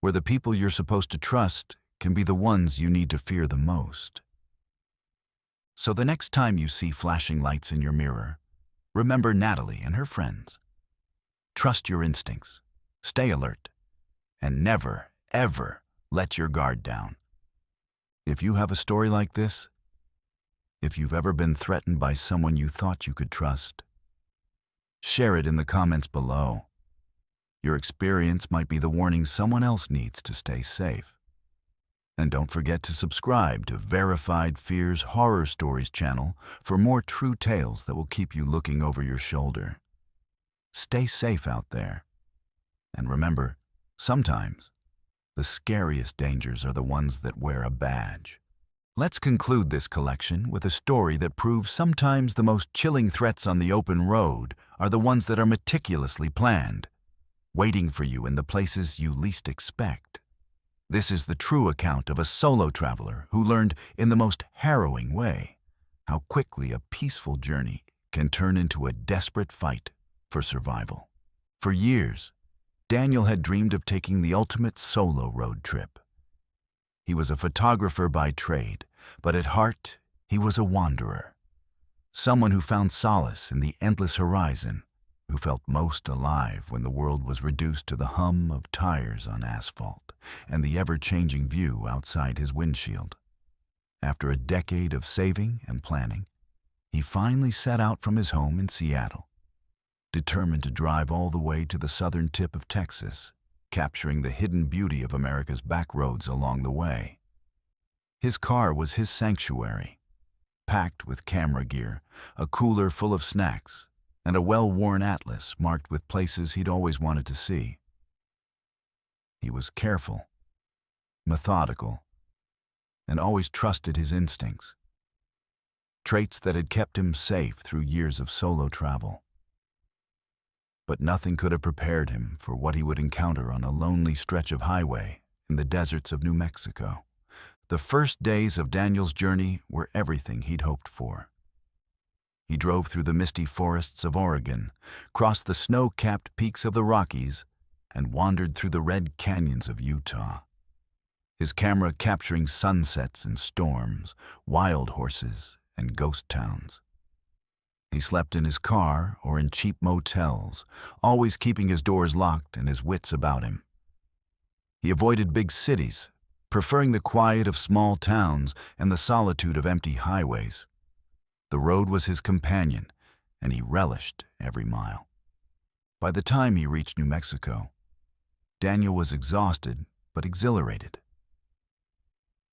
where the people you're supposed to trust can be the ones you need to fear the most. So the next time you see flashing lights in your mirror, remember Natalie and her friends. Trust your instincts, stay alert, and never, ever let your guard down. If you have a story like this, if you've ever been threatened by someone you thought you could trust, share it in the comments below. Your experience might be the warning someone else needs to stay safe. And don't forget to subscribe to Verified Fears Horror Stories channel for more true tales that will keep you looking over your shoulder. Stay safe out there. And remember, sometimes the scariest dangers are the ones that wear a badge. Let's conclude this collection with a story that proves sometimes the most chilling threats on the open road are the ones that are meticulously planned, waiting for you in the places you least expect. This is the true account of a solo traveler who learned in the most harrowing way how quickly a peaceful journey can turn into a desperate fight for survival. For years, Daniel had dreamed of taking the ultimate solo road trip. He was a photographer by trade, but at heart, he was a wanderer. Someone who found solace in the endless horizon, who felt most alive when the world was reduced to the hum of tires on asphalt and the ever-changing view outside his windshield. After a decade of saving and planning, he finally set out from his home in Seattle, determined to drive all the way to the southern tip of Texas, capturing the hidden beauty of America's back roads along the way. His car was his sanctuary, packed with camera gear, a cooler full of snacks, and a well-worn atlas marked with places he'd always wanted to see. He was careful, methodical, and always trusted his instincts. traits that had kept him safe through years of solo travel. But nothing could have prepared him for what he would encounter on a lonely stretch of highway in the deserts of New Mexico. The first days of Daniel's journey were everything he'd hoped for. He drove through the misty forests of Oregon, crossed the snow-capped peaks of the Rockies, and wandered through the red canyons of Utah. His camera capturing sunsets and storms, wild horses, and ghost towns. He slept in his car or in cheap motels, always keeping his doors locked and his wits about him. He avoided big cities, preferring the quiet of small towns and the solitude of empty highways. The road was his companion, and he relished every mile. By the time he reached New Mexico, Daniel was exhausted but exhilarated.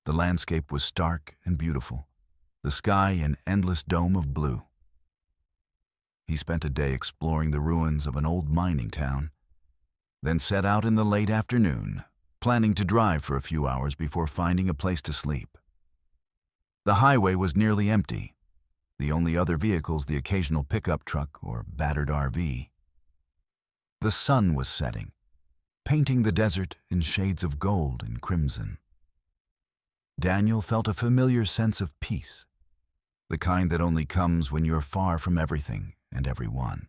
The landscape was stark and beautiful, the sky an endless dome of blue. He spent a day exploring the ruins of an old mining town, then set out in the late afternoon, planning to drive for a few hours before finding a place to sleep. The highway was nearly empty, the only other vehicles the occasional pickup truck or battered RV. The sun was setting, painting the desert in shades of gold and crimson. Daniel felt a familiar sense of peace, the kind that only comes when you're far from everything and everyone.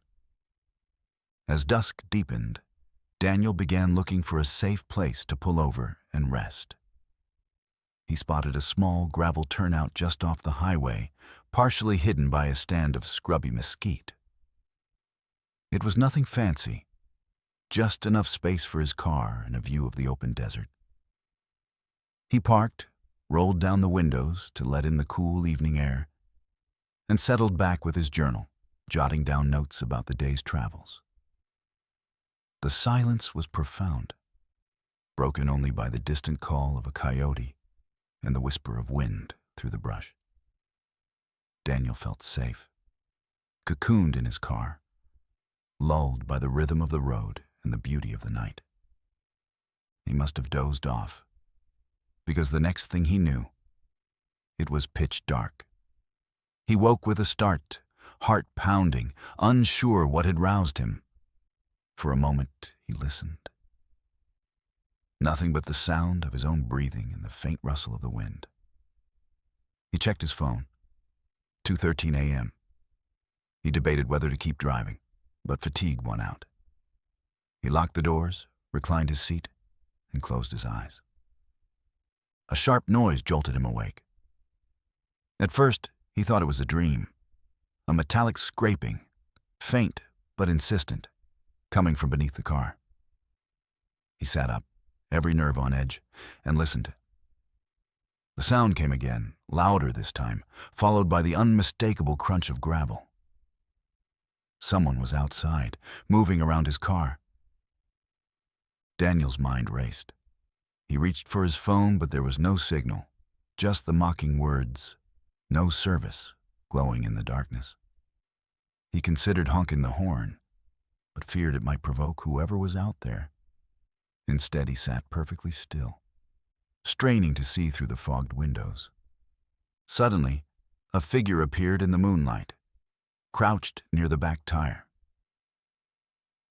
As dusk deepened, Daniel began looking for a safe place to pull over and rest. He spotted a small gravel turnout just off the highway, partially hidden by a stand of scrubby mesquite. It was nothing fancy, just enough space for his car and a view of the open desert. He parked, rolled down the windows to let in the cool evening air, and settled back with his journal, jotting down notes about the day's travels. The silence was profound, broken only by the distant call of a coyote and the whisper of wind through the brush. Daniel felt safe, cocooned in his car, lulled by the rhythm of the road and the beauty of the night. He must have dozed off, because the next thing he knew, it was pitch dark. He woke with a start, heart pounding, unsure what had roused him. For a moment, he listened. Nothing but the sound of his own breathing and the faint rustle of the wind. He checked his phone. 2:13 a.m. He debated whether to keep driving, but fatigue won out. He locked the doors, reclined his seat, and closed his eyes. A sharp noise jolted him awake. At first, he thought it was a dream, a metallic scraping, faint but insistent, coming from beneath the car. He sat up, every nerve on edge, and listened. The sound came again, louder this time, followed by the unmistakable crunch of gravel. Someone was outside, moving around his car. Daniel's mind raced. He reached for his phone, but there was no signal, just the mocking words, "No service," glowing in the darkness. He considered honking the horn, but feared it might provoke whoever was out there. Instead, he sat perfectly still, straining to see through the fogged windows. Suddenly, a figure appeared in the moonlight, crouched near the back tire.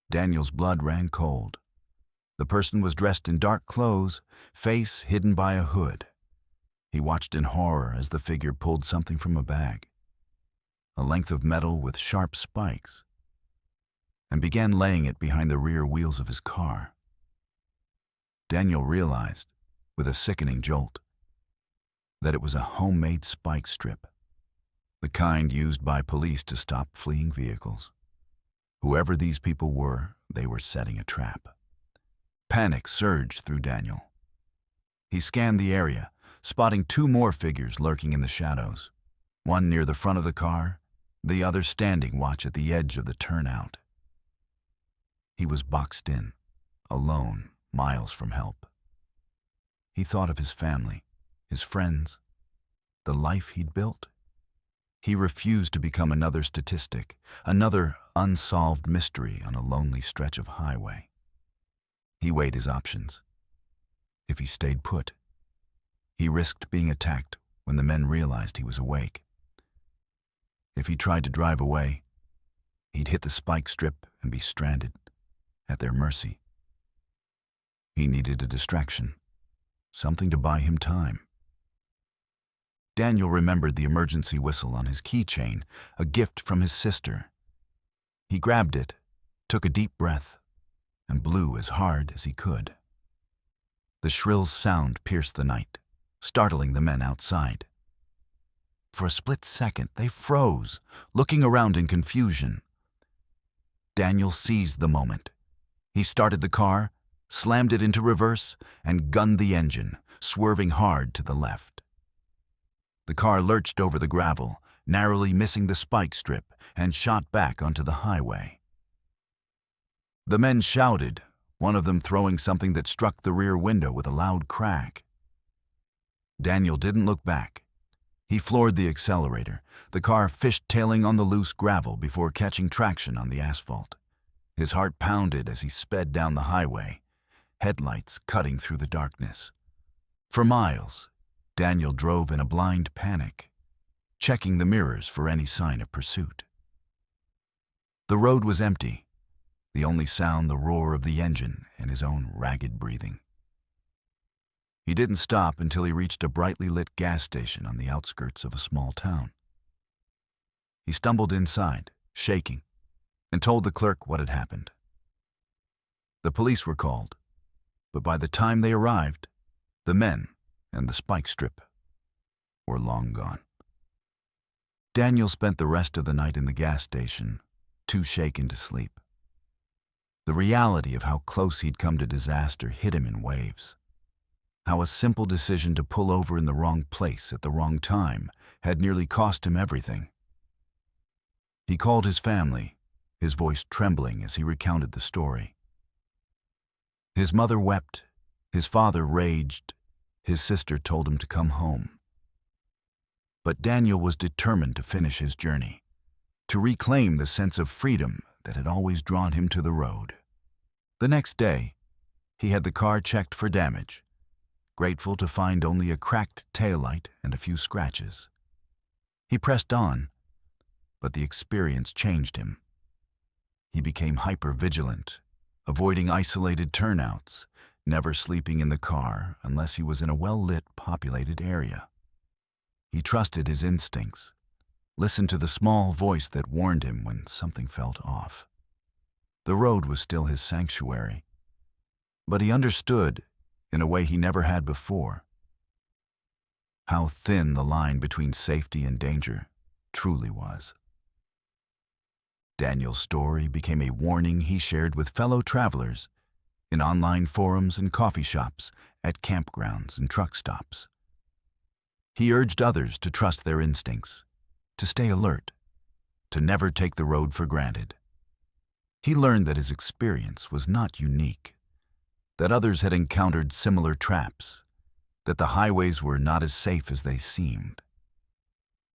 Daniel's blood ran cold. The person was dressed in dark clothes, face hidden by a hood. He watched in horror as the figure pulled something from a bag, a length of metal with sharp spikes, and began laying it behind the rear wheels of his car. Daniel realized, with a sickening jolt, that it was a homemade spike strip, the kind used by police to stop fleeing vehicles. Whoever these people were, they were setting a trap. Panic surged through Daniel. He scanned the area, spotting two more figures lurking in the shadows, one near the front of the car, the other standing watch at the edge of the turnout. He was boxed in, alone, miles from help. He thought of his family, his friends, the life he'd built. He refused to become another statistic, another unsolved mystery on a lonely stretch of highway. He weighed his options. If he stayed put, he risked being attacked when the men realized he was awake. If he tried to drive away, he'd hit the spike strip and be stranded, at their mercy. He needed a distraction, something to buy him time. Daniel remembered the emergency whistle on his keychain, a gift from his sister. He grabbed it, took a deep breath, and blew as hard as he could. The shrill sound pierced the night, startling the men outside. For a split second, they froze, looking around in confusion. Daniel seized the moment. He started the car, slammed it into reverse, and gunned the engine, swerving hard to the left. The car lurched over the gravel, narrowly missing the spike strip, and shot back onto the highway. The men shouted, one of them throwing something that struck the rear window with a loud crack. Daniel didn't look back. He floored the accelerator, the car fishtailing on the loose gravel before catching traction on the asphalt. His heart pounded as he sped down the highway, headlights cutting through the darkness. For miles, Daniel drove in a blind panic, checking the mirrors for any sign of pursuit. The road was empty, the only sound the roar of the engine and his own ragged breathing. He didn't stop until he reached a brightly lit gas station on the outskirts of a small town. He stumbled inside, shaking, and told the clerk what had happened. The police were called, but by the time they arrived, the men and the spike strip were long gone. Daniel spent the rest of the night in the gas station, too shaken to sleep. The reality of how close he'd come to disaster hit him in waves. How a simple decision to pull over in the wrong place at the wrong time had nearly cost him everything. He called his family, his voice trembling as he recounted the story. His mother wept, his father raged, his sister told him to come home. But Daniel was determined to finish his journey, to reclaim the sense of freedom that had always drawn him to the road. The next day, he had the car checked for damage, grateful to find only a cracked taillight and a few scratches. He pressed on, but the experience changed him. He became hyper-vigilant, avoiding isolated turnouts, never sleeping in the car unless he was in a well-lit, populated area. He trusted his instincts, listened to the small voice that warned him when something felt off. The road was still his sanctuary, but he understood, in a way he never had before, how thin the line between safety and danger truly was. Daniel's story became a warning he shared with fellow travelers in online forums and coffee shops, at campgrounds and truck stops. He urged others to trust their instincts, to stay alert, to never take the road for granted. He learned that his experience was not unique, that others had encountered similar traps, that the highways were not as safe as they seemed.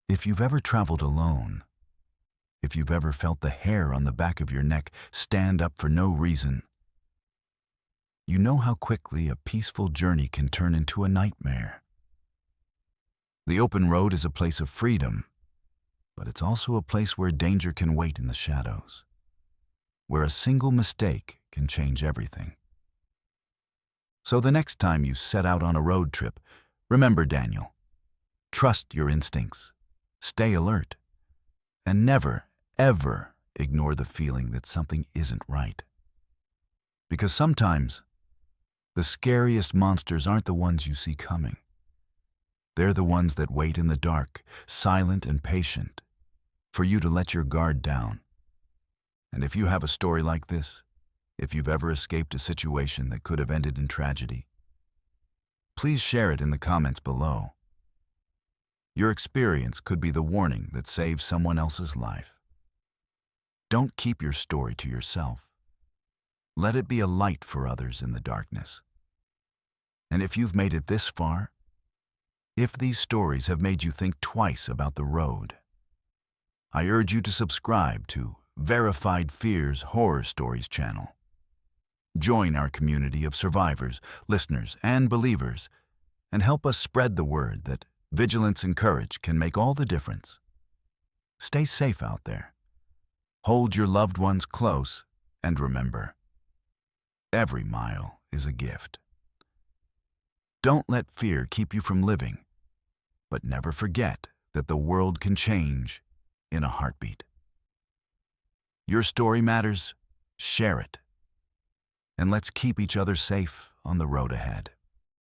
If you've ever traveled alone, if you've ever felt the hair on the back of your neck stand up for no reason, you know how quickly a peaceful journey can turn into a nightmare. The open road is a place of freedom, but it's also a place where danger can wait in the shadows, where a single mistake can change everything. So the next time you set out on a road trip, remember Daniel. Trust your instincts, stay alert, and never, ever ignore the feeling that something isn't right. Because sometimes, the scariest monsters aren't the ones you see coming. They're the ones that wait in the dark, silent and patient, for you to let your guard down. And if you have a story like this, if you've ever escaped a situation that could have ended in tragedy, please share it in the comments below. Your experience could be the warning that saves someone else's life. Don't keep your story to yourself. Let it be a light for others in the darkness. And if you've made it this far, if these stories have made you think twice about the road, I urge you to subscribe to Verified Fears Horror Stories channel. Join our community of survivors, listeners, and believers, and help us spread the word that vigilance and courage can make all the difference. Stay safe out there. Hold your loved ones close, and remember, every mile is a gift. Don't let fear keep you from living, but never forget that the world can change in a heartbeat. Your story matters. Share it. And let's keep each other safe on the road ahead.